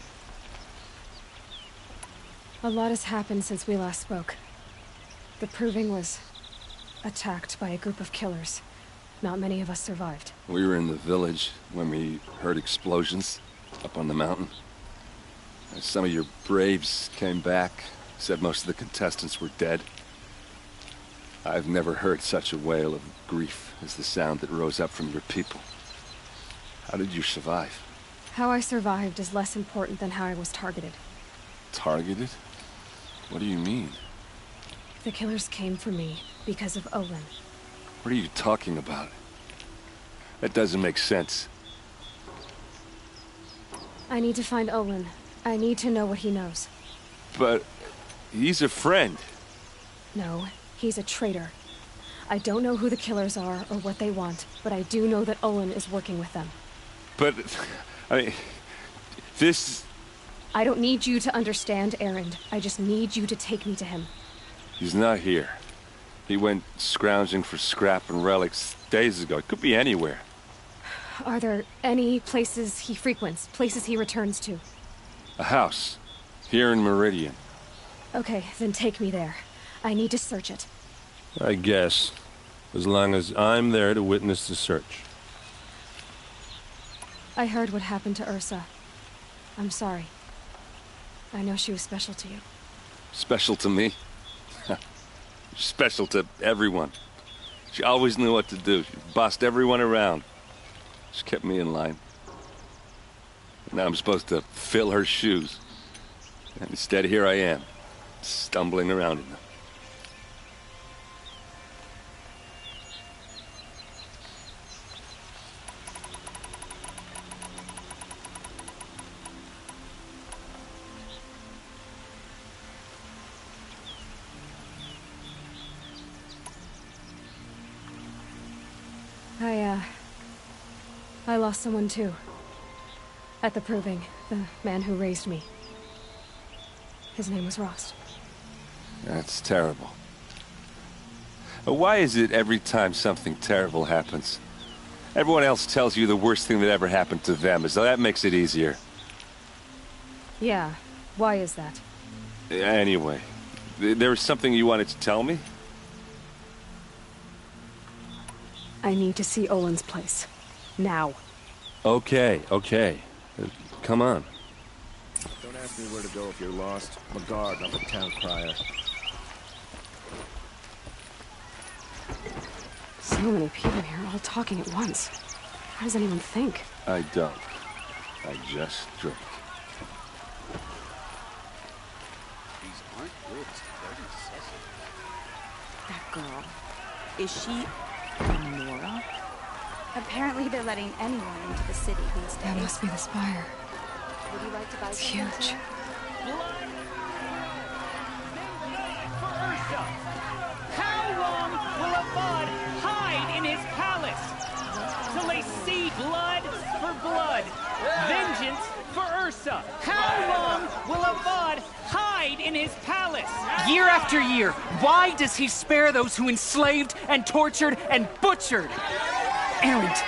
A lot has happened since we last spoke. The Proving was attacked by a group of killers. Not many of us survived. We were in the village when we heard explosions up on the mountain. And some of your braves came back, said most of the contestants were dead. I've never heard such a wail of grief as the sound that rose up from your people. How did you survive? How I survived is less important than how I was targeted. Targeted? What do you mean? The killers came for me because of Olin. What are you talking about? That doesn't make sense. I need to find Olin. I need to know what he knows. But he's a friend. No, he's a traitor. I don't know who the killers are or what they want, but I do know that Olin is working with them. But, I mean, this... I don't need you to understand, Erend. I just need you to take me to him. He's not here. He went scrounging for scrap and relics days ago. It could be anywhere. Are there any places he frequents, places he returns to? A house. Here in Meridian. Okay, then take me there. I need to search it. I guess. As long as I'm there to witness the search. I heard what happened to Ursa. I'm sorry. I know she was special to you. Special to me? Special to everyone. She always knew what to do. She bossed everyone around. She kept me in line. Now I'm supposed to fill her shoes. And instead, here I am, stumbling around in them. I lost someone too. At the Proving, the man who raised me. His name was Rost. That's terrible. Why is it every time something terrible happens, everyone else tells you the worst thing that ever happened to them, as though that makes it easier? Yeah, why is that? Anyway, there was something you wanted to tell me? I need to see Olin's place. Now. Okay. Come on. Don't ask me where to go if you're lost. I'm a guard, not a town crier. So many people here, all talking at once. How does anyone think? I don't. I just drink. These aren't good. They're excessive. That girl. Is she Nora? Apparently they're letting anyone into the city these days. That must be the spire. Would you like to buy It's something huge. today? For Ursa! How long will a bud hide in his palace? Till they see blood for blood. Vengeance for Ursa. How long will a bud hide in his palace? Year after year, why does he spare those who enslaved and tortured and butchered? Erend,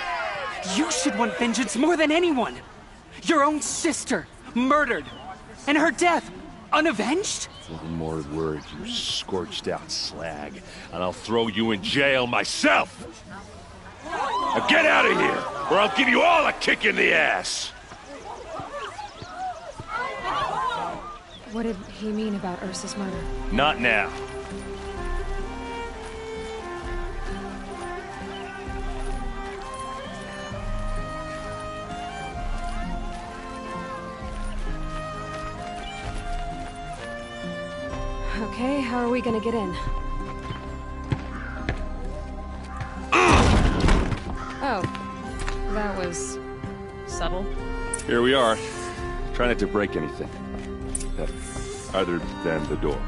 you should want vengeance more than anyone. Your own sister, murdered, and her death, unavenged? One more word, you scorched out slag, and I'll throw you in jail myself! Now get out of here, or I'll give you all a kick in the ass! What did he mean about Ursa's murder? Not now. Okay, how are we gonna get in? Oh, that was subtle. Here we are. Try not to break anything. Other than the door.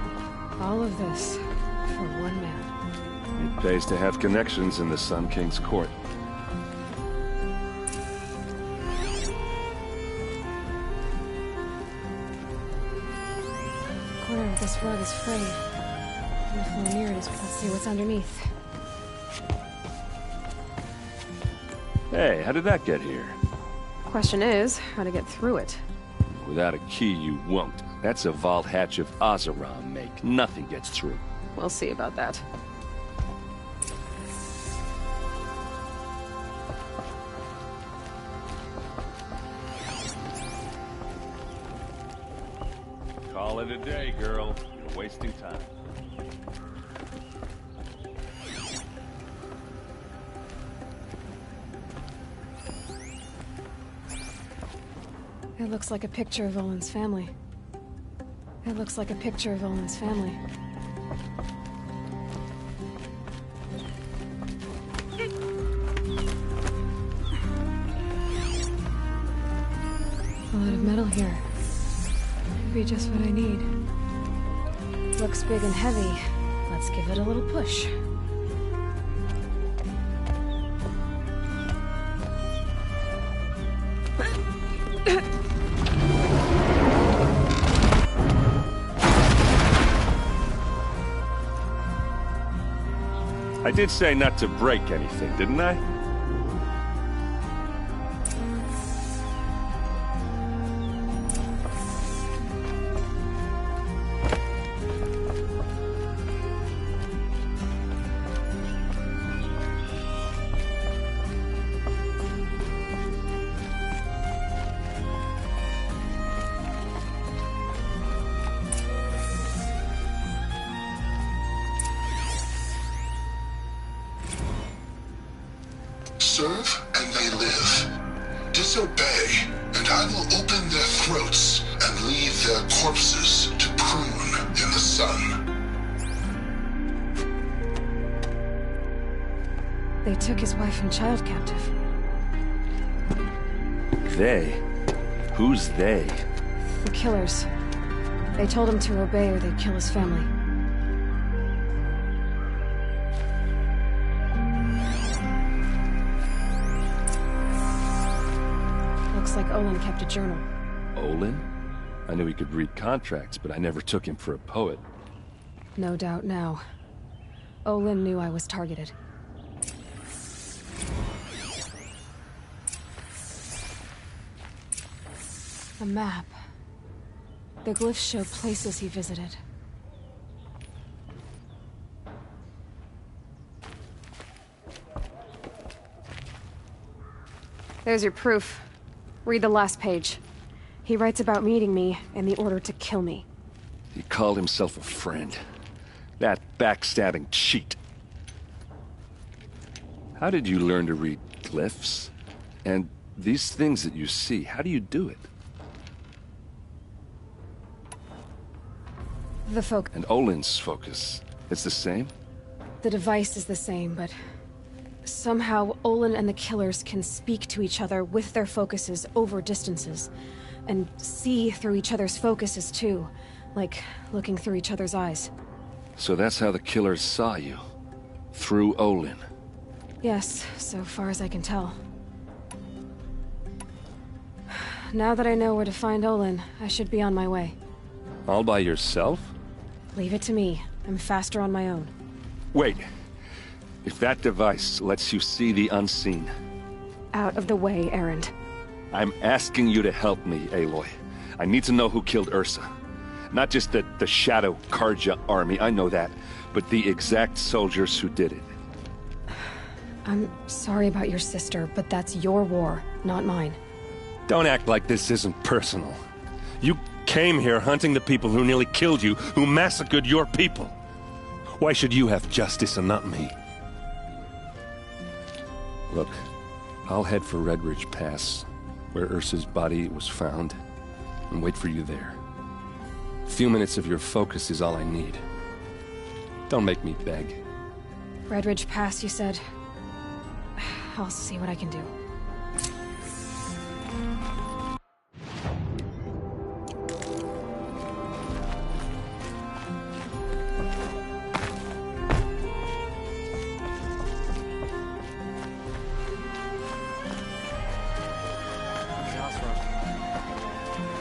All of this for one man. It pays to have connections in the Sun King's court. The corner of this rug is frayed. The floor near it is. Let's see what's underneath. Hey, how did that get here? Question is, how to get through it. Without a key, you won't. That's a vault hatch of Oseram make. Nothing gets through. We'll see about that. Call it a day, girl. You're wasting time. It looks like a picture of Olin's family. It looks like a picture of Olin's family. A lot of metal here. Could be just what I need. Looks big and heavy. Let's give it a little push. I did say not to break anything, didn't I? Serve and they live. Disobey, and I will open their throats and leave their corpses to prune in the sun. They took his wife and child captive. They? Who's they? The killers. They told him to obey or they'd kill his family. Looks like Olin kept a journal. Olin? I knew he could read contracts, but I never took him for a poet. No doubt now. Olin knew I was targeted. A map. The glyphs show places he visited. There's your proof. Read the last page. He writes about meeting me and the order to kill me. He called himself a friend. That backstabbing cheat. How did you learn to read glyphs? And these things that you see, how do you do it? The focus. And Olin's focus, it's the same? The device is the same, but somehow Olin and the killers can speak to each other with their focuses over distances, and see through each other's focuses too, like looking through each other's eyes. So that's how the killers saw you? Through Olin? Yes, so far as I can tell. Now that I know where to find Olin, I should be on my way. All by yourself? Leave it to me. I'm faster on my own. Wait. If that device lets you see the unseen... Out of the way, Erend. I'm asking you to help me, Aloy. I need to know who killed Ursa. Not just the Shadow Karja army, I know that, but the exact soldiers who did it. I'm sorry about your sister, but that's your war, not mine. Don't act like this isn't personal. You came here hunting the people who nearly killed you, who massacred your people. Why should you have justice and not me? Look, I'll head for Red Ridge Pass, where Ursa's body was found, and wait for you there. A few minutes of your focus is all I need. Don't make me beg. Red Ridge Pass, you said? I'll see what I can do.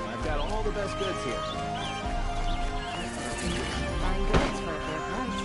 I've got all the best goods here. Fine goods for a fair price.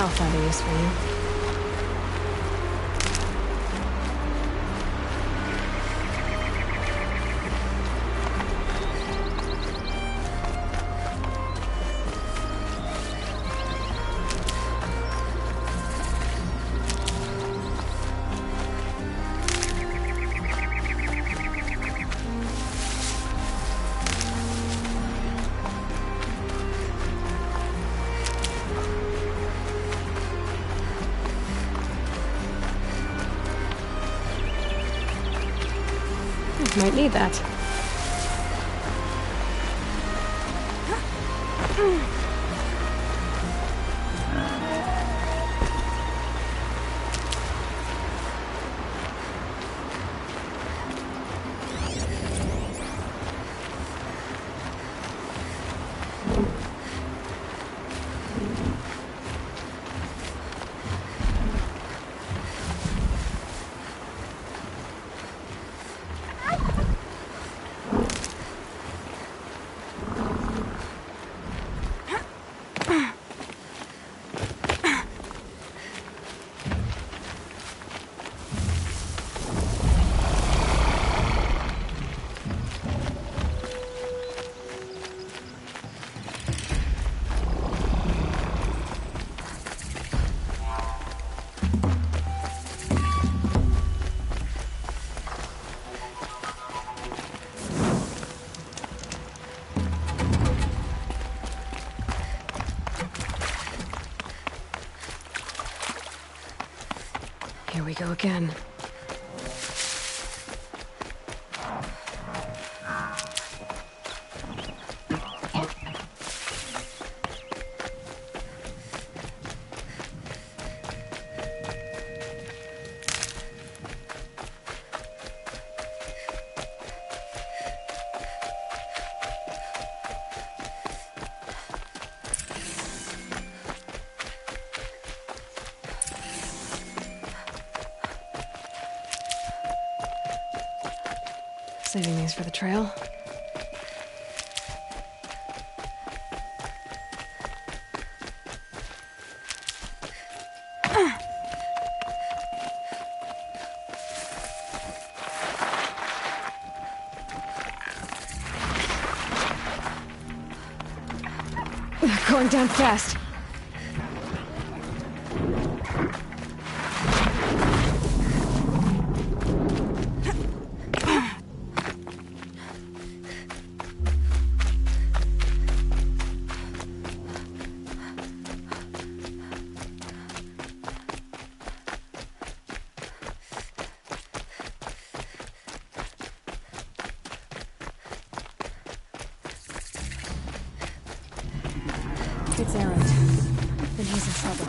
I'll find a use for you. Might need that. we go again. Saving these for the trail. Going down fast. It's Erend. Then he's in trouble.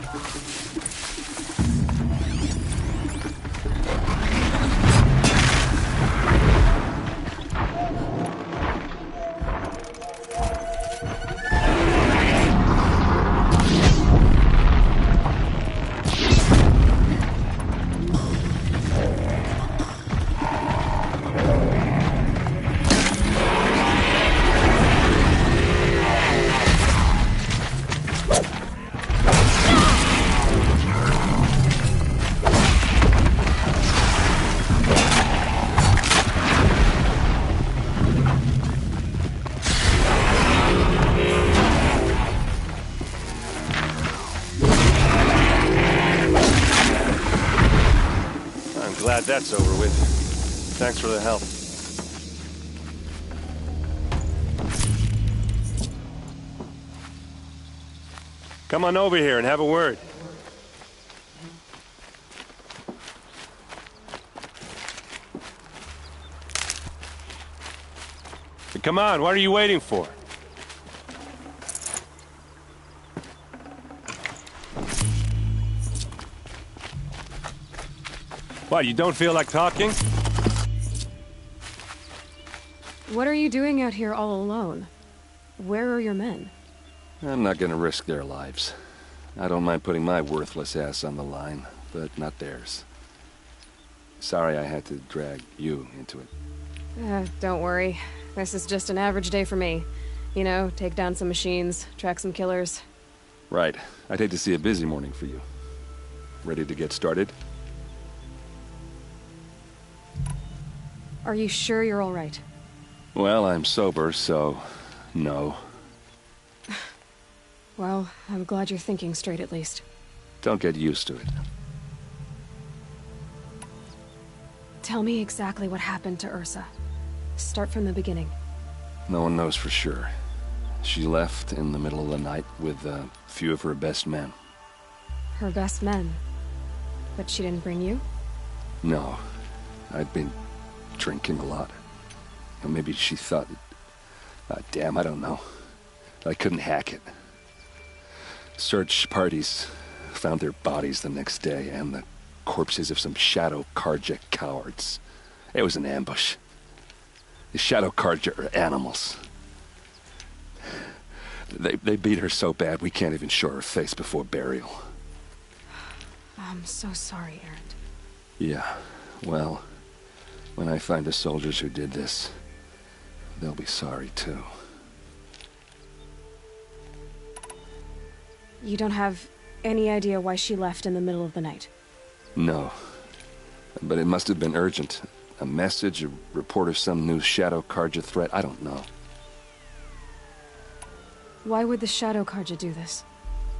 Glad that's over with. Thanks for the help. Come on over here and have a word. Come on, what are you waiting for? What, you don't feel like talking? What are you doing out here all alone? Where are your men? I'm not gonna risk their lives. I don't mind putting my worthless ass on the line, but not theirs. Sorry I had to drag you into it. Don't worry. This is just an average day for me. You know, take down some machines, track some killers. Right. I'd hate to see a busy morning for you. Ready to get started? Are you sure you're all right? Well, I'm sober, so no. Well, I'm glad you're thinking straight at least. Don't get used to it. Tell me exactly what happened to Ursa. Start from the beginning. No one knows for sure. She left in the middle of the night with a few of her best men. Her best men? But she didn't bring you? No. I'd been drinking a lot. Or maybe she thought... damn, I don't know. I couldn't hack it. Search parties found their bodies the next day, and the corpses of some Shadow Karja cowards. It was an ambush. The Shadow Karja are animals. They beat her so bad we can't even show her face before burial. I'm so sorry, Erend. Yeah, well... when I find the soldiers who did this, they'll be sorry too. You don't have any idea why she left in the middle of the night? No. But it must have been urgent. A message, a report of some new Shadow Karja threat, I don't know. Why would the Shadow Karja do this?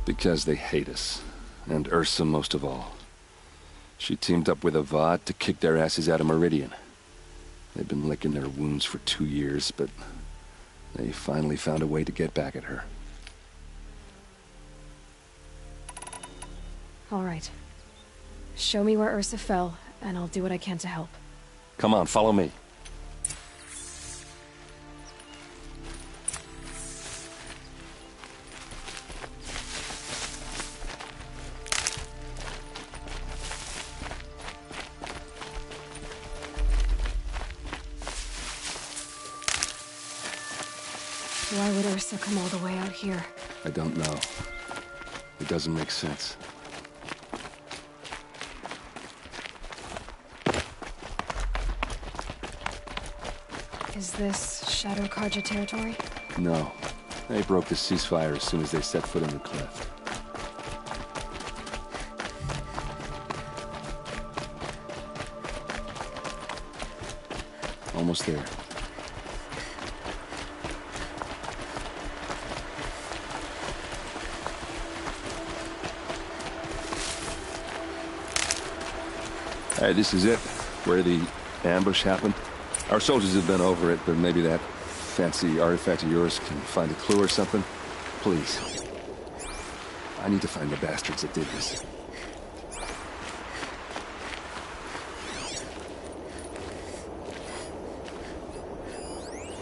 Because they hate us. And Ursa most of all. She teamed up with Avad to kick their asses out of Meridian. They've been licking their wounds for 2 years, but they finally found a way to get back at her. All right. Show me where Ursa fell, and I'll do what I can to help. Come on, follow me. Why would Ursa come all the way out here? I don't know. It doesn't make sense. Is this Shadow Karja territory? No. They broke the ceasefire as soon as they set foot in the cleft. Almost there. Hey, this is it. Where the ambush happened. Our soldiers have been over it, but maybe that fancy artifact of yours can find a clue or something? Please. I need to find the bastards that did this.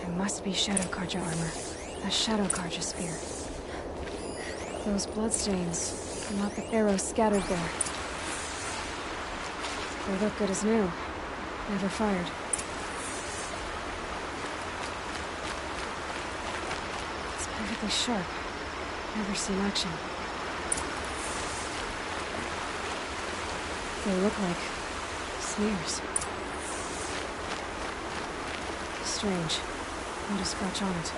It must be Shadow Karja armor. A Shadow Karja spear. Those bloodstains, not the arrows scattered there. They look good as new. Never fired. It's perfectly sharp. Never seen action. They look like smears. Strange. Not a scratch on it.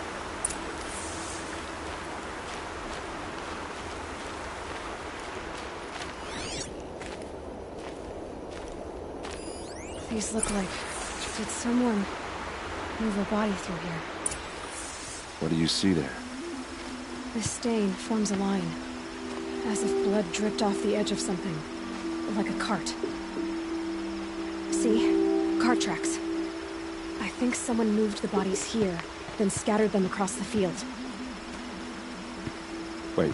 These look like... Did someone move a body through here? What do you see there? This stain forms a line. As if blood dripped off the edge of something. Like a cart. See? Cart tracks. I think someone moved the bodies here, then scattered them across the field. Wait.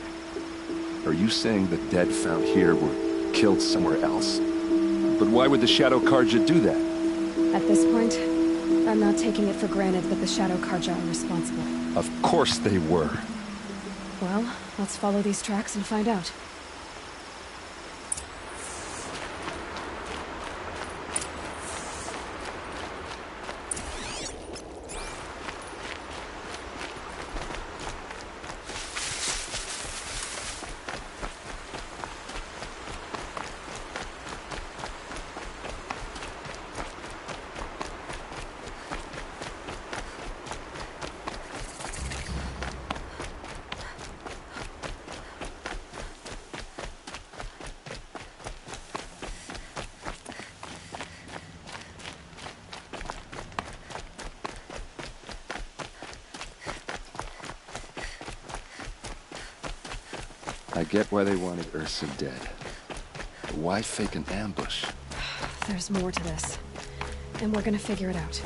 Are you saying the dead found here were killed somewhere else? But why would the Shadow Karja do that? At this point, I'm not taking it for granted that the Shadow Karja are responsible. Of course they were. Well, let's follow these tracks and find out. I get why they wanted Ursa dead. But why fake an ambush? There's more to this. And we're gonna figure it out.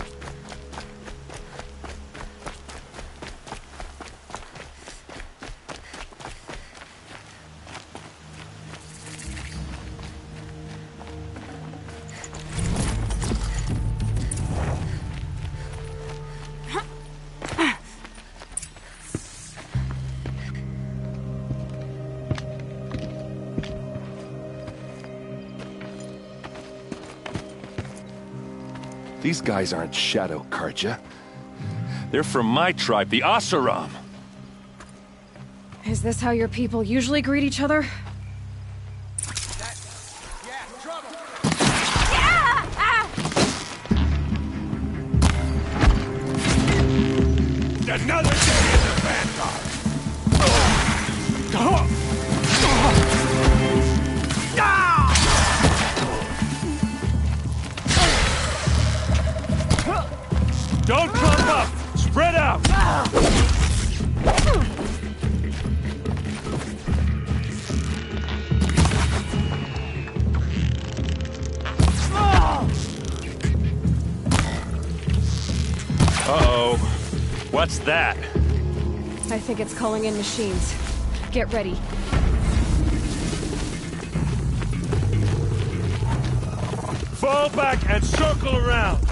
These guys aren't Shadow Karja. They're from my tribe, the Asaram. Is this how your people usually greet each other? Another day in the Vanguard! Don't clump up! Spread out! Uh-oh. What's that? I think it's calling in machines. Get ready. Fall back and circle around.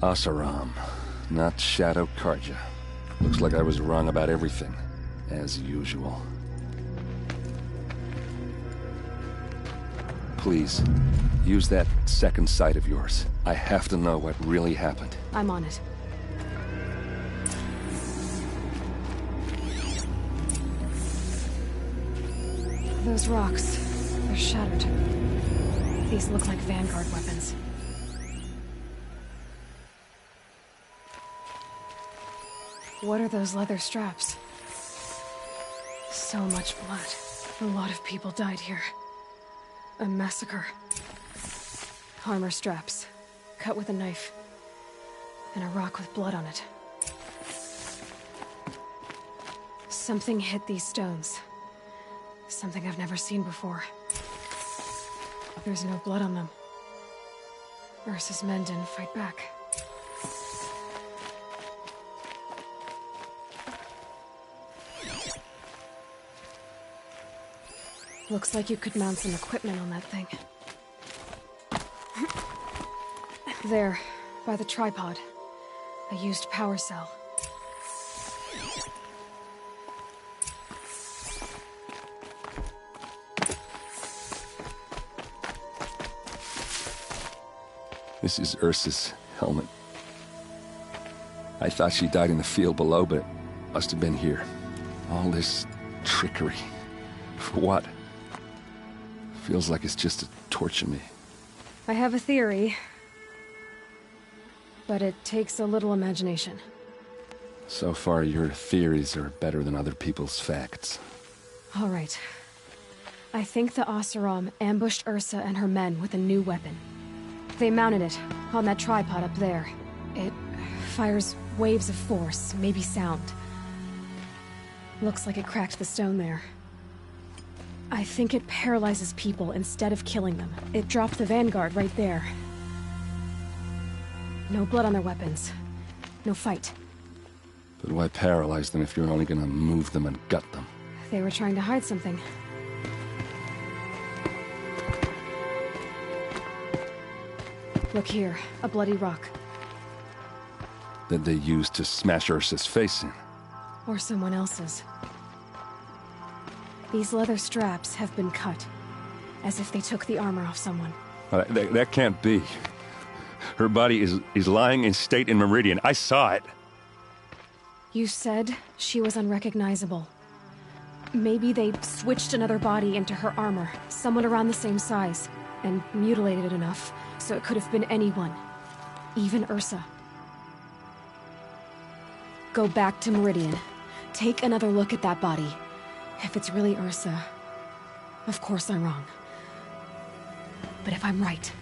Asaram, not Shadow Karja. Looks like I was wrong about everything, as usual. Please, use that second sight of yours. I have to know what really happened. I'm on it. Those rocks, they're shattered. These look like Vanguard weapons. What are those leather straps? So much blood. A lot of people died here. A massacre. Armor straps, cut with a knife. And a rock with blood on it. Something hit these stones. Something I've never seen before. There's no blood on them. Ursa's men didn't fight back. Looks like you could mount some equipment on that thing. There, by the tripod. A used power cell. This is Ursa's helmet. I thought she died in the field below, but it must have been here. All this trickery. For what? Feels like it's just to torture me. I have a theory. But it takes a little imagination. So far, your theories are better than other people's facts. All right. I think the Oseram ambushed Ursa and her men with a new weapon. They mounted it on that tripod up there. It fires waves of force, maybe sound. Looks like it cracked the stone there. I think it paralyzes people instead of killing them. It dropped the Vanguard right there. No blood on their weapons. No fight. But why paralyze them if you're only gonna move them and gut them? They were trying to hide something. Look here, a bloody rock. That they used to smash Ursa's face in. Or someone else's. These leather straps have been cut, as if they took the armor off someone. That can't be. Her body is lying in state in Meridian. I saw it. You said she was unrecognizable. Maybe they switched another body into her armor, someone around the same size, and mutilated it enough, so it could have been anyone. Even Ursa. Go back to Meridian. Take another look at that body. If it's really Ursa, of course I'm wrong. But if I'm right...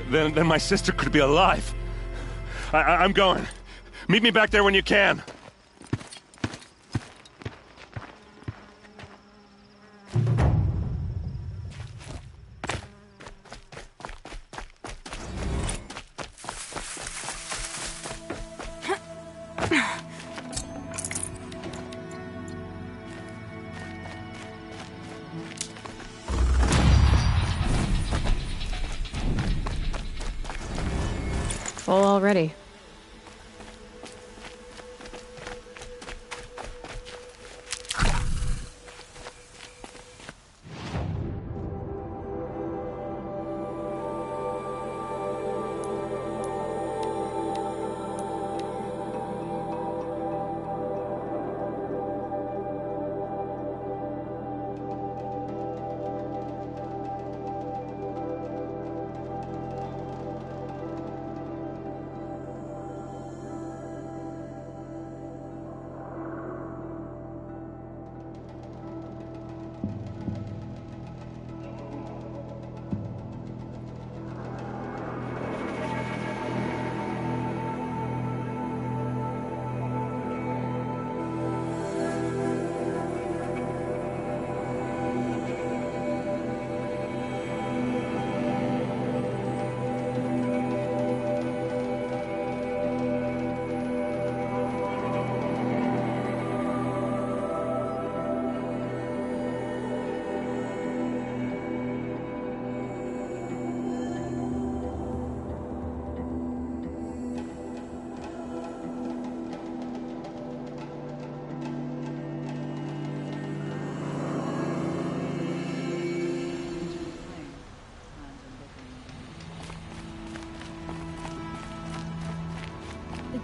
Then my sister could be alive. I'm going. Meet me back there when you can. Full already.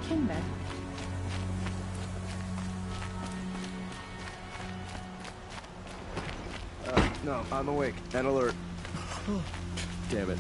Came back. No, I'm awake and alert. Damn it.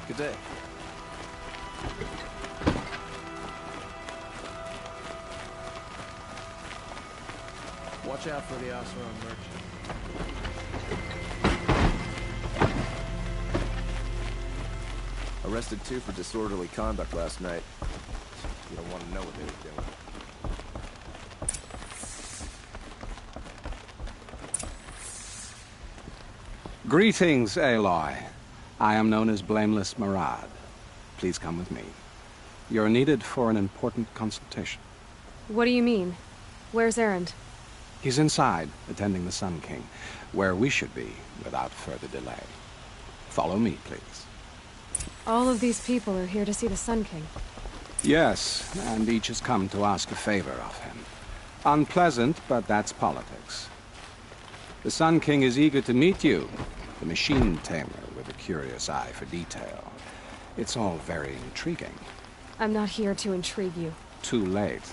Good day. Watch out for the Oseram merchant. Arrested 2 for disorderly conduct last night. You don't want to know what they were doing. Greetings, Aloy. I am known as Blameless Murad. Please come with me. You're needed for an important consultation. What do you mean? Where's Erend? He's inside, attending the Sun King, where we should be without further delay. Follow me, please. All of these people are here to see the Sun King. Yes, and each has come to ask a favor of him. Unpleasant, but that's politics. The Sun King is eager to meet you, the machine tamer with a curious eye for detail. It's all very intriguing. I'm not here to intrigue you. Too late.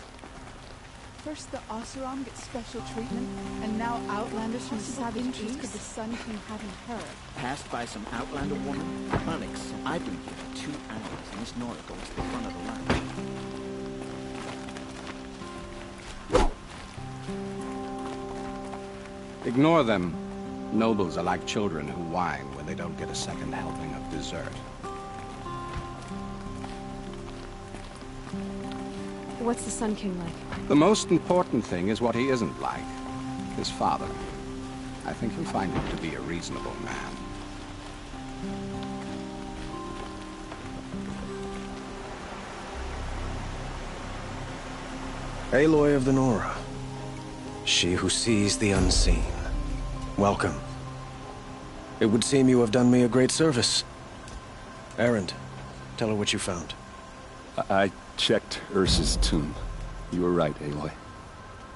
First the Oseram gets special treatment, and now Outlanders from the Savage East could the Sun King having her. Passed by some Outlander woman? Onyx, I've been here for 2 hours, and Miss Nora goes to the front of the line. Ignore them. Nobles are like children who whine when they don't get a second helping of dessert. What's the Sun King like? The most important thing is what he isn't like. His father. I think you'll find him to be a reasonable man. Aloy of the Nora. She who sees the unseen. Welcome. It would seem you have done me a great service. Erend, tell her what you found. I checked Ursa's tomb. You were right, Aloy.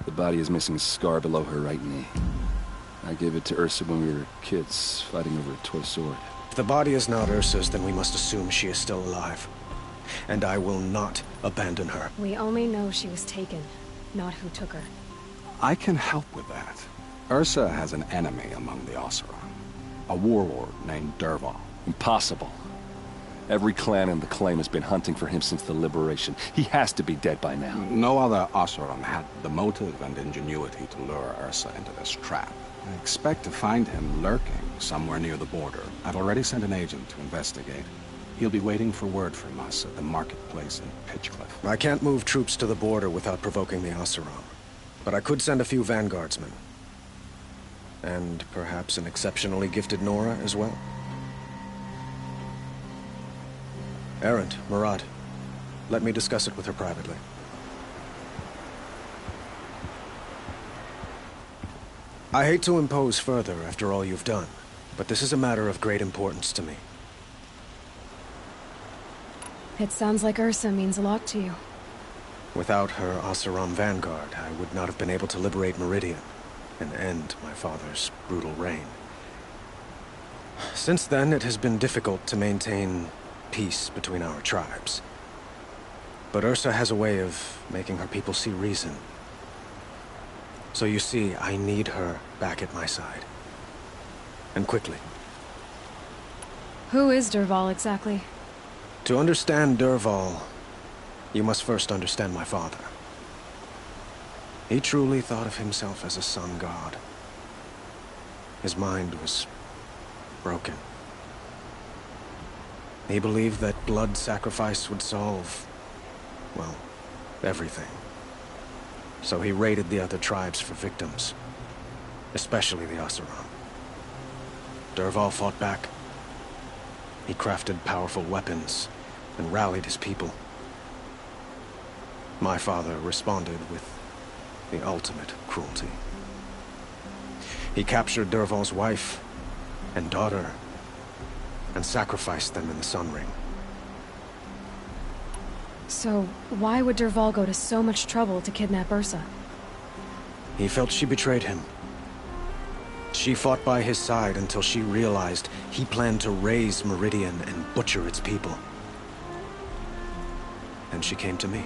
The body is missing a scar below her right knee. I gave it to Ursa when we were kids, fighting over a toy sword. If the body is not Ursa's, then we must assume she is still alive. And I will not abandon her. We only know she was taken, not who took her. I can help with that. Ursa has an enemy among the Oseram. A warlord named Dervahl. Impossible. Every clan in the claim has been hunting for him since the liberation. He has to be dead by now. No other Oseram had the motive and ingenuity to lure Ursa into this trap. I expect to find him lurking somewhere near the border. I've already sent an agent to investigate. He'll be waiting for word from us at the marketplace in Pitchcliff. I can't move troops to the border without provoking the Oseram. But I could send a few vanguardsmen. And perhaps an exceptionally gifted Nora as well. Erend, Murad, let me discuss it with her privately. I hate to impose further after all you've done, but this is a matter of great importance to me. It sounds like Ursa means a lot to you. Without her Oseram vanguard, I would not have been able to liberate Meridian and end my father's brutal reign. Since then, it has been difficult to maintain peace between our tribes. But Ursa has a way of making her people see reason. So you see, I need her back at my side. And quickly. Who is Dervahl exactly? To understand Dervahl, you must first understand my father. He truly thought of himself as a sun god. His mind was broken. He believed that blood sacrifice would solve, well, everything. So he raided the other tribes for victims, especially the Oseram. Dervahl fought back. He crafted powerful weapons and rallied his people. My father responded with the ultimate cruelty. He captured Dervahl's wife and daughter and sacrificed them in the Sun Ring. So, why would Dervahl go to so much trouble to kidnap Ursa? He felt she betrayed him. She fought by his side until she realized he planned to raise Meridian and butcher its people. And she came to me.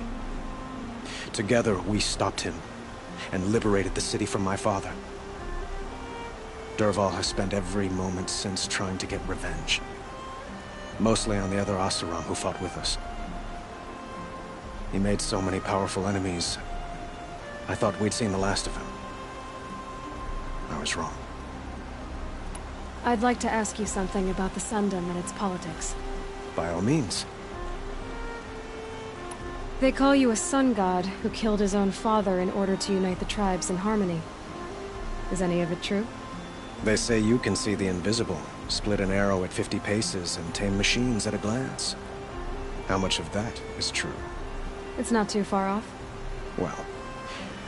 Together, we stopped him and liberated the city from my father. Dervahl has spent every moment since trying to get revenge. Mostly on the other Oseram who fought with us. He made so many powerful enemies, I thought we'd seen the last of him. I was wrong. I'd like to ask you something about the Sundom and its politics. By all means. They call you a sun god who killed his own father in order to unite the tribes in harmony. Is any of it true? They say you can see the invisible, split an arrow at 50 paces, and tame machines at a glance. How much of that is true? It's not too far off. Well,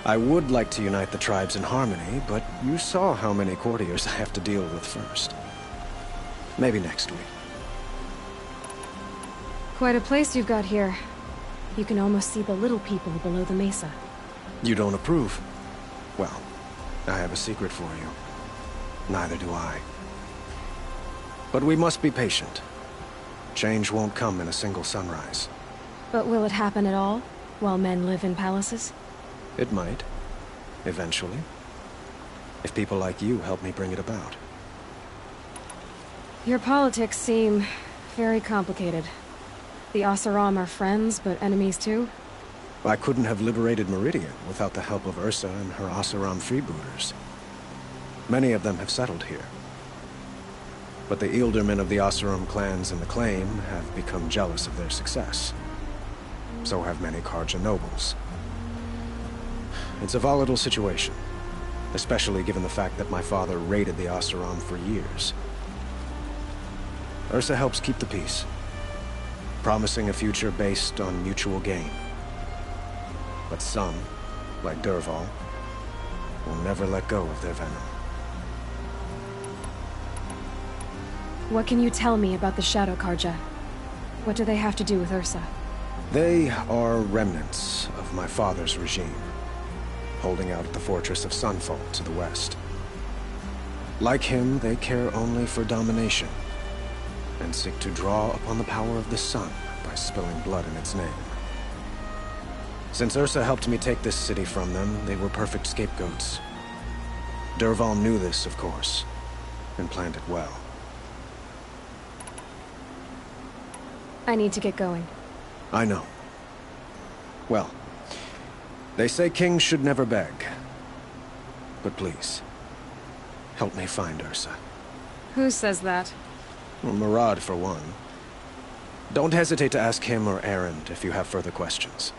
I would like to unite the tribes in harmony, but you saw how many courtiers I have to deal with first. Maybe next week. Quite a place you've got here. You can almost see the little people below the mesa. You don't approve? Well, I have a secret for you. Neither do I. But we must be patient. Change won't come in a single sunrise. But will it happen at all, while men live in palaces? It might. Eventually. If people like you help me bring it about. Your politics seem very complicated. The Oseram are friends, but enemies too? I couldn't have liberated Meridian without the help of Ursa and her Oseram freebooters. Many of them have settled here. But the Ealdormen of the Oseram clans in the Claim have become jealous of their success. So have many Karja nobles. It's a volatile situation, especially given the fact that my father raided the Oseram for years. Ursa helps keep the peace, promising a future based on mutual gain. But some, like Dervahl, will never let go of their venom. What can you tell me about the Shadow Karja? What do they have to do with Ursa? They are remnants of my father's regime, holding out at the fortress of Sunfall to the west. Like him, they care only for domination, and seek to draw upon the power of the sun by spilling blood in its name. Since Ursa helped me take this city from them, they were perfect scapegoats. Dervahl knew this, of course, and planned it well. I need to get going. I know. Well, they say kings should never beg. But please, help me find Ursa. Who says that? Well, Murad, for one. Don't hesitate to ask him or Erend if you have further questions.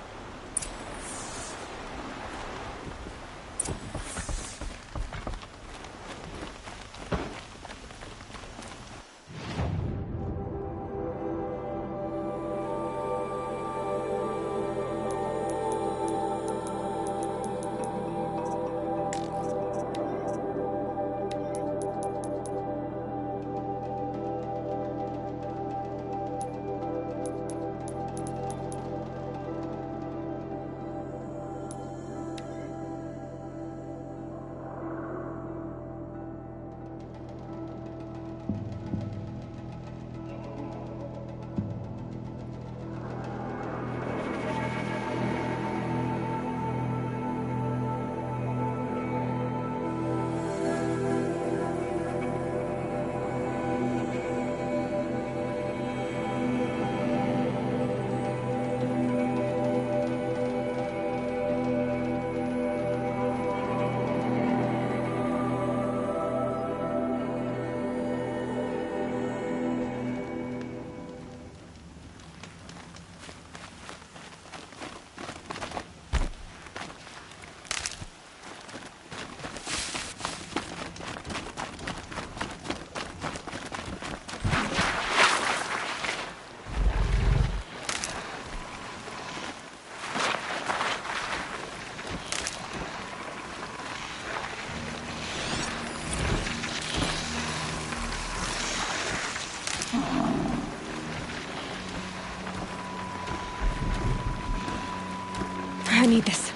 I need this.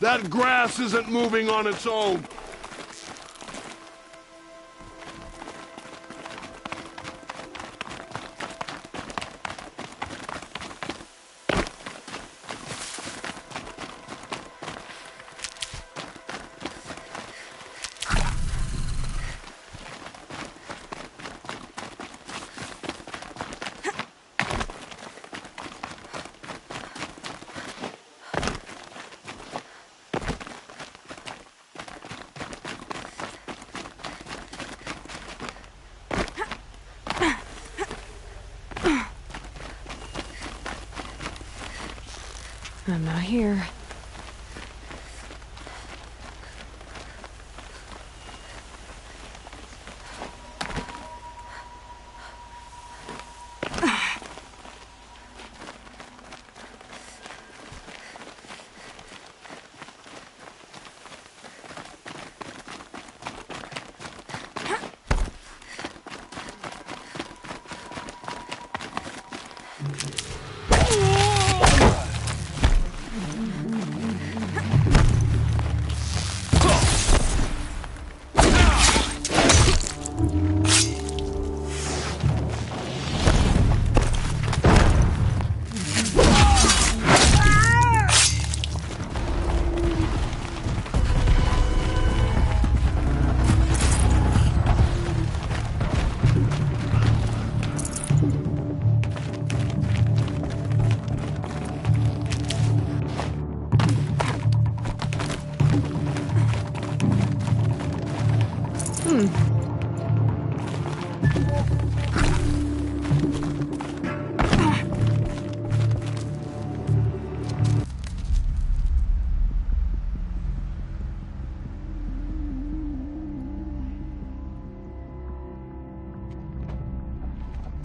That grass isn't moving on its own. I'm not here.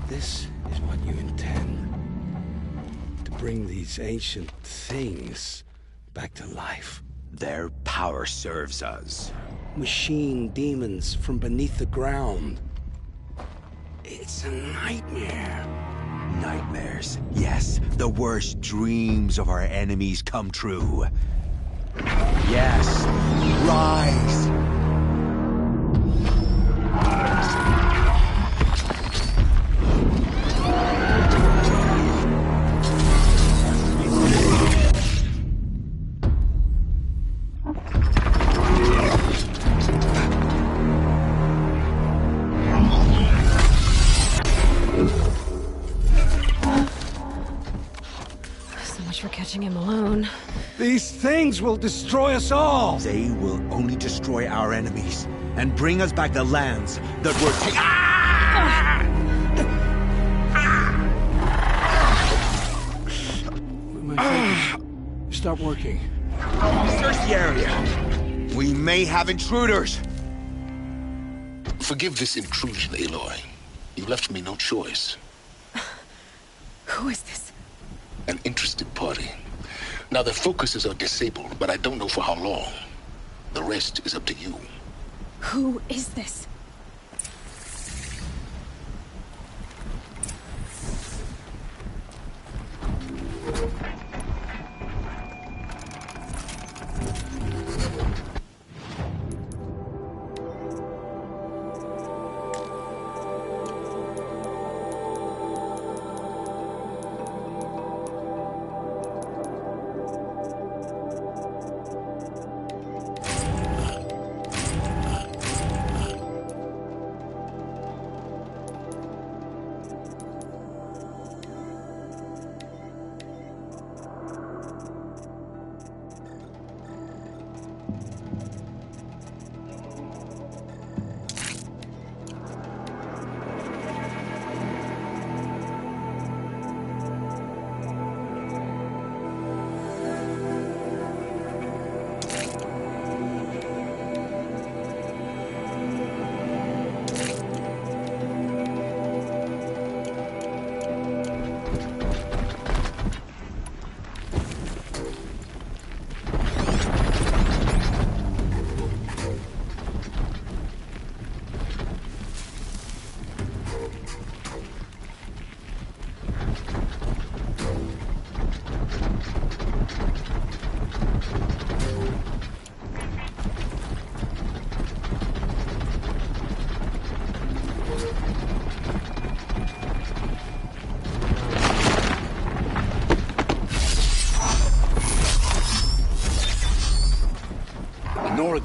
This is what you intend. To bring these ancient things back to life. Their power serves us. Machine demons from beneath the ground. It's a nightmare. Nightmares. Yes, the worst dreams of our enemies come true. Yes, rise! So much for catching him alone. These things will destroy us all! They will only destroy our enemies and bring us back the lands that were taken. My fingers stop working. Search the area. We may have intruders. Forgive this intrusion, Aloy. You left me no choice. Who is this? An interested party. Now, their focuses are disabled, but I don't know for how long. The rest is up to you. Who is this?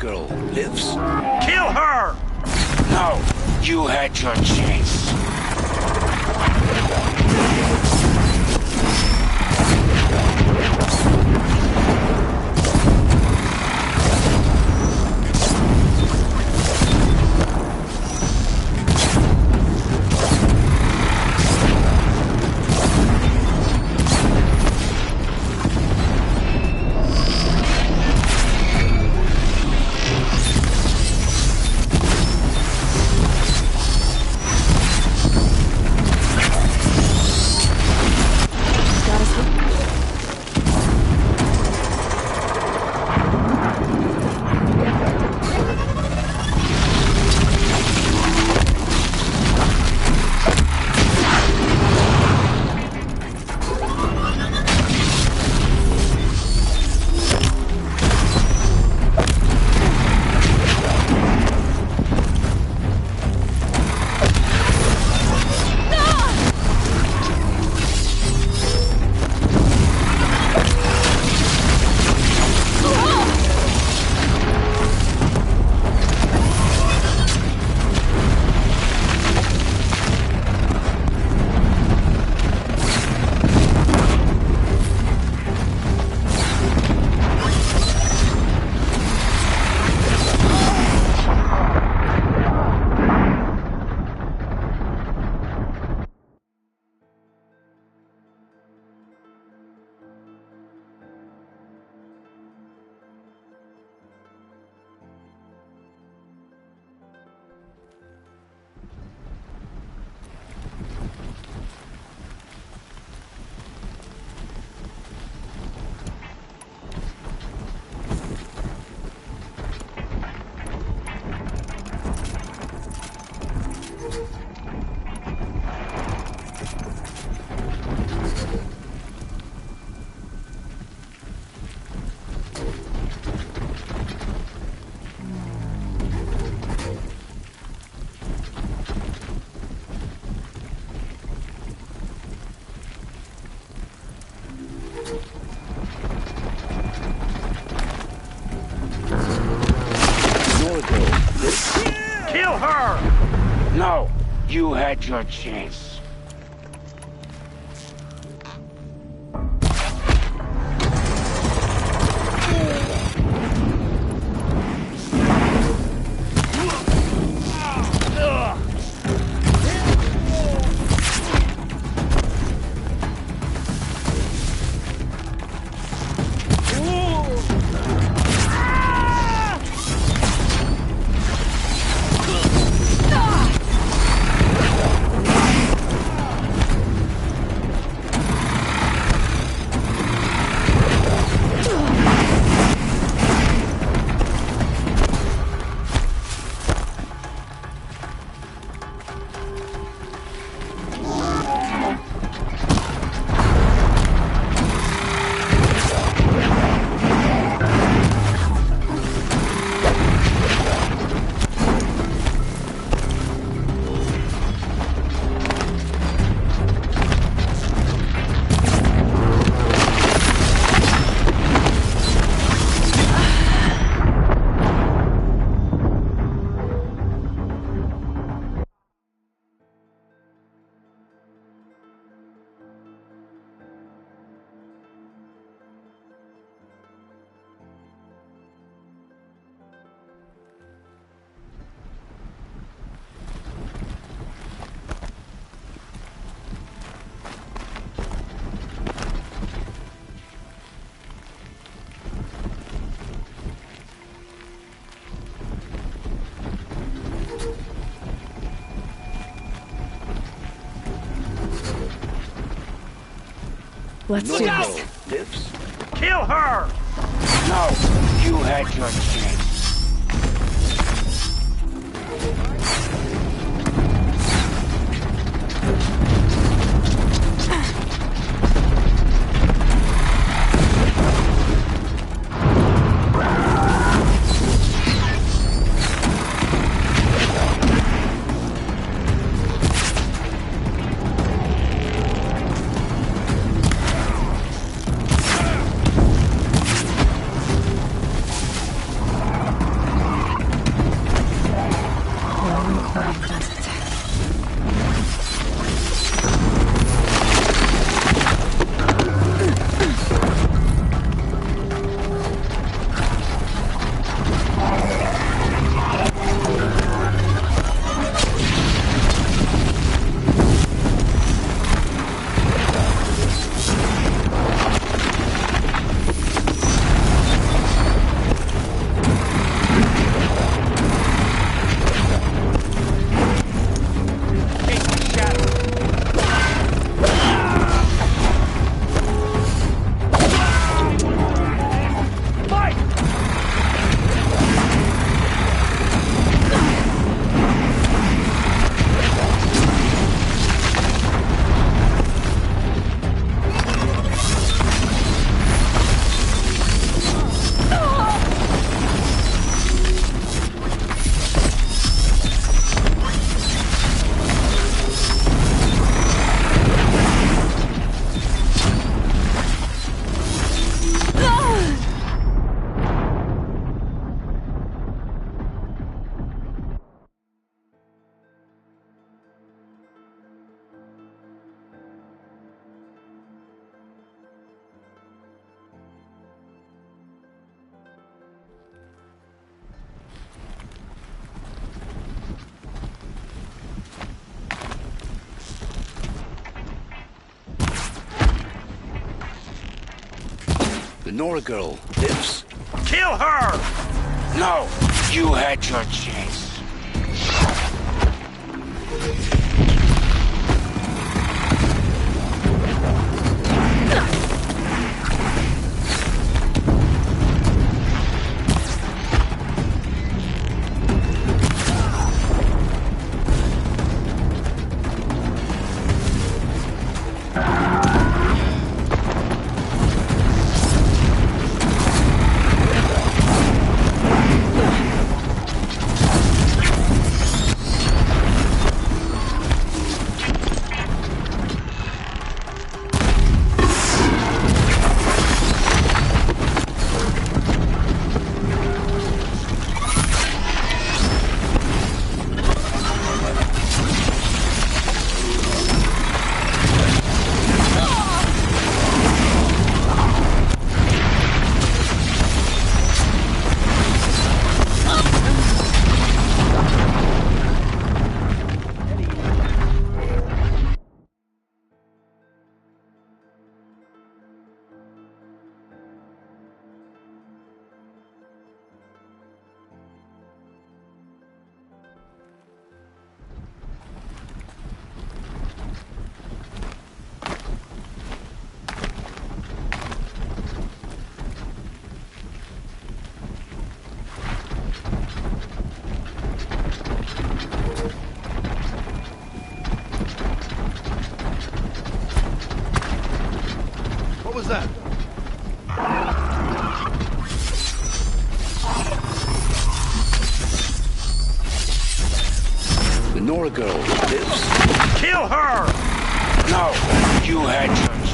girl lives. Kill her! No, you had your chance. Kill her! No, you had your chance. Let's do this. Lives. Kill her! No, you had your chance. does it. The Nora girl lives. Kill her! No! You had your chance. What was that? The Nora girl lives. Kill her! No! You had your chance.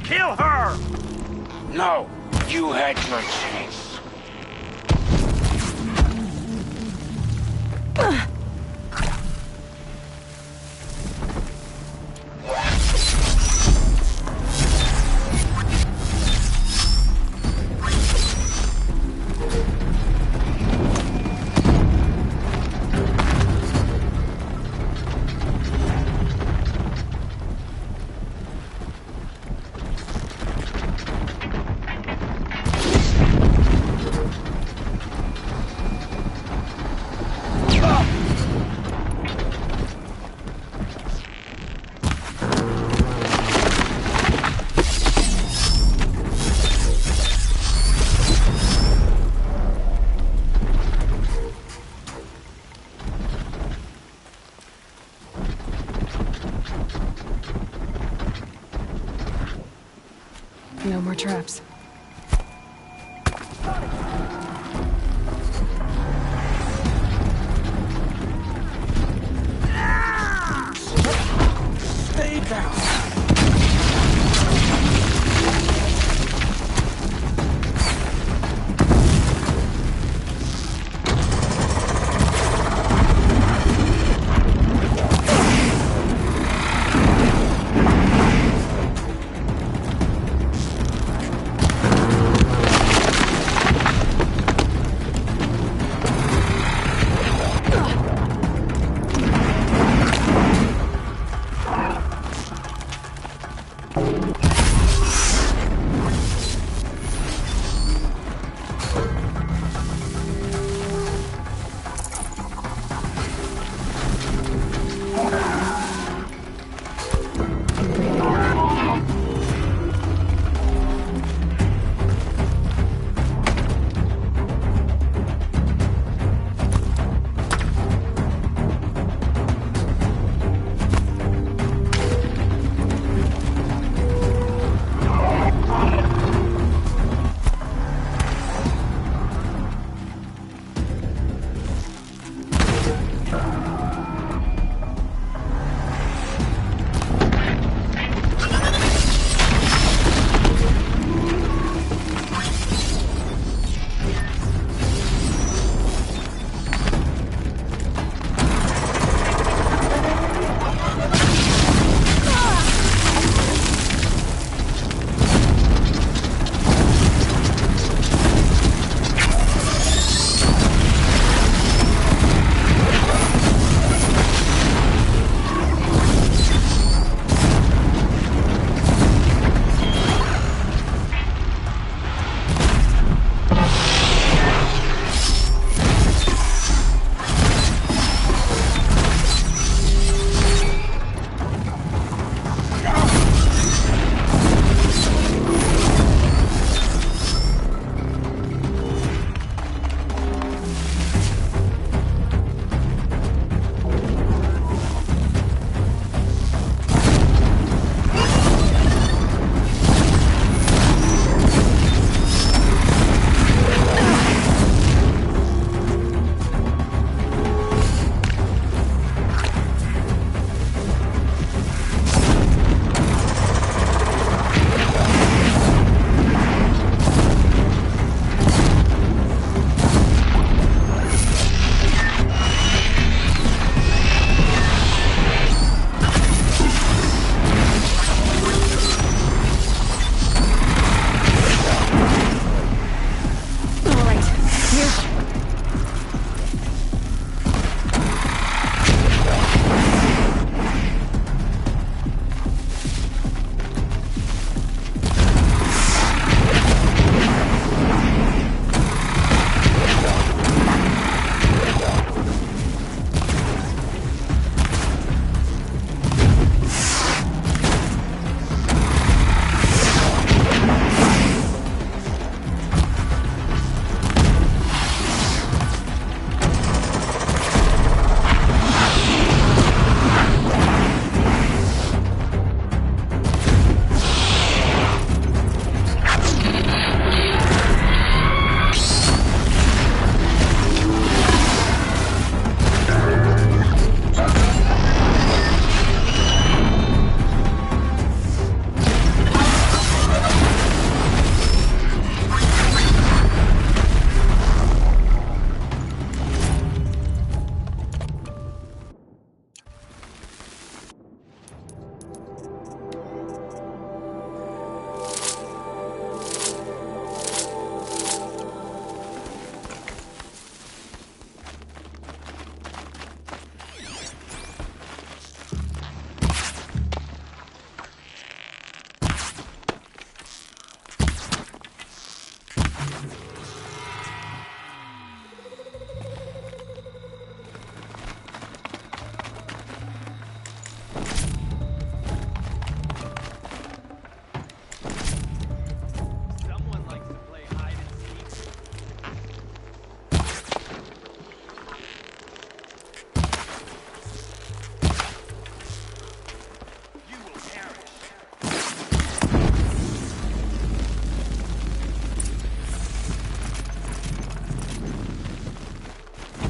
Kill her! No, you had your chance. No more traps. Stay down.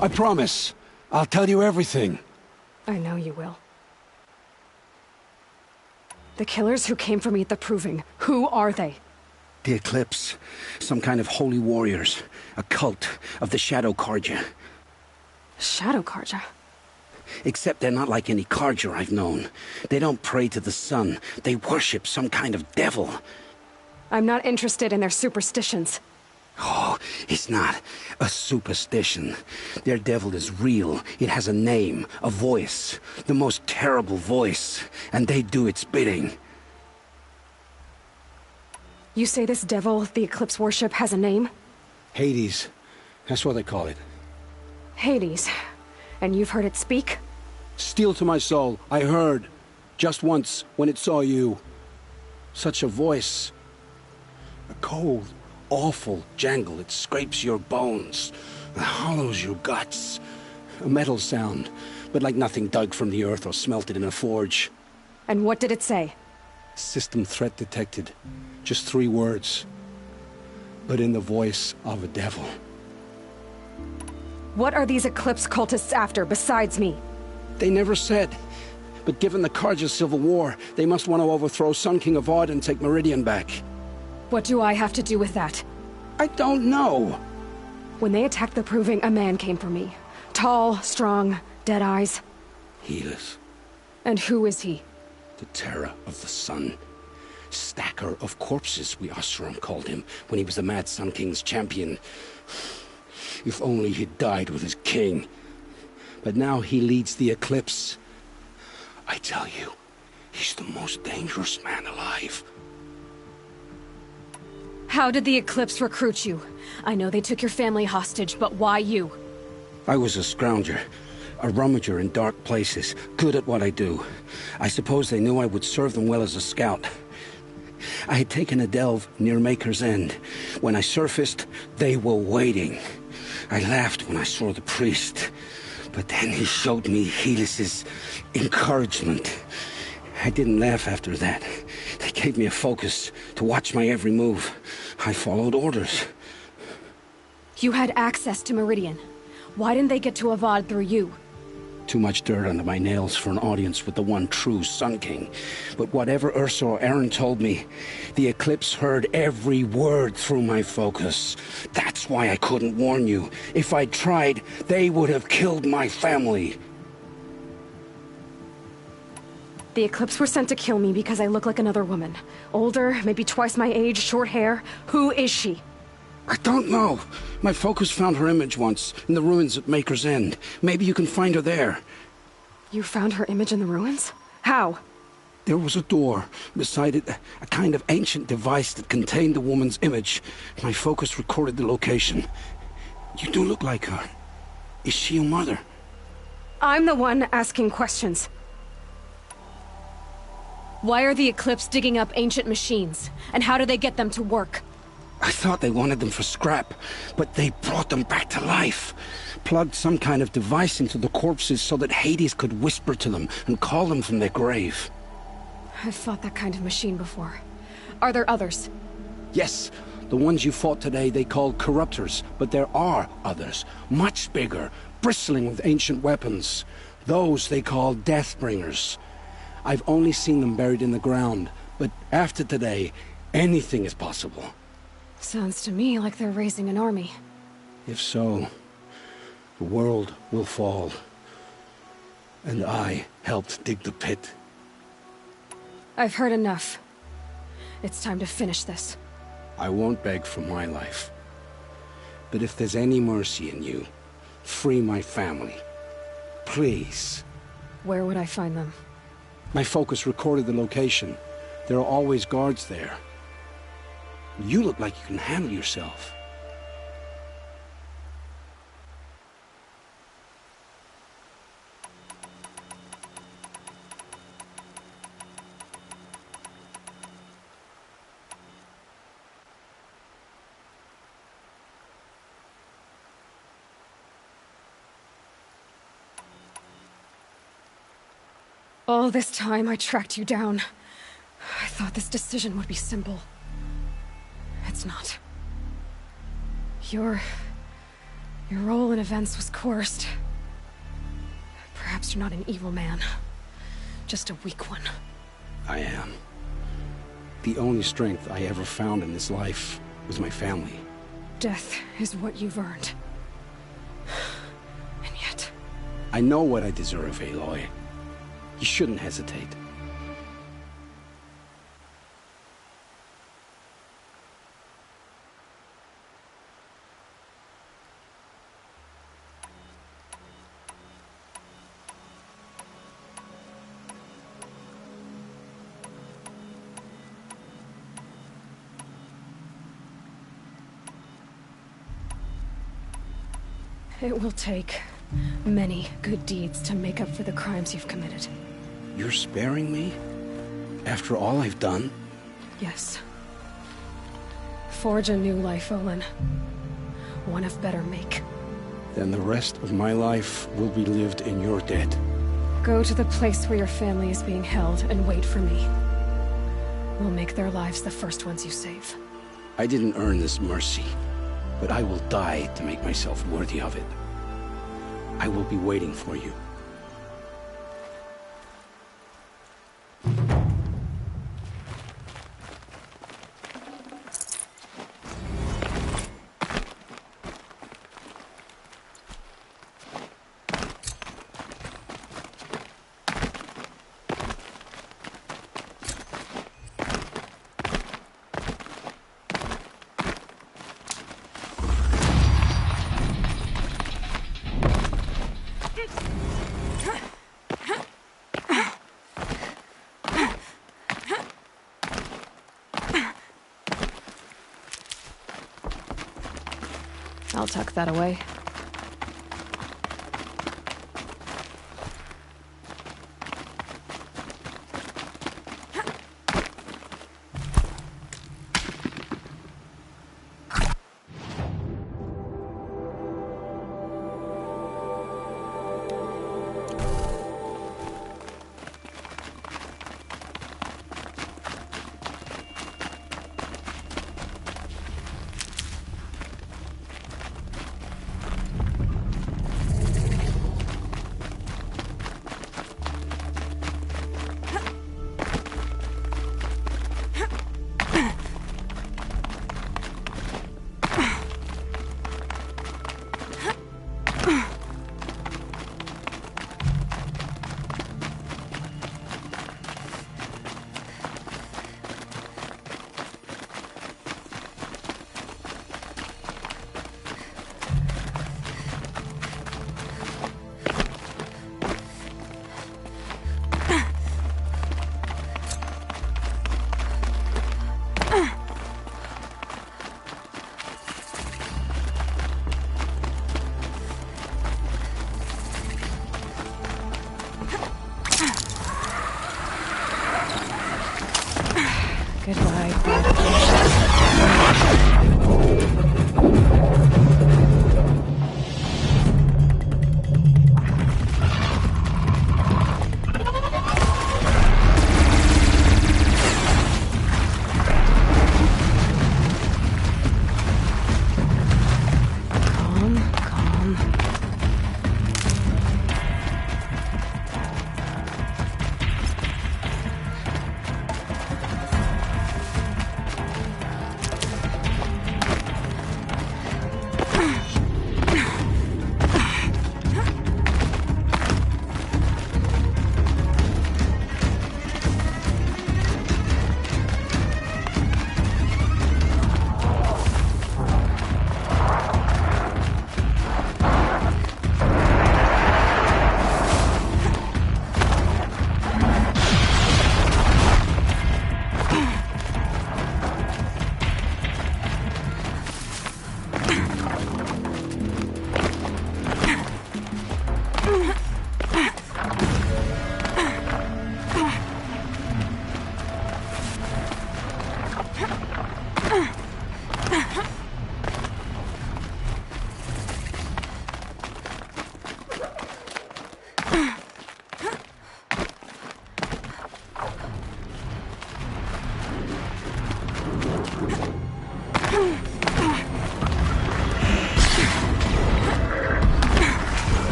I promise. I'll tell you everything. I know you will. The killers who came for me at the Proving, who are they? The Eclipse. Some kind of holy warriors. A cult of the Shadow Carja. Shadow Carja? Except they're not like any Carja I've known. They don't pray to the sun. They worship some kind of devil. I'm not interested in their superstitions. Oh, it's not a superstition. Their devil is real. It has a name, a voice. The most terrible voice. And they do its bidding. You say this devil the Eclipse worship has a name? Hades. That's what they call it. Hades. And you've heard it speak? Steel to my soul. I heard. Just once, when it saw you. Such a voice. A cold, awful jangle. It scrapes your bones. It hollows your guts. A metal sound, but like nothing dug from the earth or smelted in a forge. And what did it say? System threat detected. Just 3 words. But in the voice of a devil. What are these Eclipse cultists after, besides me? They never said. But given the Carja civil war, they must want to overthrow Sun King of Odd and take Meridian back. What do I have to do with that? I don't know. When they attacked the Proving, a man came for me. Tall, strong, dead eyes. Helis. And who is he? The terror of the sun. Stacker of corpses, we Oseram called him, when he was the Mad Sun King's champion. If only he'd died with his king. But now he leads the Eclipse. I tell you, he's the most dangerous man alive. How did the Eclipse recruit you? I know they took your family hostage, but why you? I was a scrounger. A rummager in dark places, good at what I do. I suppose they knew I would serve them well as a scout. I had taken a delve near Maker's End. When I surfaced, they were waiting. I laughed when I saw the priest, but then he showed me Helis's encouragement. I didn't laugh after that. They gave me a focus to watch my every move. I followed orders. You had access to Meridian. Why didn't they get to Avad through you? Too much dirt under my nails for an audience with the one true Sun King. But whatever Ursa or Aaron told me, the Eclipse heard every word through my focus. That's why I couldn't warn you. If I'd tried, they would have killed my family. The Eclipse were sent to kill me because I look like another woman. Older, maybe twice my age, short hair. Who is she? I don't know. My focus found her image once, in the ruins at Maker's End. Maybe you can find her there. You found her image in the ruins? How? There was a door. Beside it, a kind of ancient device that contained the woman's image. My focus recorded the location. You do look like her. Is she your mother? I'm the one asking questions. Why are the Eclipse digging up ancient machines? And how do they get them to work? I thought they wanted them for scrap, but they brought them back to life. Plugged some kind of device into the corpses so that Hades could whisper to them and call them from their grave. I've fought that kind of machine before. Are there others? Yes, the ones you fought today they called corruptors, but there are others, much bigger, bristling with ancient weapons. Those they call Deathbringers. I've only seen them buried in the ground, but after today, anything is possible. Sounds to me like they're raising an army. If so, the world will fall. And I helped dig the pit. I've heard enough. It's time to finish this. I won't beg for my life. But if there's any mercy in you, free my family. Please. Where would I find them? My focus recorded the location. There are always guards there. You look like you can handle yourself. All this time I tracked you down. I thought this decision would be simple. It's not. You're Your role in events was coerced. Perhaps you're not an evil man. Just a weak one. I am. The only strength I ever found in this life was my family. Death is what you've earned. And yet... I know what I deserve, Aloy. You shouldn't hesitate. It will take many good deeds to make up for the crimes you've committed. You're sparing me? After all I've done? Yes. Forge a new life, Olin. One of better make. Then the rest of my life will be lived in your debt. Go to the place where your family is being held and wait for me. We'll make their lives the first ones you save. I didn't earn this mercy, but I will die to make myself worthy of it. I will be waiting for you. I'll tuck that away.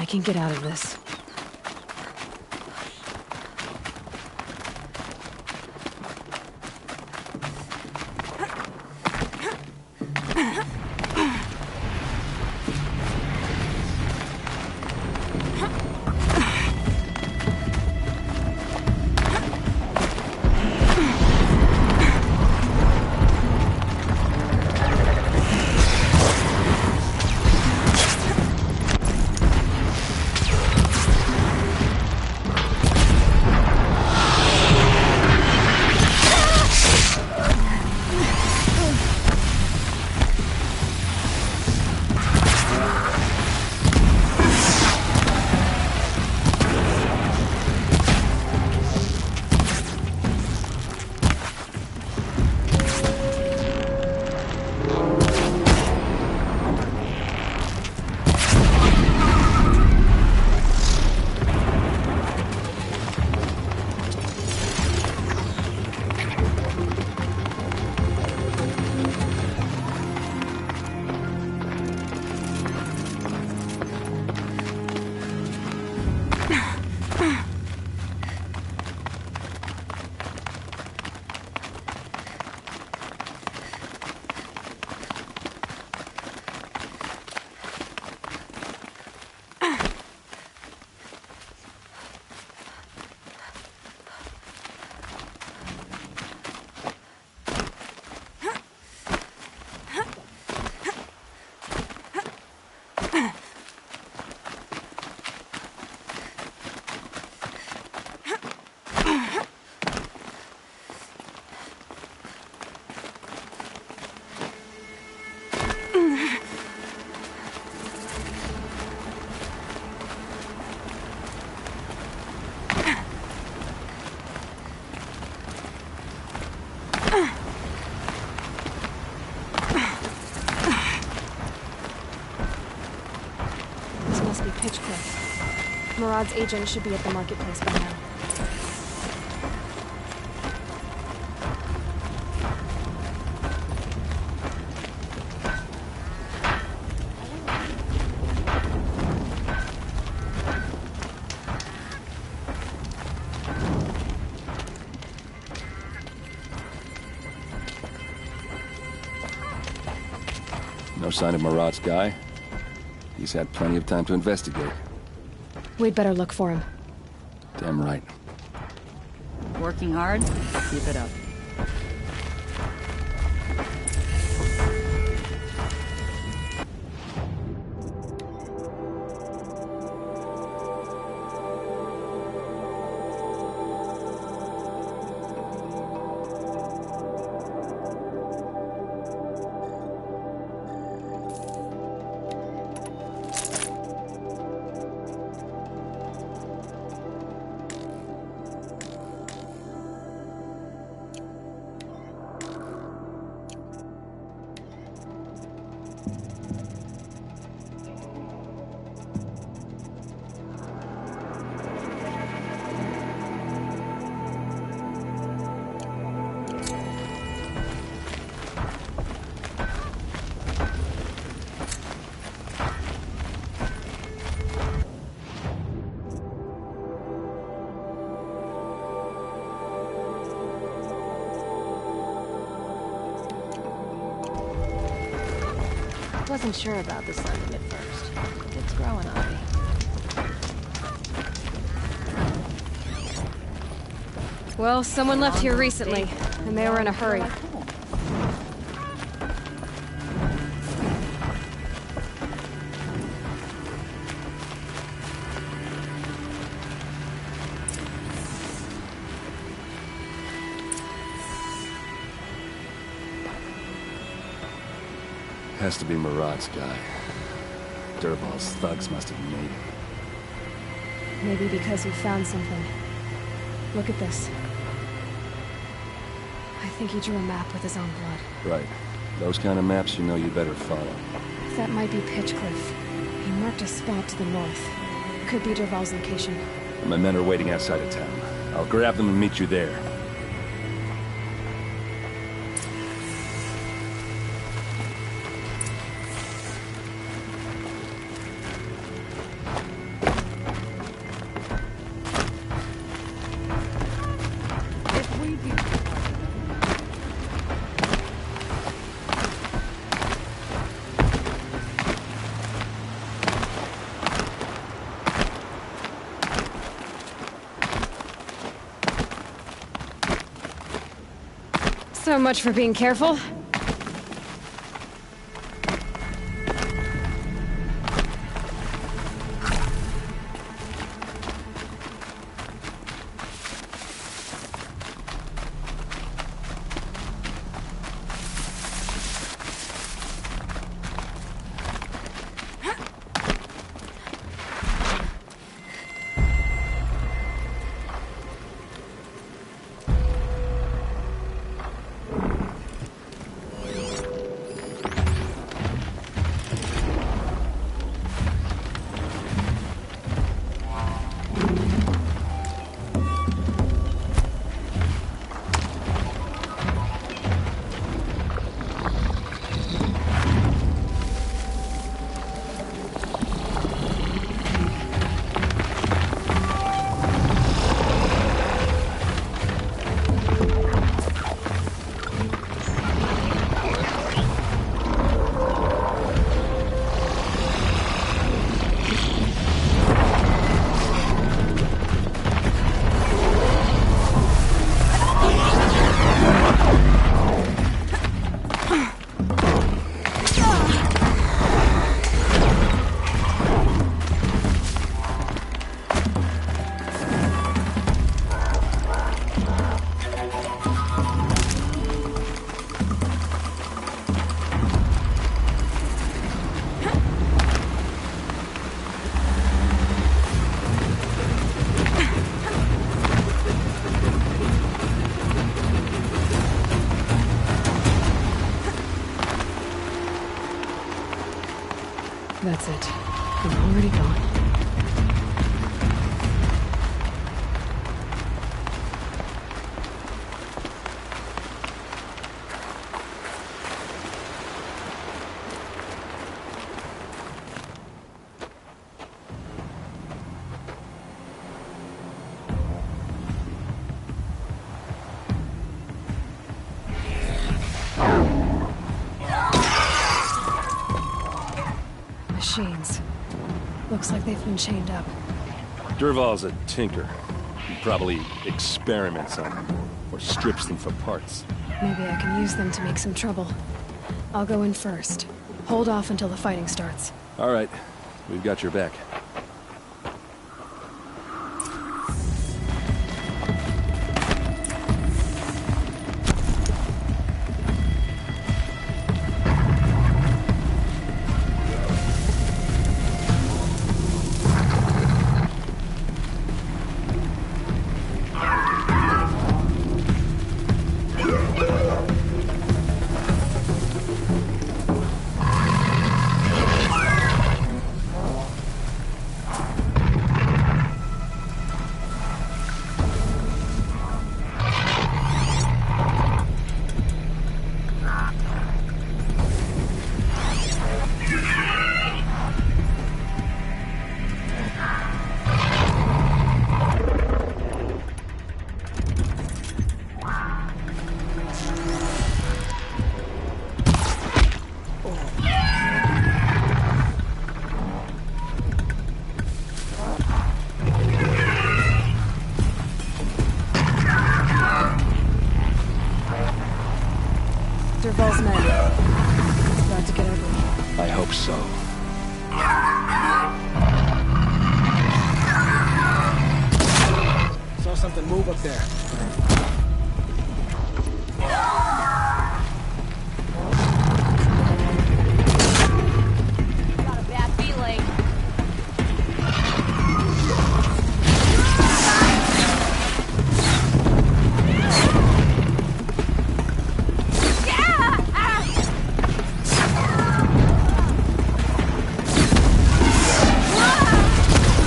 can get out of this. Murad's agent should be at the marketplace by now. No sign of Murad's guy? He's had plenty of time to investigate. We'd better look for him. Damn right. Working hard? Keep it up. Wasn't sure about this landing at first. It's growing on me. Well, someone left here recently, and they were in a hurry. Has to be Murad's guy. Dervahl's thugs must have made him. Maybe because he found something. Look at this. I think he drew a map with his own blood. Right. Those kind of maps you know you better follow. That might be Pitchcliff. He marked a spot to the north. Could be Dervahl's location. My men are waiting outside of town. I'll grab them and meet you there. So much for being careful. That's it. I'm already gone. Machines. Looks like they've been chained up. Dervahl's a tinker. He probably experiments on them, or strips them for parts. Maybe I can use them to make some trouble. I'll go in first. Hold off until the fighting starts. All right. We've got your back. Dervahl's men. It's about to get ugly. I hope so. Saw something move up there. Got a bad feeling.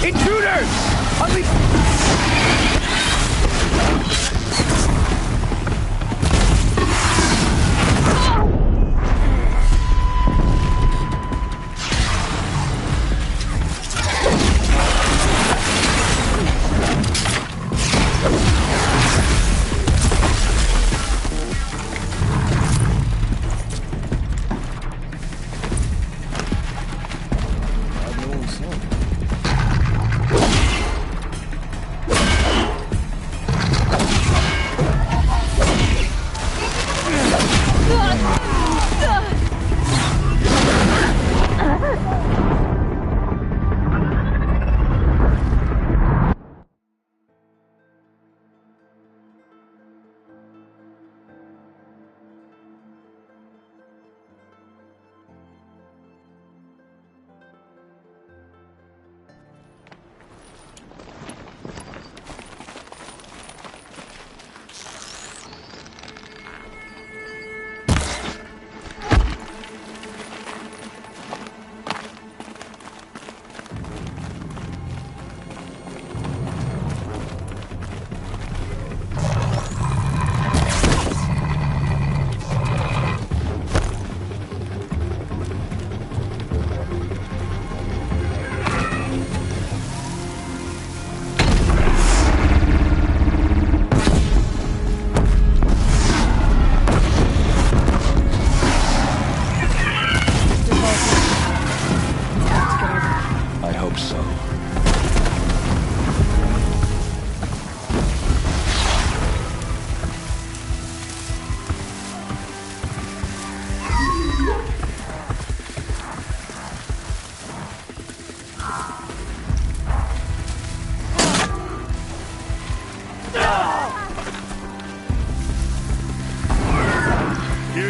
Intruders! Unleash!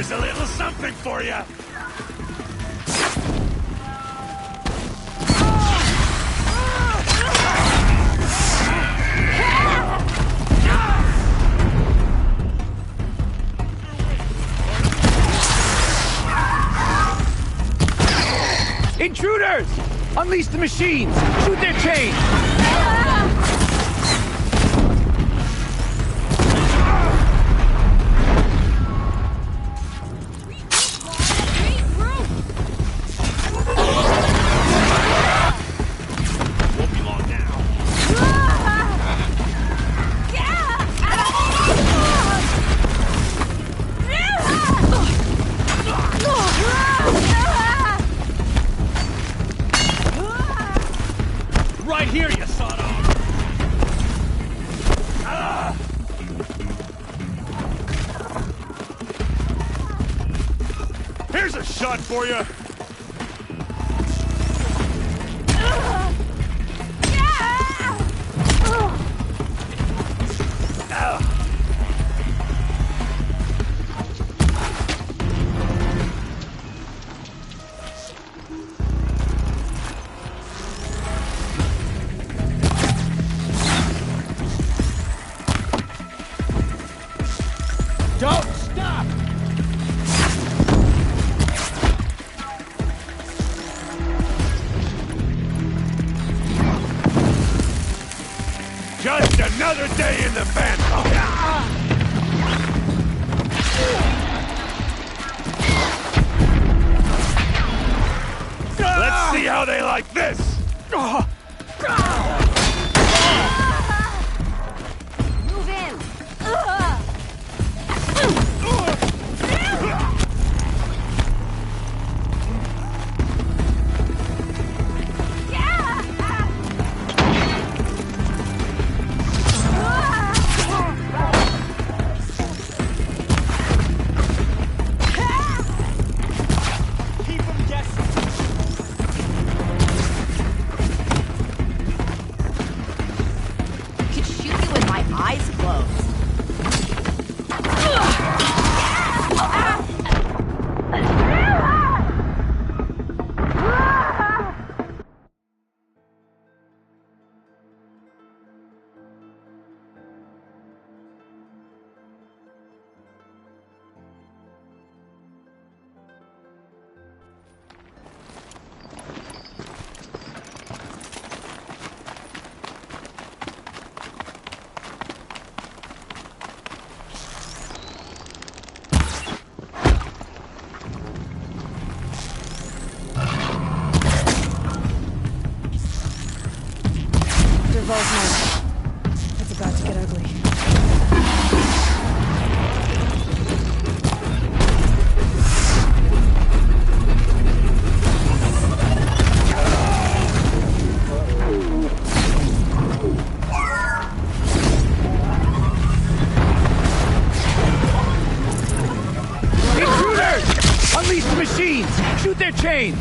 Here's a little something for you. Intruders! Unleash the machines! Shoot their chains! Won't be long now. Right here, you sawed off. Here's a shot for you. Don't stop! Just another day in the Phantom. Let's see how they like this. Move in. Could shoot you with my eyes closed. Derval's mark. It's about to get ugly. Intruders! Unleash the machines! Shoot their chains!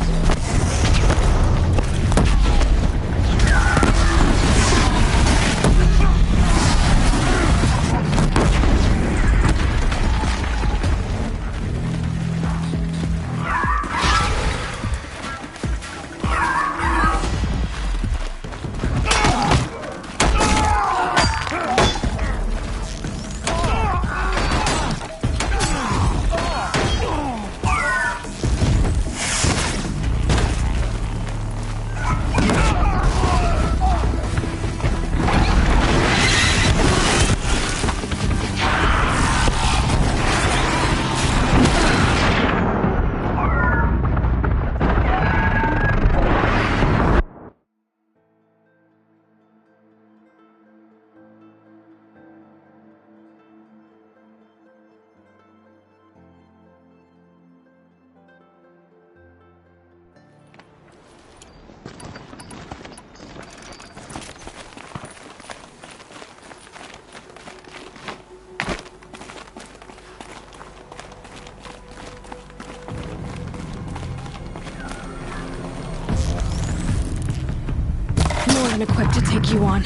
More than equipped to take you on.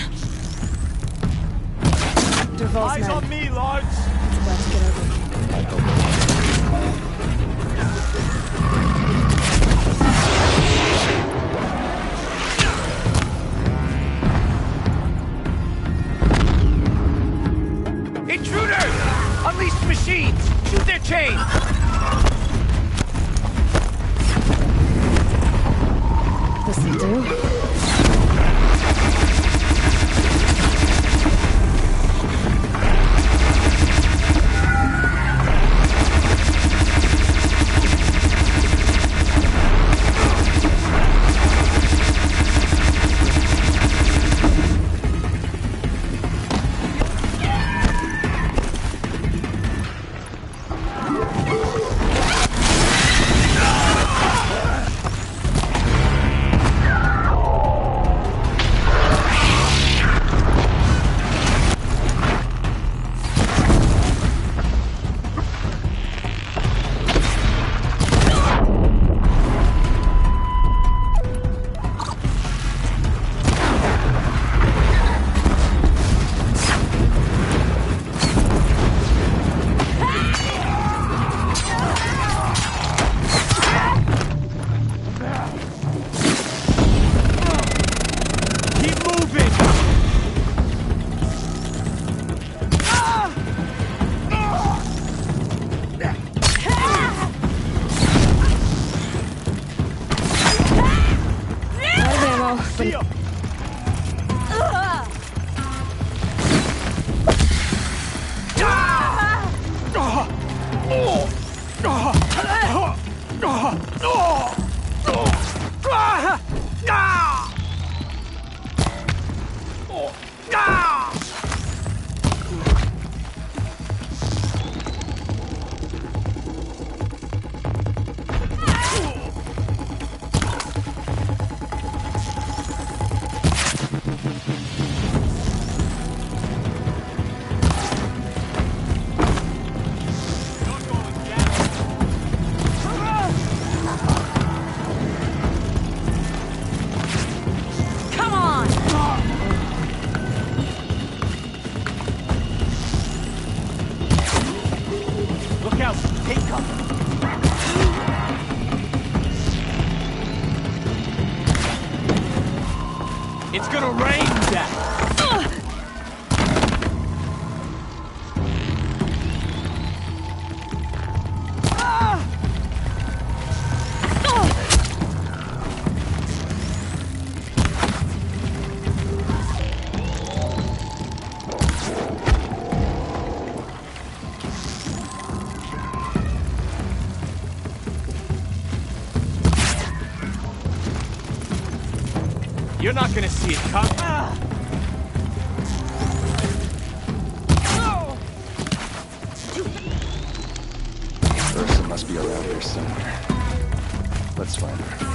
Derval's Eyes men. on me, Lords! It's about to get ugly. Intruders! Unleash the machines! Shoot their chains! This'll do. It's gonna rain death! You're not gonna see it come. Ursa must be around here somewhere. Let's find her.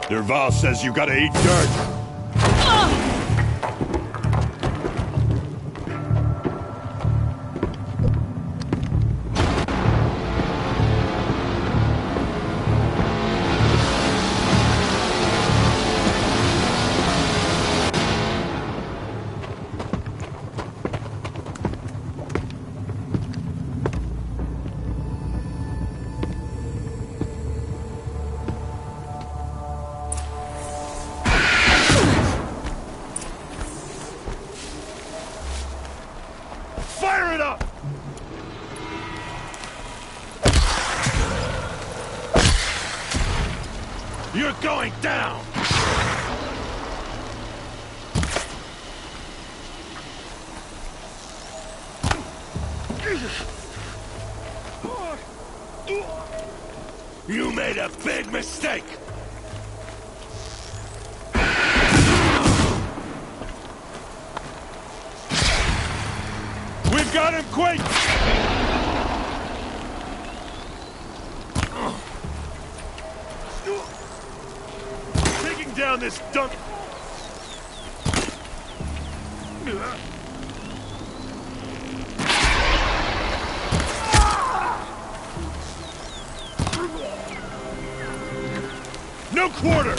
Derval says you gotta eat dirt. Fire it up! You're going down! You made a big mistake! We've got him, quick! Taking down this dump... No quarter!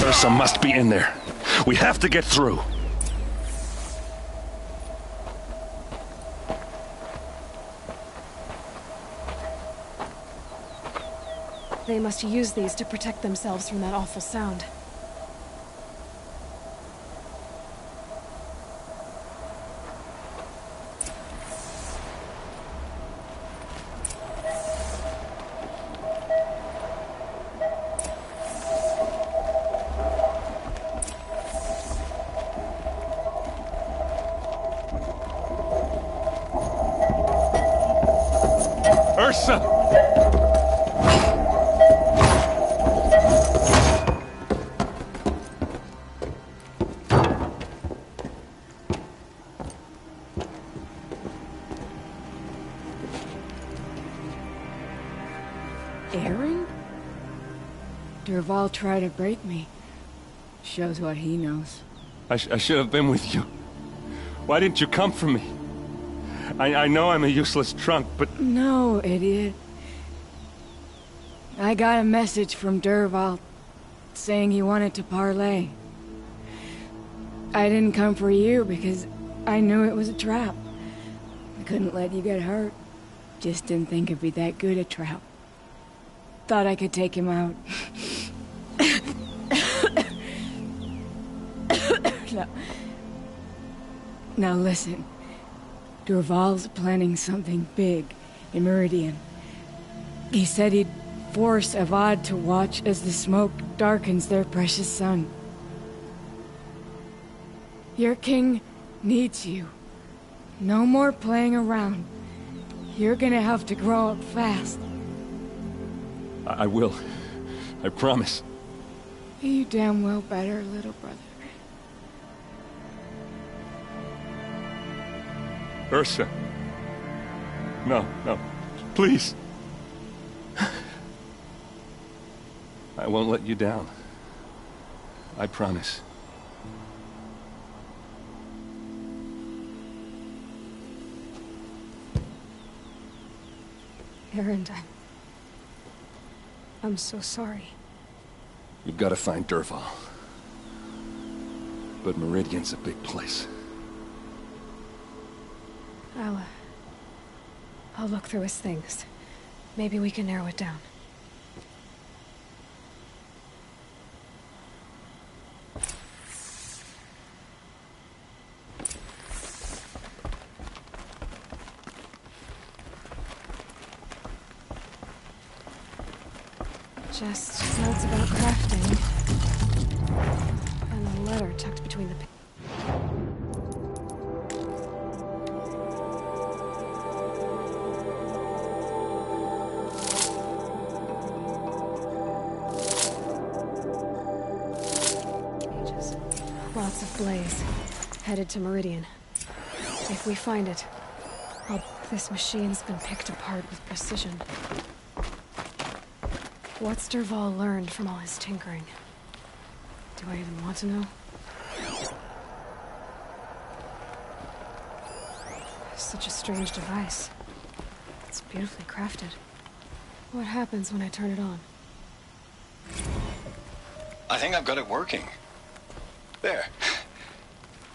Ursa must be in there. We have to get through. They must use these to protect themselves from that awful sound. Ursa! Aaron? Derval tried to break me. Shows what he knows. I should have been with you. Why didn't you come for me? I know I'm a useless trunk, but... No, idiot. I got a message from Derval saying he wanted to parlay. I didn't come for you because I knew it was a trap. I couldn't let you get hurt. Just didn't think it'd be that good a trap. Thought I could take him out. Now listen. Derval's planning something big in Meridian. He said he'd force Avad to watch as the smoke darkens their precious sun. Your king needs you. No more playing around. You're gonna have to grow up fast. I will. I promise. You damn well better, little brother. Ursa. No, no. Please. I won't let you down. I promise. Aaron, I'm so sorry. You've got to find Derval. But Meridian's a big place. I'll look through his things. Maybe we can narrow it down. Just notes about crafting. And a letter tucked between the pages. blaze, headed to Meridian. If we find it, this machine's been picked apart with precision. What's Dervahl learned from all his tinkering? Do I even want to know? Such a strange device. It's beautifully crafted. What happens when I turn it on? I think I've got it working. There.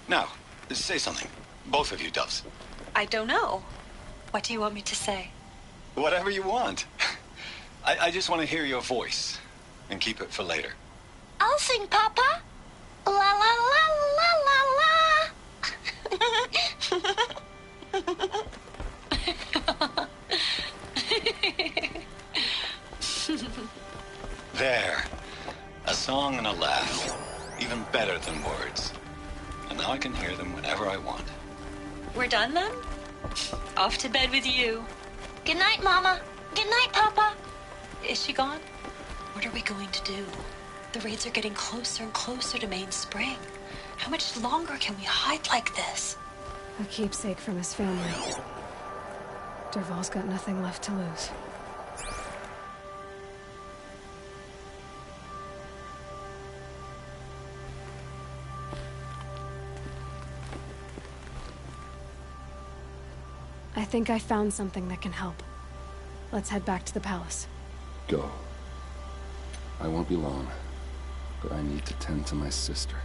Now, say something. Both of you, Doves. I don't know. What do you want me to say? Whatever you want. I just want to hear your voice. And keep it for later. I'll sing, Papa. La la la la la la. There. A song and a laugh. Even better than words. And now I can hear them whenever I want. We're done then? Off to bed with you. Good night, Mama. Good night, Papa. Is she gone? What are we going to do? The raids are getting closer and closer to Main Spring. How much longer can we hide like this? A keepsake from his family. Dervahl's got nothing left to lose. I think I found something that can help. Let's head back to the palace. Go. I won't be long, but I need to tend to my sister.